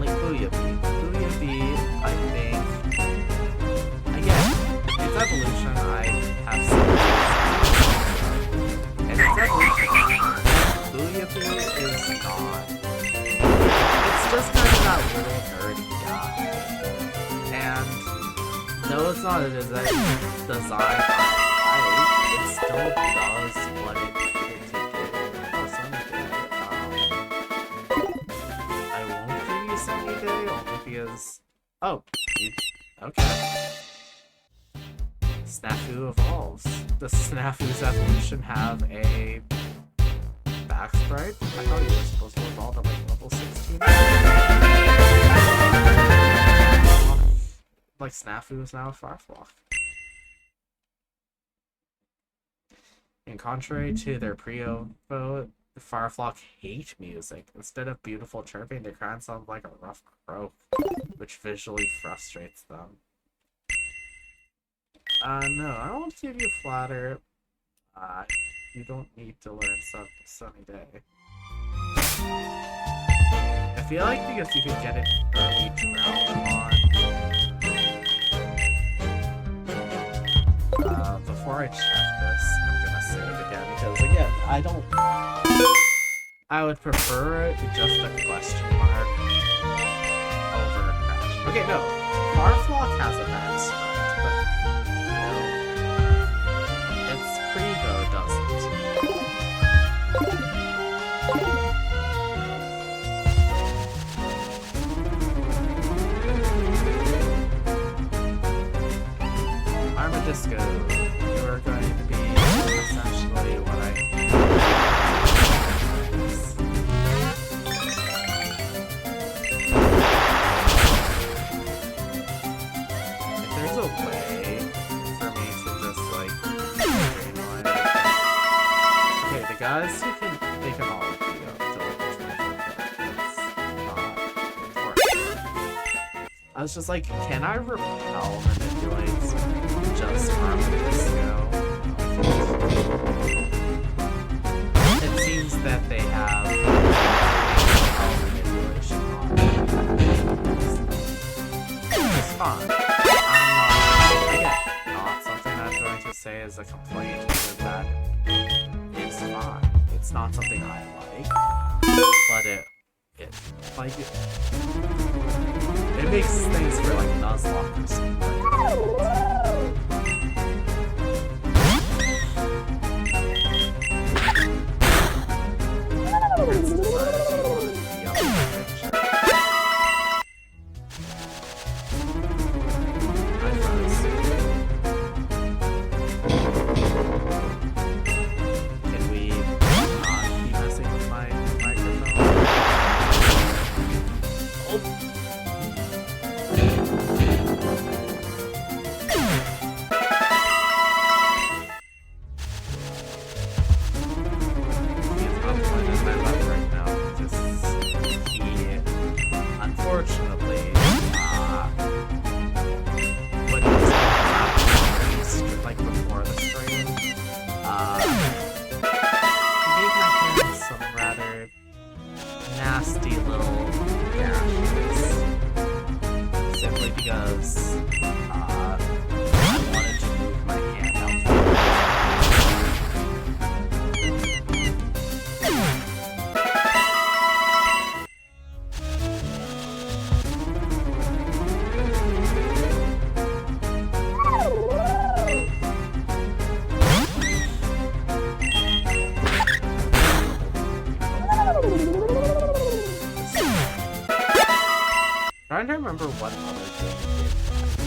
Like Booyah-Bee. Booyah-Bee, I think... Again, its evolution I have seen. And its evolution, Booyah-Bee is not. It's just kind of that little nerdy guy. And though it's not a design I like, it still does what it needed to do. Oh, Sunny Day. I won't give you Sunny Day only because... Oh, okay. Snafu evolves. Does Snafu's evolution have a back sprite? I thought you were supposed to evolve at like level 16. Like Snafu is now a Farflock. In contrary to their pre-OVO, the Farflock hate music. Instead of beautiful chirping, their crying sounds like a rough croak, which visually frustrates them. No, I don't want to give you Flatter. You don't need to learn Sunny Day. I feel like because you could get it early Drownmon. Before I check this, I'm gonna say it again, because again, I would prefer it just a question mark over a crash. Okay, no. Farflock has a bad sprite, but no. Its Prevo doesn't. Armadisco, you are going to be essentially what I... If there's a way for me to just, like, streamline it... Okay, the guys who can... They can all be up to level 24. It's not important. I was just like, can I repel manipulates just Armadisco? It seems that they have repel manipulation on it. It's fine. Again, not something I'm going to say as a complaint, because that is fine. It's not something I like, but it makes things for like Nuzlocke or something. Prince decided he wanted to be up in the picture. Hi, Fuzz. Can we not be messing with my nasty little gashes. Simply because I wanted to move my hand out. Trying to remember what other game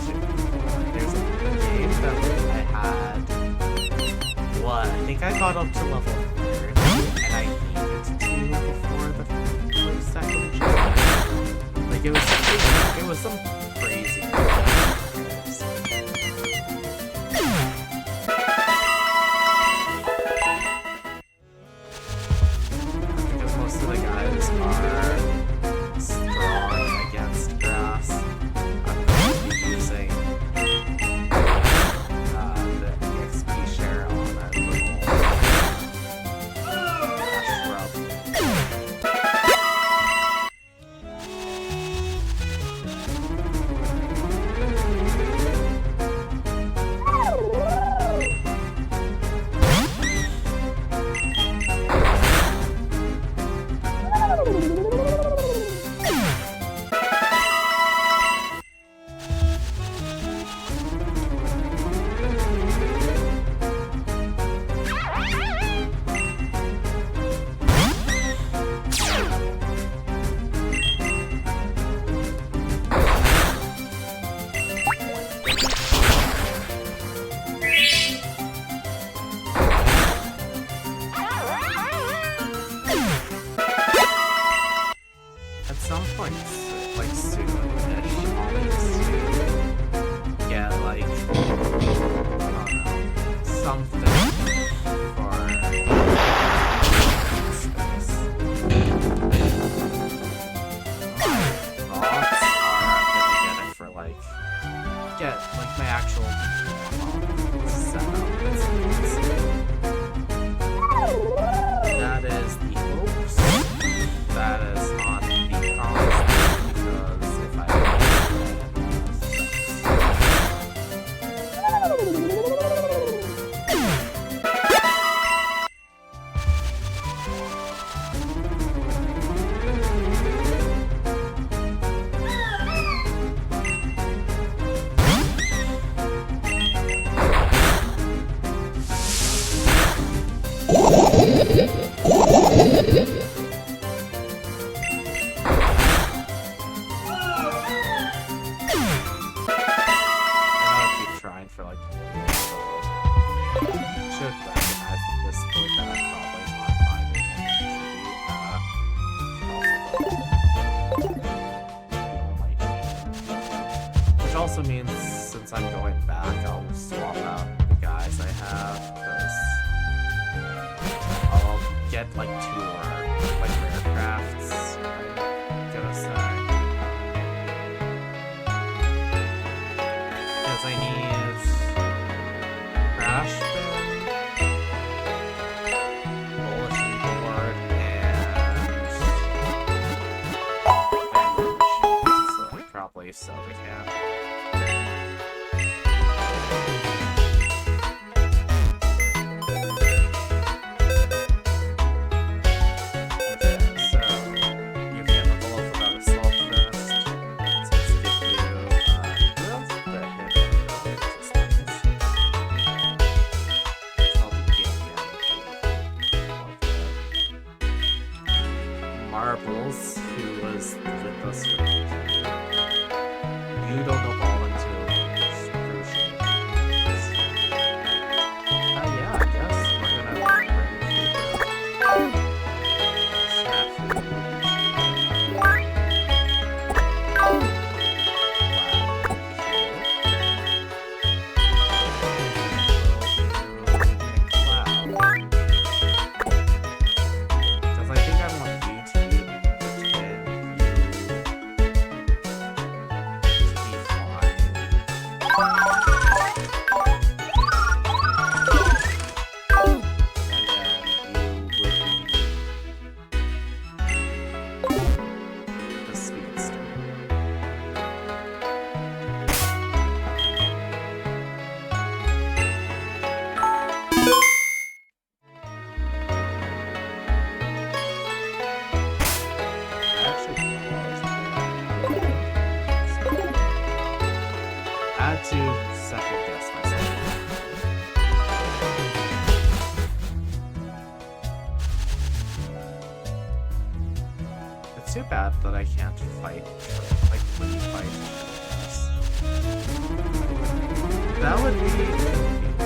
did that. There's a game that I had. What? I think I got up to level 30, and I needed to before the second gen. Like it was some crazy. Because most of the guys are strong against grass. I'm going to be using the EXP share on that little shrub. At some point, like soon-ish, I'll need to get like, I don't know, something for space. My thoughts are I'm gonna get it for like, my actual setup. That is the hopes. That is not the promise, because if I trying for like should recognize at this point that I'm probably not finding it. Which also means since I'm going back, I'll swap out the guys I have, because I'll get like 2 like rare crafts. I'm gonna say. Because I need Crash Bin, Bulletin Board, and Vending Machine, so I probably sell the can. Marbles, who was with us for you don't know ball until Scrooge. Yeah, I guess we're gonna bring Because I think I want you to It's too bad that I can't fight, like, re-fight. That would be convenient.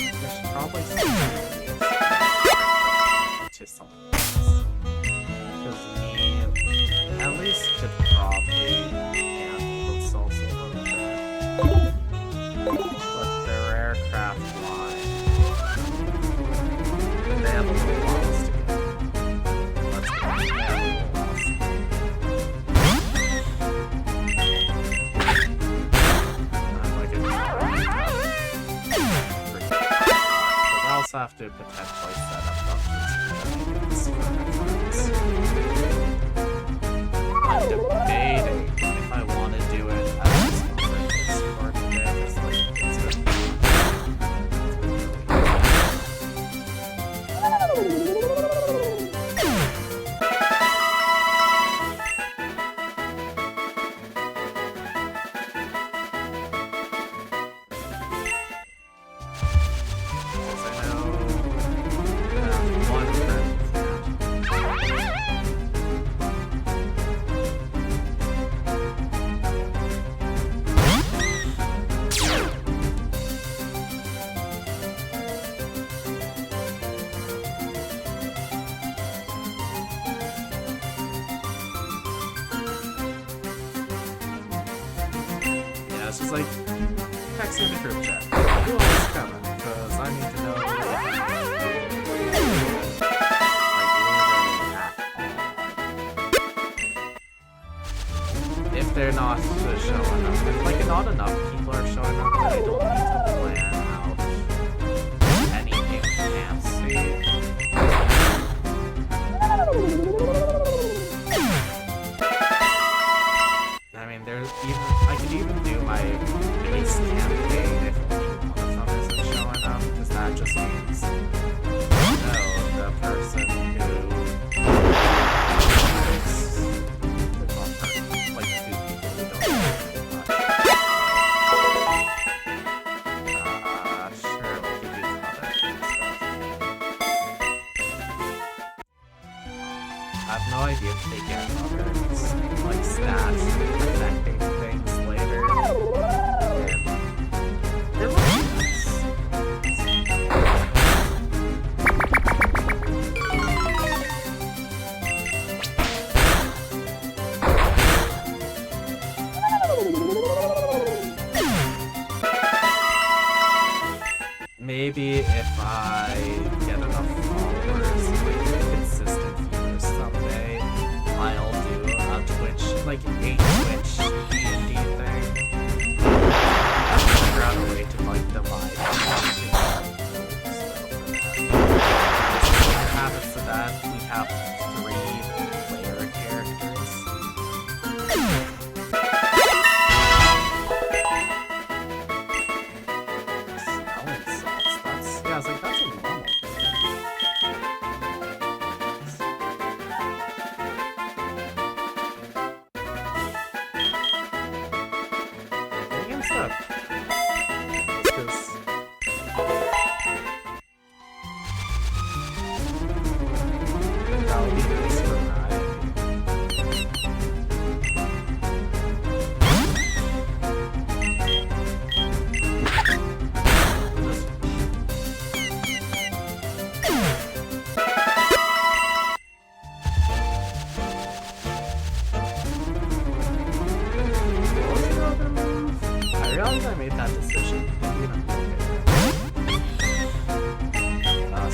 I should probably send to someone else. Because me, at least, could probably handle themselves a little bit. But their aircraft line, they have a little whiles to go. Let's go. They have a little whiles to go. I'm like because I also have to potentially set up options for my friends. I'm debating if I want to do it as for today. It's like it's gonna because I know one friend yeah, it's just like texting the group chat. Who else is coming? Because I need to know. If they're not showing up, if like not enough people are showing up, then I don't need to plan out anything fancy. I mean, there's even I could even do my base campaign if only one of them isn't showing up, because that just means the person who is the one person, like two people who don't know sure, we could do some other stuff. I have no idea if they get other like stats affecting things later. And it would be nice. Maybe if I get enough followers, like consistent viewers someday, I'll do a Twitch, like a Twitch D&D thing. I'll figure out a way to like divide what happens to that, we have 3 player characters. Smelling salts, that's, yeah, I was like, that's a normal thing. Getting stuck. Because that would be nice for variety. What was the other move? I realized I made that decision. Didn't even look at it.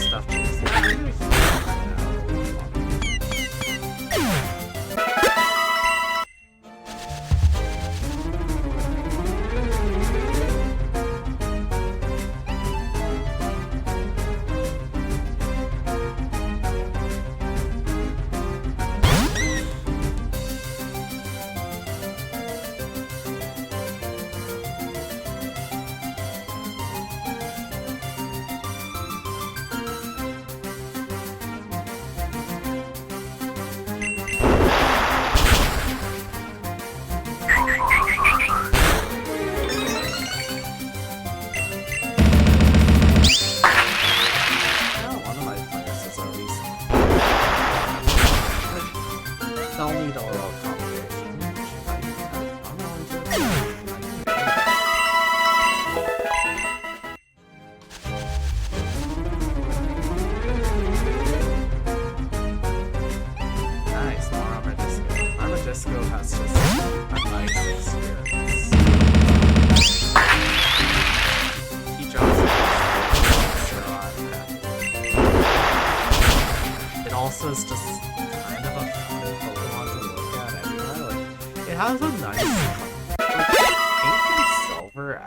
Stuff cheese.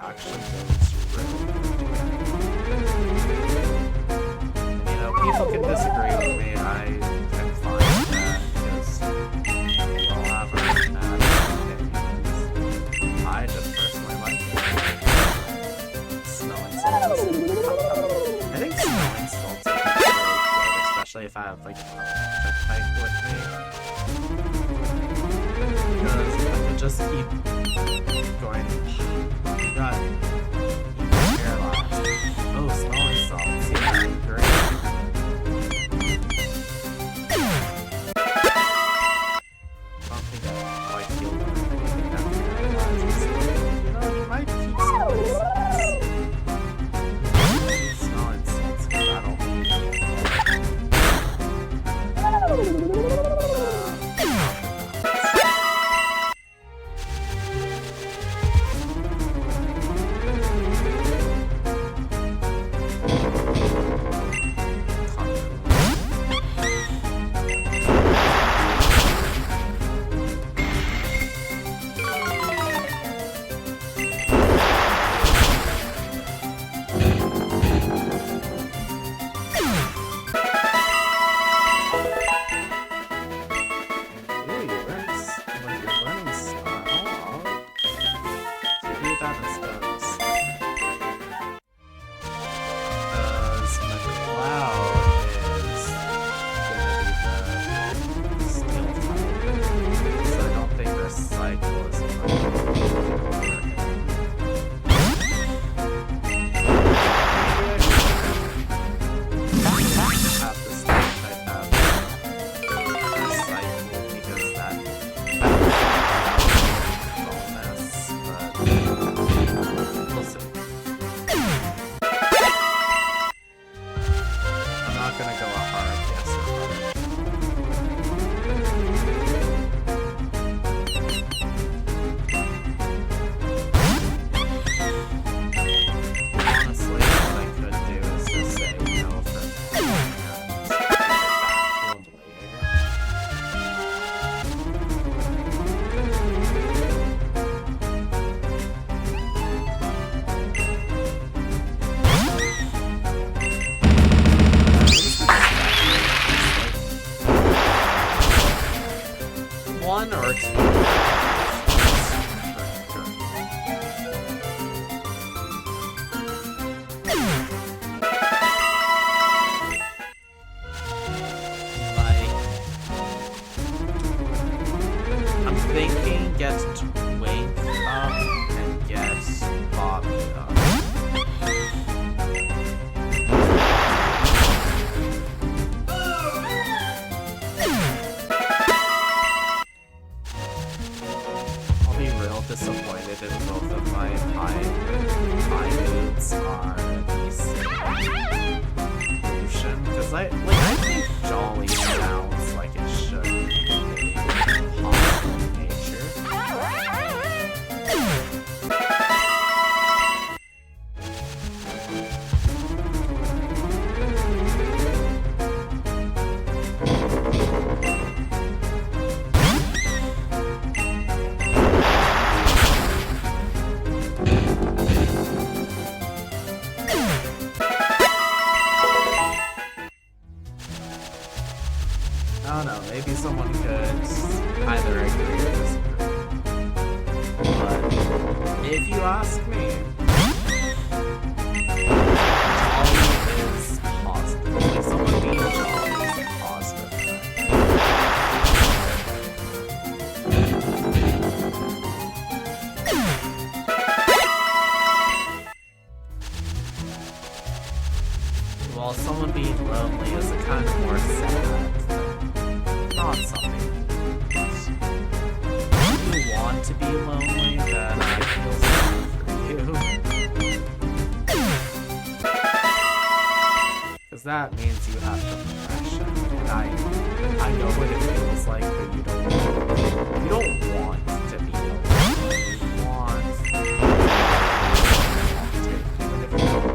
actually goes really good. And, you know, people can disagree with me. I'm fine with that because we all have our own opinions. I just personally like it. Smelling salts. I think smelling salts are really good, especially if I have like a type with me. Because I could just keep going. God, paralyzed. Oh, smelling salts. Yeah, great. I don't think I quite feel anything that paralyzes. You know, you might keep smelling salts. Keep smelling salts, because that'll one or two. I'm thinking get Twink up and get Bobby up. I'll be real disappointed if both of my high moods are the same evolution, because I think Jolly sounds like it should be hostile in nature. I don't know, maybe someone could either agree or disagree. But if you ask me, Jolly is positive. Like, someone being Jolly is a positive thing. While someone being lonely is a kind of more sad thing. Not something. If you want to be lonely, then I feel sorry for you. Because that means you have depression, and I know what it feels like, but you don't want to be lonely. You want to, even if you don't.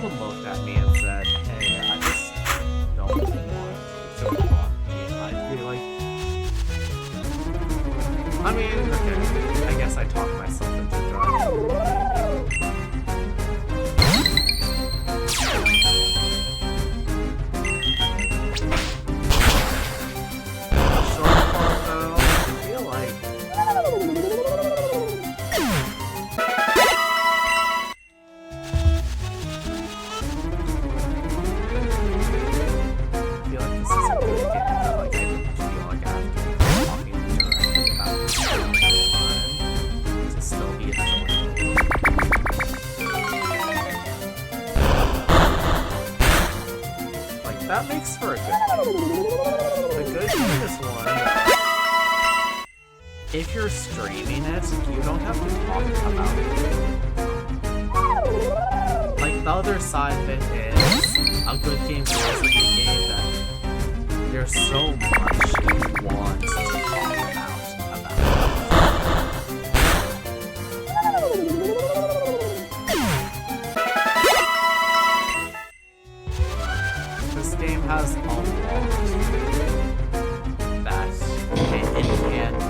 someone looked at me and said, hey, I just don't want to talk to me, I'd be like, I mean, okay, I guess I talked myself into joining. Short part though, I feel like this is a good game that like I don't feel like I have to be talking directly about it all the time to still be enjoyable. Like that makes for a good game. The good game is one that if you're streaming it, you don't have to talk about it. Like the other side of it is a good game feels like a game that there's so much you want to talk about This game has a lot that it can do.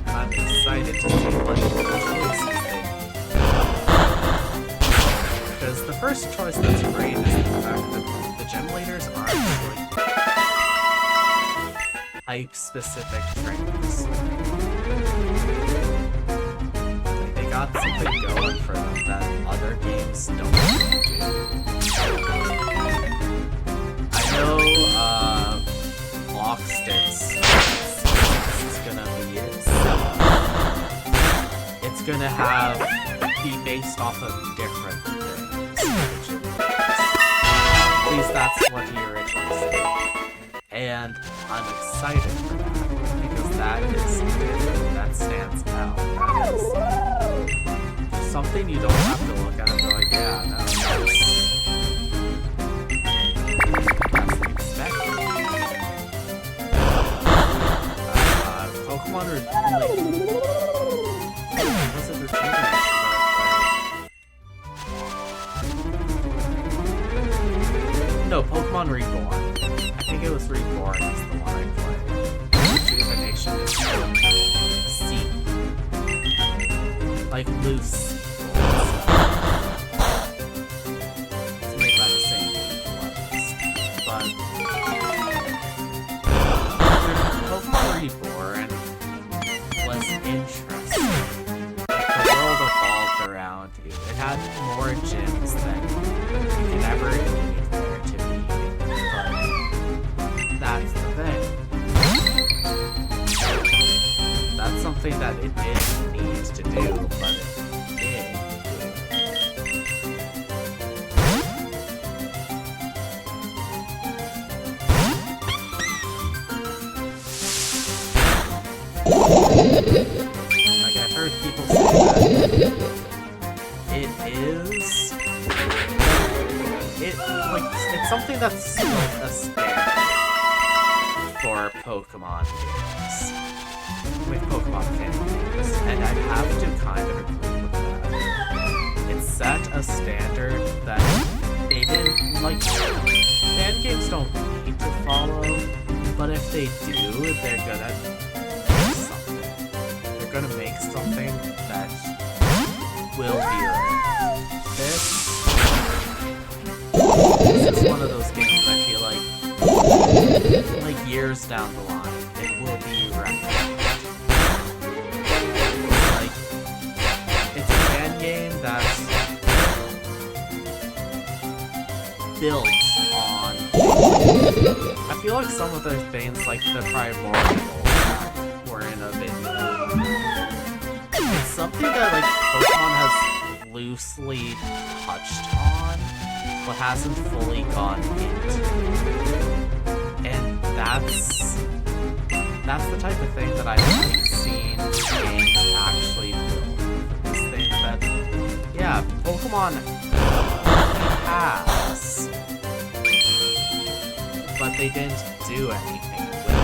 I'm excited to see what choices they make. Because the first choice that's great is the fact that the gym leaders aren't like type-specific trainers. Like, they got something going for them that other games don't do. I know, Lockstit's is gonna be it's gonna be based off of different things. At least that's what he originally said. And I'm excited for that, because that is different, that stands out. That is something you don't have to look at and go like, yeah, no, that's expected. Pokemon are really... Was it Rejuvenation that I played? No, Pokemon Reborn. I think it was Reborn is the one I played. Rejuvenation is seed. Like loose. It's made by the same people, but Pokemon Reborn was interesting. Like, the world evolved around you. It had more gyms than you could ever need there to be. But that's the thing. That's something that it didn't need to do, but it did Like, I've heard people say that it's something that's still a standard for Pokemon games. With Pokemon fan games, and I'd have to kind of agree with that. It set a standard that they didn't, like, fan games don't need to follow, but if they do, they're gonna make something. They're gonna make something that will be right. This is one of those games that I feel like years down the line, it will be right. Like, it's a fan game that's built on... I feel like some of the things, like the Primordial, that were in a video, it's something that, like, Pokemon has loosely touched on, but hasn't fully gone into. And that's the type of thing that I've like seen games actually build. These things that, yeah, Pokemon has, but they didn't do anything with it.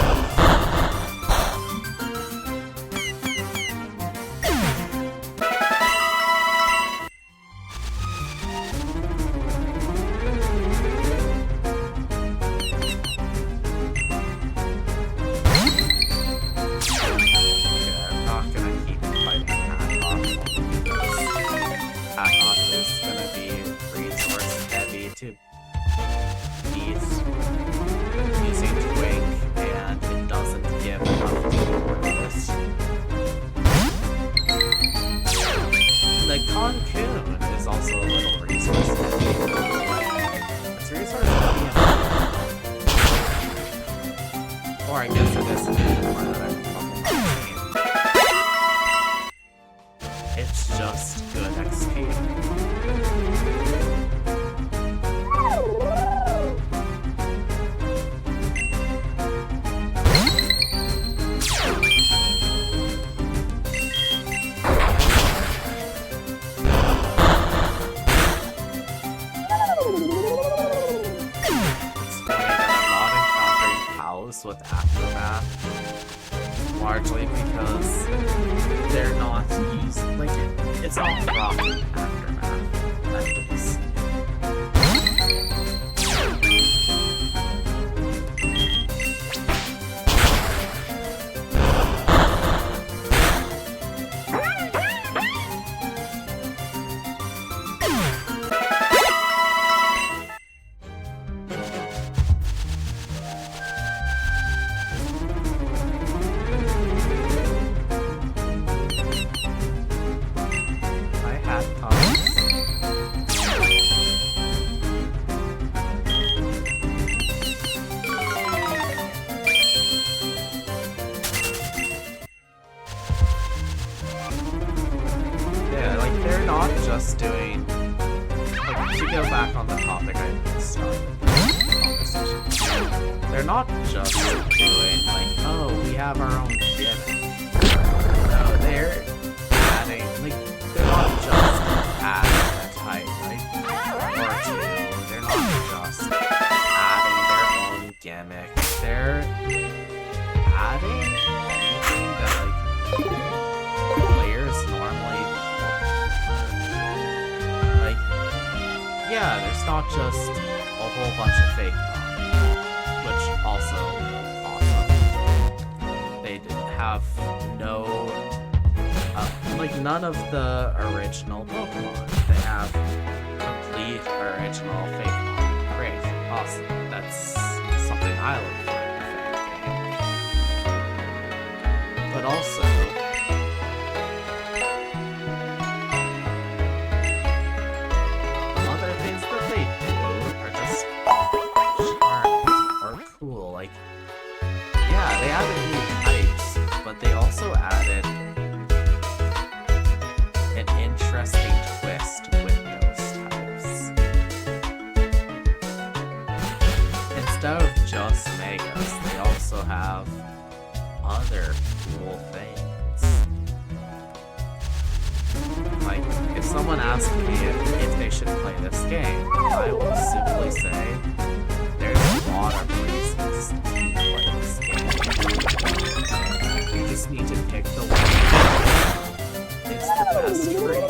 It's all profit aftermath. That is. Just doing, like, to go back on the topic I started the conversation, they're not just doing, like, oh, we have our own gimmick. No, they're adding, like, they're not just adding a type, like, or two. They're not just adding their own gimmick. They're adding anything that, like, players normally. Yeah, there's not just a whole bunch of fake Pokemon, which also awesome. They have no, like none of the original Pokemon. They have complete original fake Pokemon. Great, awesome. That's something I look for in a fake game. But also, they added new types, but they also added an interesting twist with those types. Instead of just Megas, they also have other cool things. Like, if someone asked me if they should play this game, I will simply say, there's a lot of reasons to play this game. You just need to pick the one it's the best for you.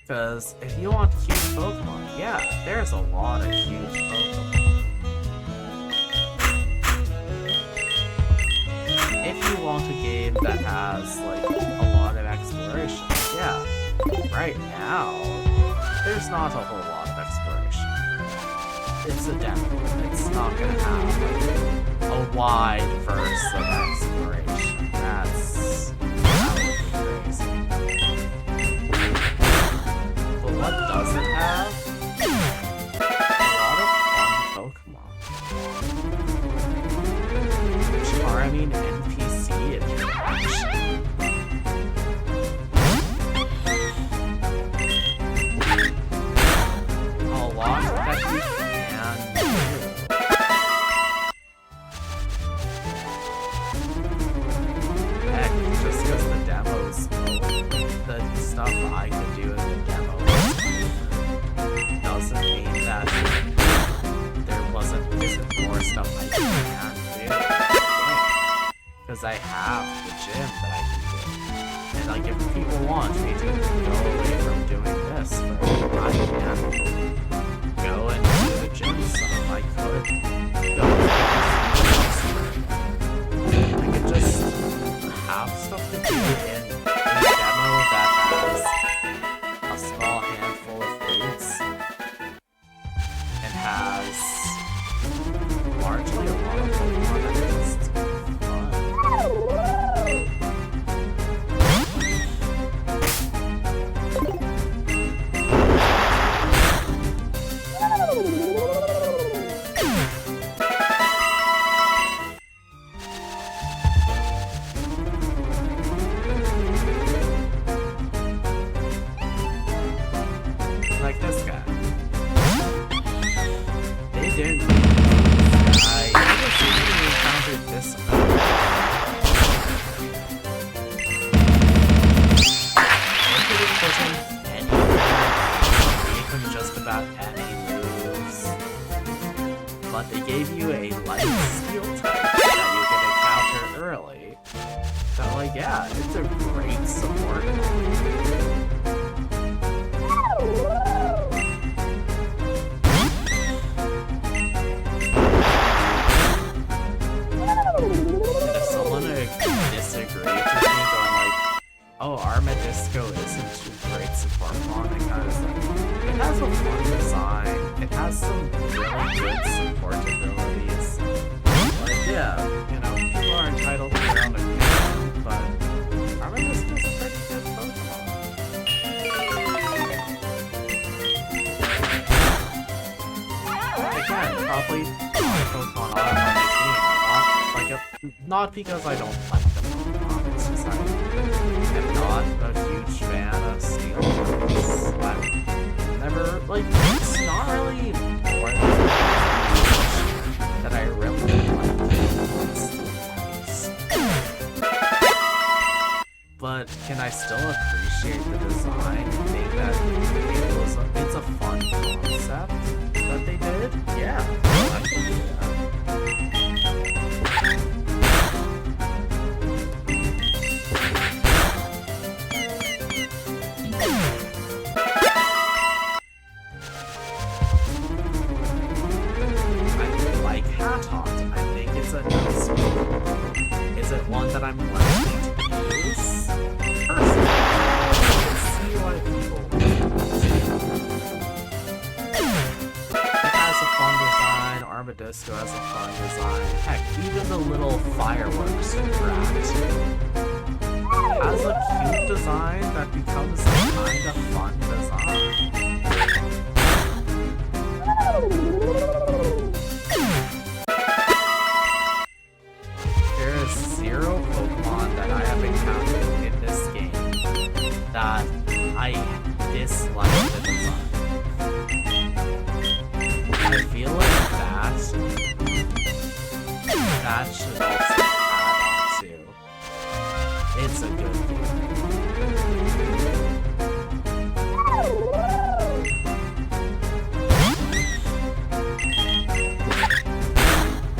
Because if you want cute Pokemon, yeah, there's a lot of cute Pokemon. If you want a game that has, like, a lot of exploration, yeah, right now, there's not a whole lot of exploration. It's a demo. It's not gonna have, like, a wide verse of exploration. That would be crazy. But what doesn't have? A lot of fun Pokemon. Charming NPC interaction. A lot that you can do. Heck, just because the demos, the stuff I could do in the demo doesn't mean that there isn't more stuff I can do. Because I have the gym that I can do. And like, if people want me to go away from doing this, I can go and do the gym stuff. I could go and I could just have stuff to do in a demo that has a small handful of fruits and has largely a lot of Pokemon that are just like this guy. They didn't. I never even encountered this one. They could have put him anywhere, gave him just about any moves, but they gave you a light steel type that you could encounter early, that, like, yeah, it's a great support mod. And if someone disagrees with me, going like, oh, Armadisco isn't a great support mod, it kind of is like, it has a fun design, it has some really good support abilities. Like, yeah, you know, people are entitled to their own opinion, but Armadisco's a pretty good Pokemon. Again, probably not a Pokemon I have on my team. Not because I don't like the Pokemon, it's just I am not a huge fan of Steel Types. I've never, like, it's not really more than that I really like Steel Types. But can I still appreciate the design and think that it's a fun concept that they did? Yeah, I can do that. Is it one that I'm likely to use? Personally, I can see why people it has a fun design, Armadisco has a fun design. Heck, even the little fireworks rat has a cute design that becomes a kind of fun design. Zero Pokemon that I have encountered in this game that I dislike the design. I feel like that should also add on to. It's a good game.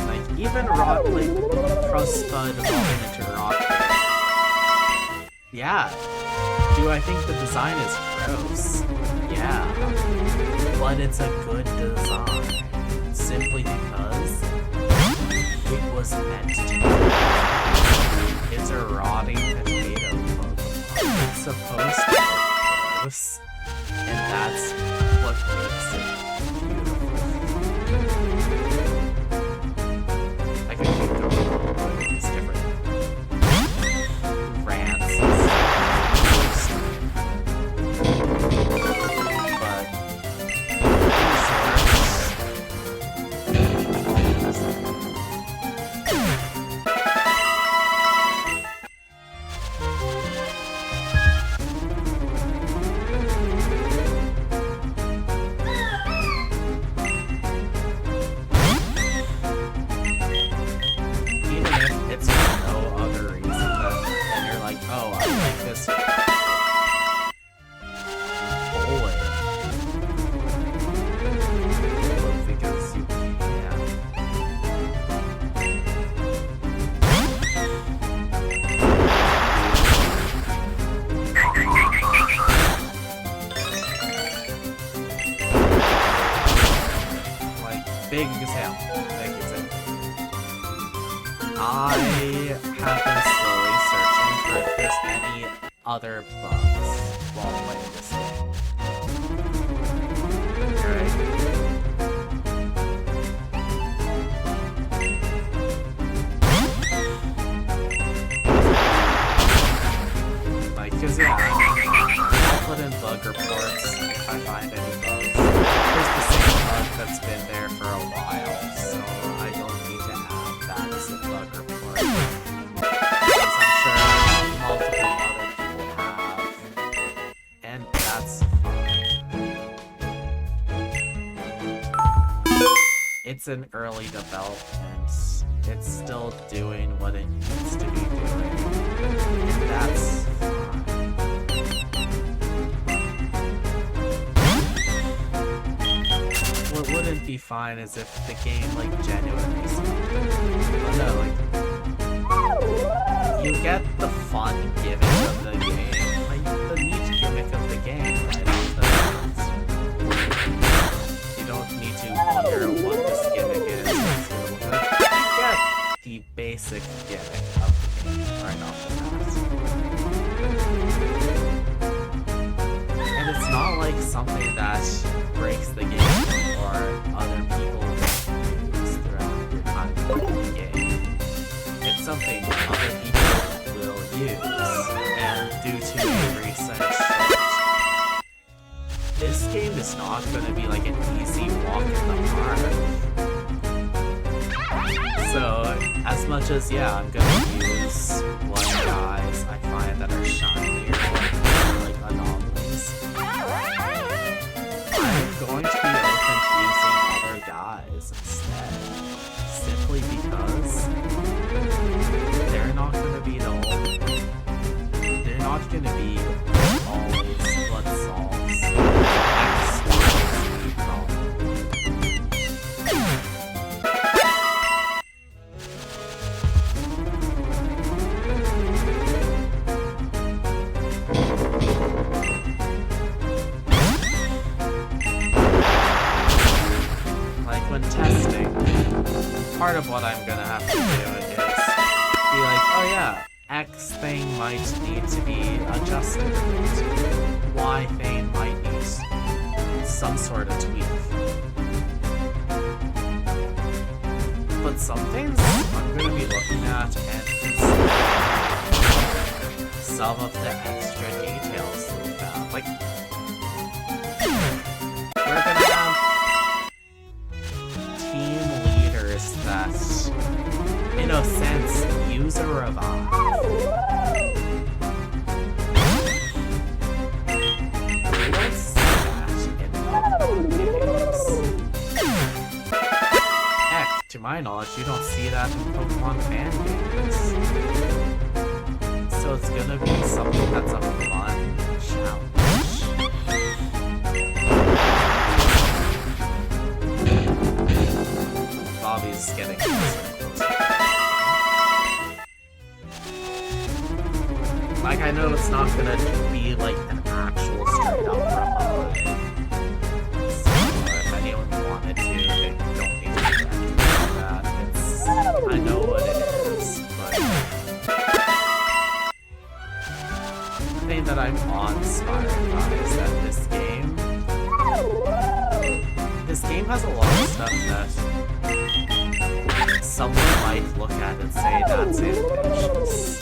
Like, even Frostbud evolving into Rocket. Yeah. Do I think the design is gross? Yeah. But it's a good design. Simply because it was meant to be. It's a rotting potato Pokemon. It's supposed to look gross. And that's what makes it beautiful. I could keep going on with these different rants and big example. I have been slowly searching for if there's any other bugs while playing this game. Right? Like, cause yeah, I'll put in bug reports if I find any bugs. There's the same bug that's been there for a while, so I don't need to add that as a bug report. Because I'm sure multiple other people have. And that's fine. It's an early development. It's still doing what it needs to be doing. And that's fine. What wouldn't be fine is if the game, like, genuinely sucked. Oh no, like, you get the fun gimmick of the game, like the neat gimmick of the game right off the bat. You don't need to wonder what this gimmick is. You get the basic gimmick of the game right off the bat. And it's not like something that breaks the game or other people use throughout your time playing the game. It's something other people will use, and due to a recent short, this game is not going to be like an easy walk in the park. So, as much as, yeah, I'm going to use one guys I find that are shinier, like anomalies, I'm going to be open to using other guys instead. Simply because they're not going to be always what solves X problem. Like when testing, part of what I'm gonna have to do is be like, oh yeah, X thing might need to be adjusted a bit. Y thing might need some sort of tweak. But some things I'm gonna be looking at and considering some of the extra details that we found. Like, we're gonna have team leaders that, in a sense, use a revive. We don't see that in Pokemon games. Heck, to my knowledge, you don't see that in Pokemon fan games. So it's gonna be something that's a fun challenge. Bobby's getting closer. Like, I know it's not gonna be like an actual straight up revive. So if anyone wanted to, they don't need to do that. I know what it is, but the thing that I'm awe-inspired by is that this game has a lot of stuff that someone might look at and say that's ambitious.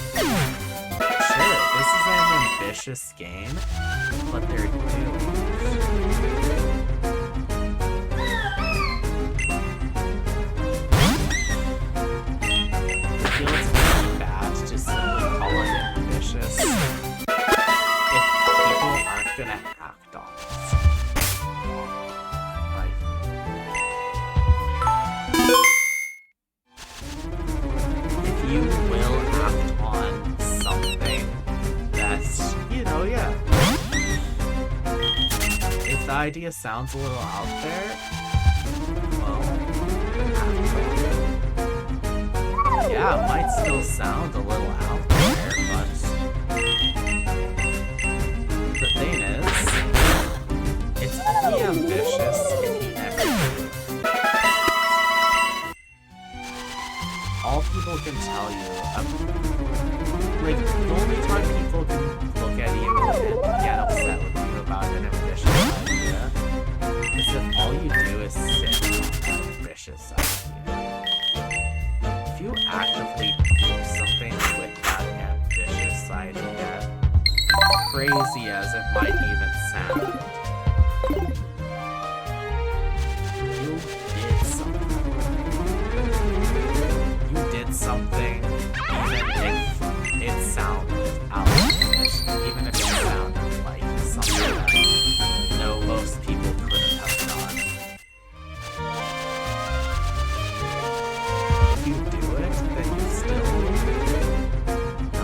Sure, this is an ambitious game, but they're doing I feel it's really bad to simply call it ambitious if people aren't gonna act on it. Like, if you will act on something that's, you know, yeah. If the idea sounds a little out there, well, act on it. Yeah, it might still sound a little out there, but the thing is, it's only ambitious if you never do it. All people can tell you, like, the only time people can look at you and get upset with you about an ambitious idea is if all you do is sit on an ambitious idea. If you actively do something with that ambitious idea, crazy as it might even sound, you did something. You did something even if it sounded outlandish, even if it sounded like something that most people couldn't have done. If you do it, then you still done it.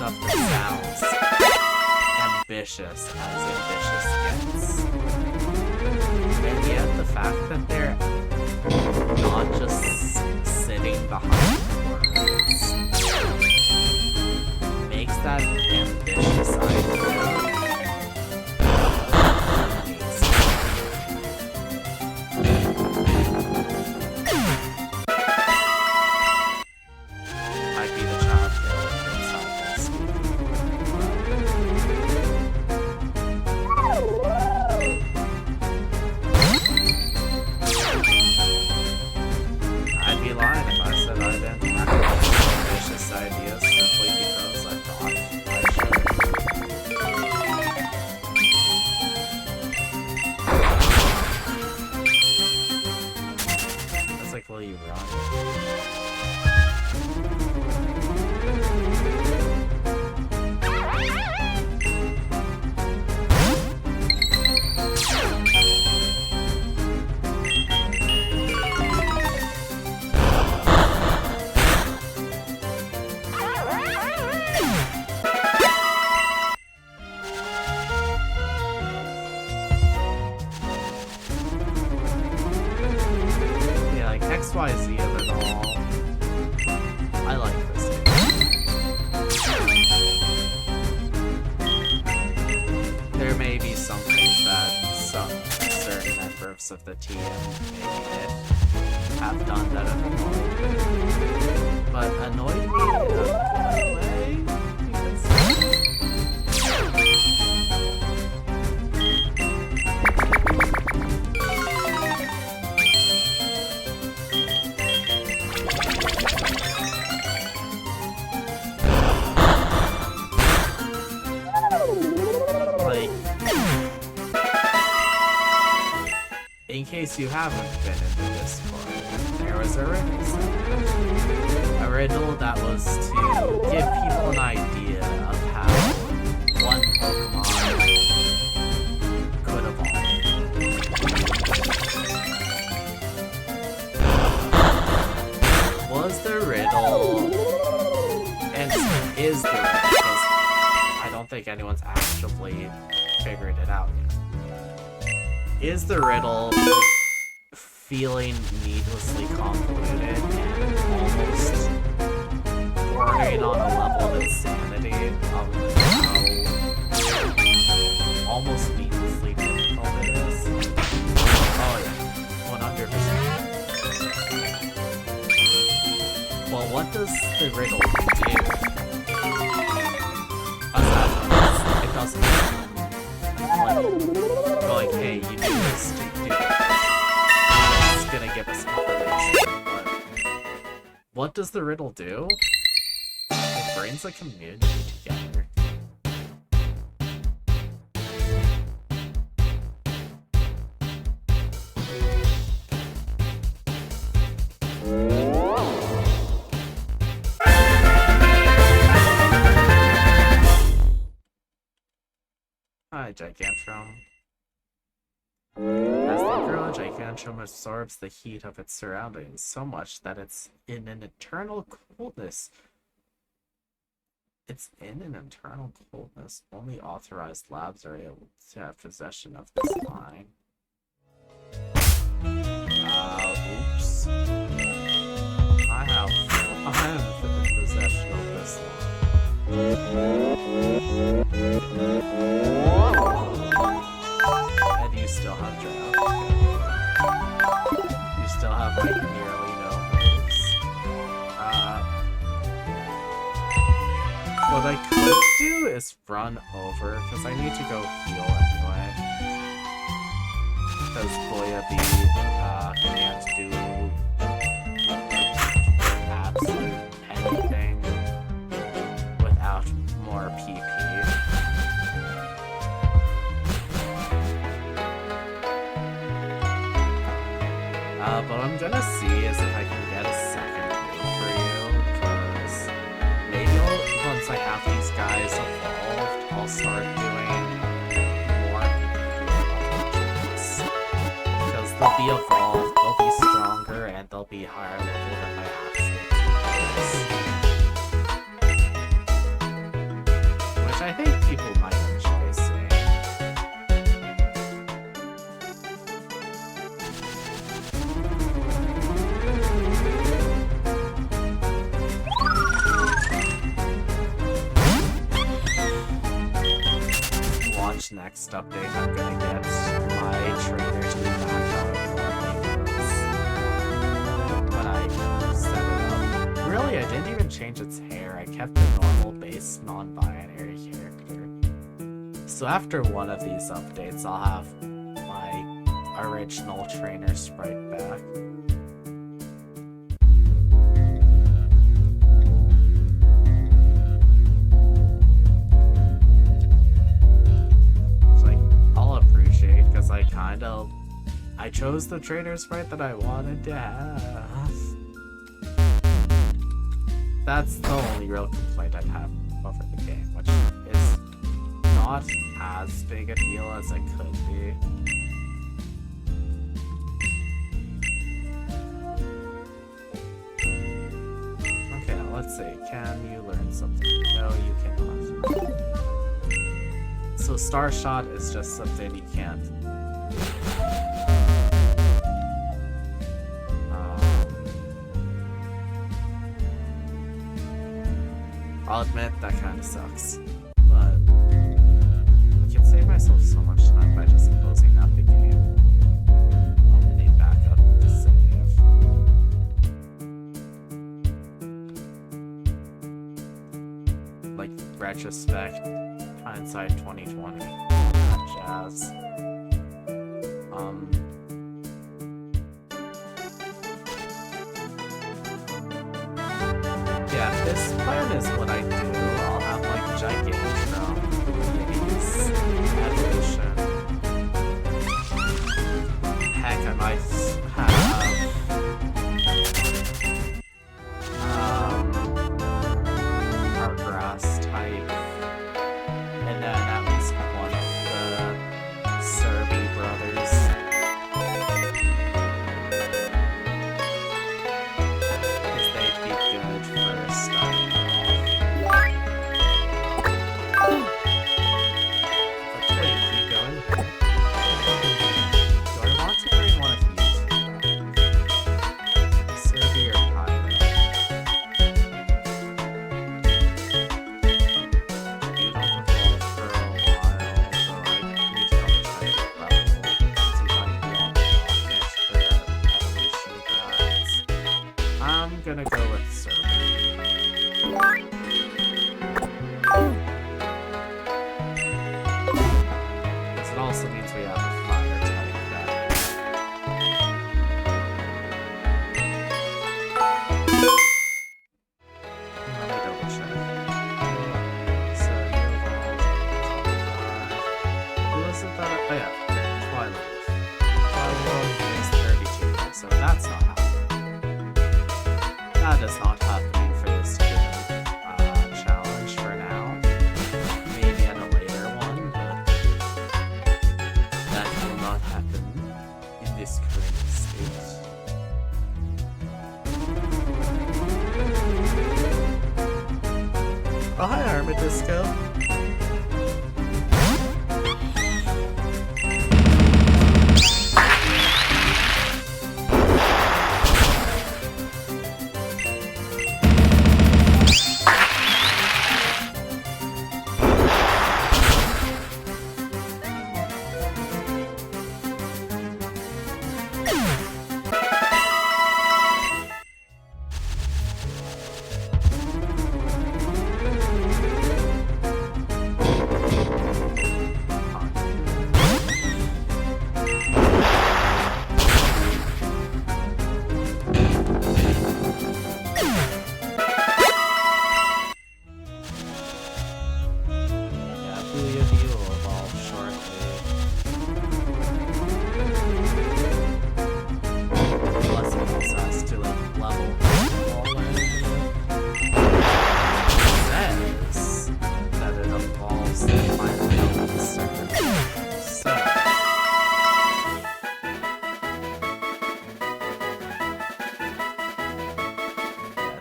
stuff that sounds ambitious as ambitious gets. And yet the fact that they're not just sitting behind words makes that ambitious idea might be the child killer inside this. I'd be lying if I said I didn't have ambitious ideas simply because I thought I should. That's like, will you run? Yeah, like XYZ of it all. I like this game. There may be some things that some certain members of the team maybe have done that have annoyed me. But annoyed me in a good way, you could say. Like, in case you haven't been in the Discord, there was a riddle segment. A riddle that was to give people an idea of how one Pokemon could evolve. Was the riddle, and is the riddle, because I don't think anyone's actually figured it out yet. Is the riddle feeling needlessly convoluted and almost bordering on a level of insanity of how almost needlessly difficult it is? Oh yeah, 100%. Well, what does the riddle do? It doesn't. Like, hey, you do this, do that. It's gonna give us information, but what does the riddle do? It brings a community together. Hi, Gigantrum. As the girl, Gigantrum absorbs the heat of its surroundings so much that it's in an eternal coldness. Only authorized labs are able to have possession of this line. Oops. I have possession of this line. And you still have draft. You still have like nearly no moves. What I could do is run over, because I need to go heal anyway. Because Boyabi can't do absolutely anything without more PP. But I'm gonna see is if I can get a second move for you, because maybe once I have these guys evolved, I'll start doing more evolutions. Because they'll be evolved, they'll be stronger, and they'll be higher level than my actual teams. which next update I'm gonna get my trainer to be back how it normally was when I set it up. Really, I didn't even change its hair. I kept the normal base non-binary character. So after one of these updates, I'll have my original trainer sprite back. I chose the trainer sprite that I wanted to have. That's the only real complaint I have over the game, which is not as big a deal as it could be. Okay, let's see. Can you learn something? No, you cannot. So Starshot is just something you can't. I'll admit that kind of sucks, but I can save myself so much time by just closing out the game. I'll need backup to save. Like retrospect, hindsight 2020, that jazz. Yeah, this plan is what I do. I'll have like Gigantron, Minis, Evolution. Heck, I might have our grass type, and then at least one of the Serby brothers. Gonna go with Serby. Because it also means we have a fire type that. Let me double check. So you evolved 25. Who was it that? Oh yeah, Twilight. Twilight is 32, so that's not happening. That does not happen for this given challenge for now. Maybe at a later one, but that will not happen in this current state. Oh, hi, Armadisco.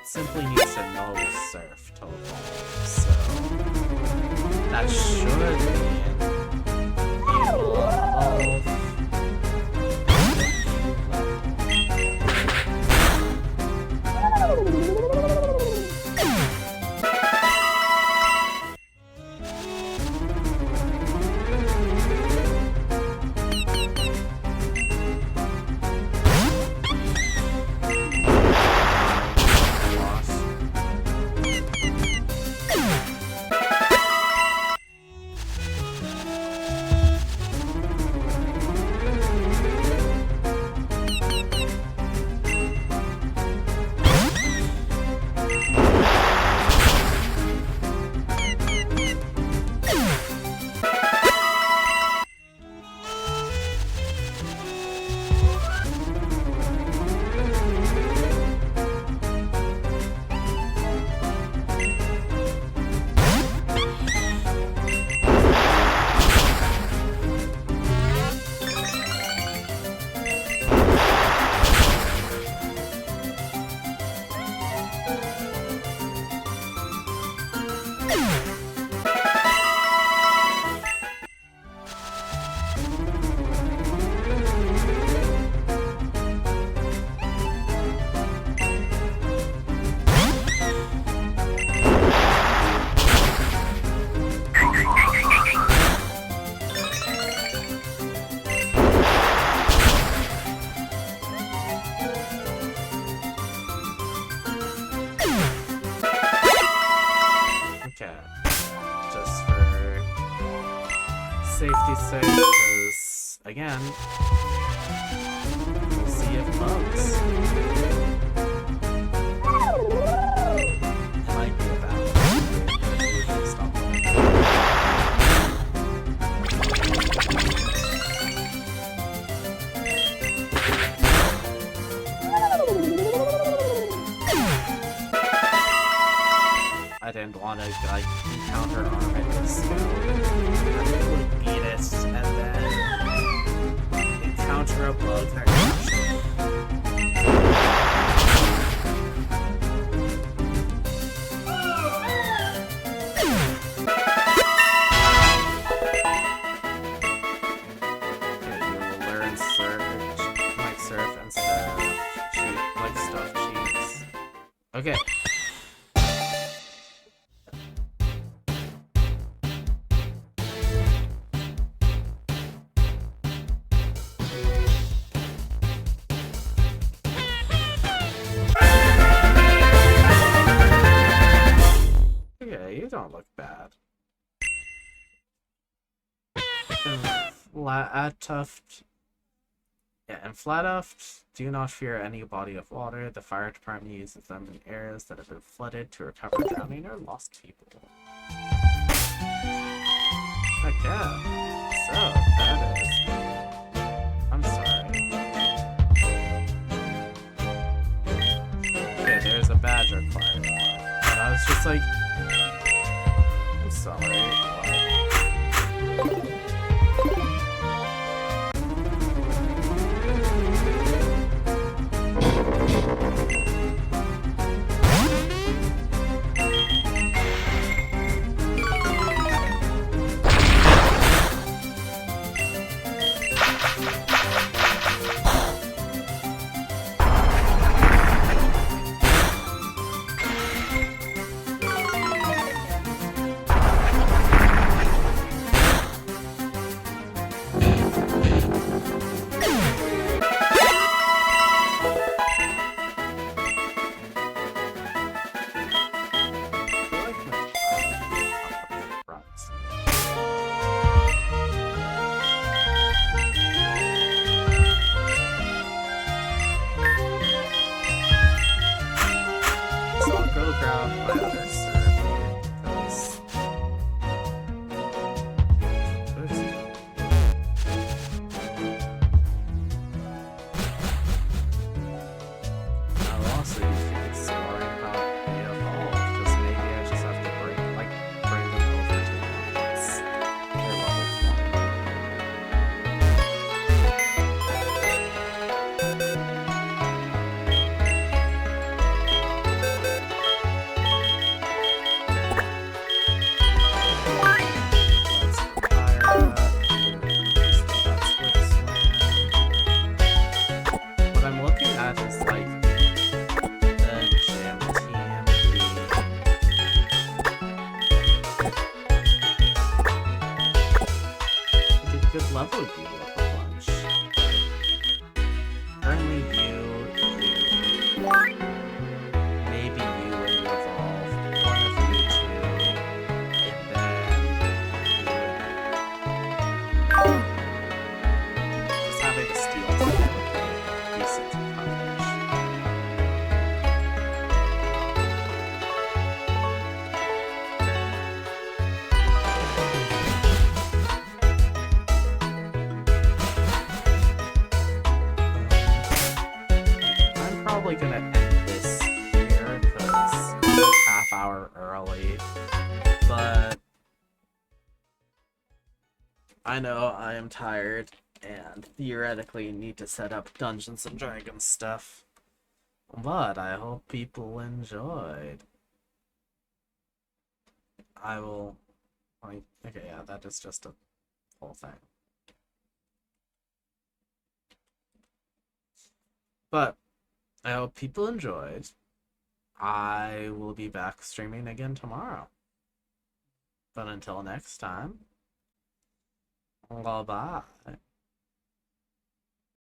Simply needs to know Surf to evolve, so that should mean you will evolve. Okay. Just for safety's sake, because, again, we'll see if bugs. It might be about stop. I didn't want to like encounter Armitage, so I would beat it and then encounter a bug that crushed it. Okay, you will learn surge, like surf instead of cheat, like stuff cheats. Okay. You don't look bad. In Flatuft, do not fear any body of water. The fire department uses them in areas that have been flooded to recover drowning or lost people. Heck yeah. So, that is... I'm sorry. Okay, there's a badge required. And I was just like... I'm sorry. What? I know I am tired and theoretically need to set up Dungeons and Dragons stuff, but I hope people enjoyed. I will, like, okay, yeah, that is just a whole thing. But I hope people enjoyed. I will be back streaming again tomorrow. But until next time, bye-bye.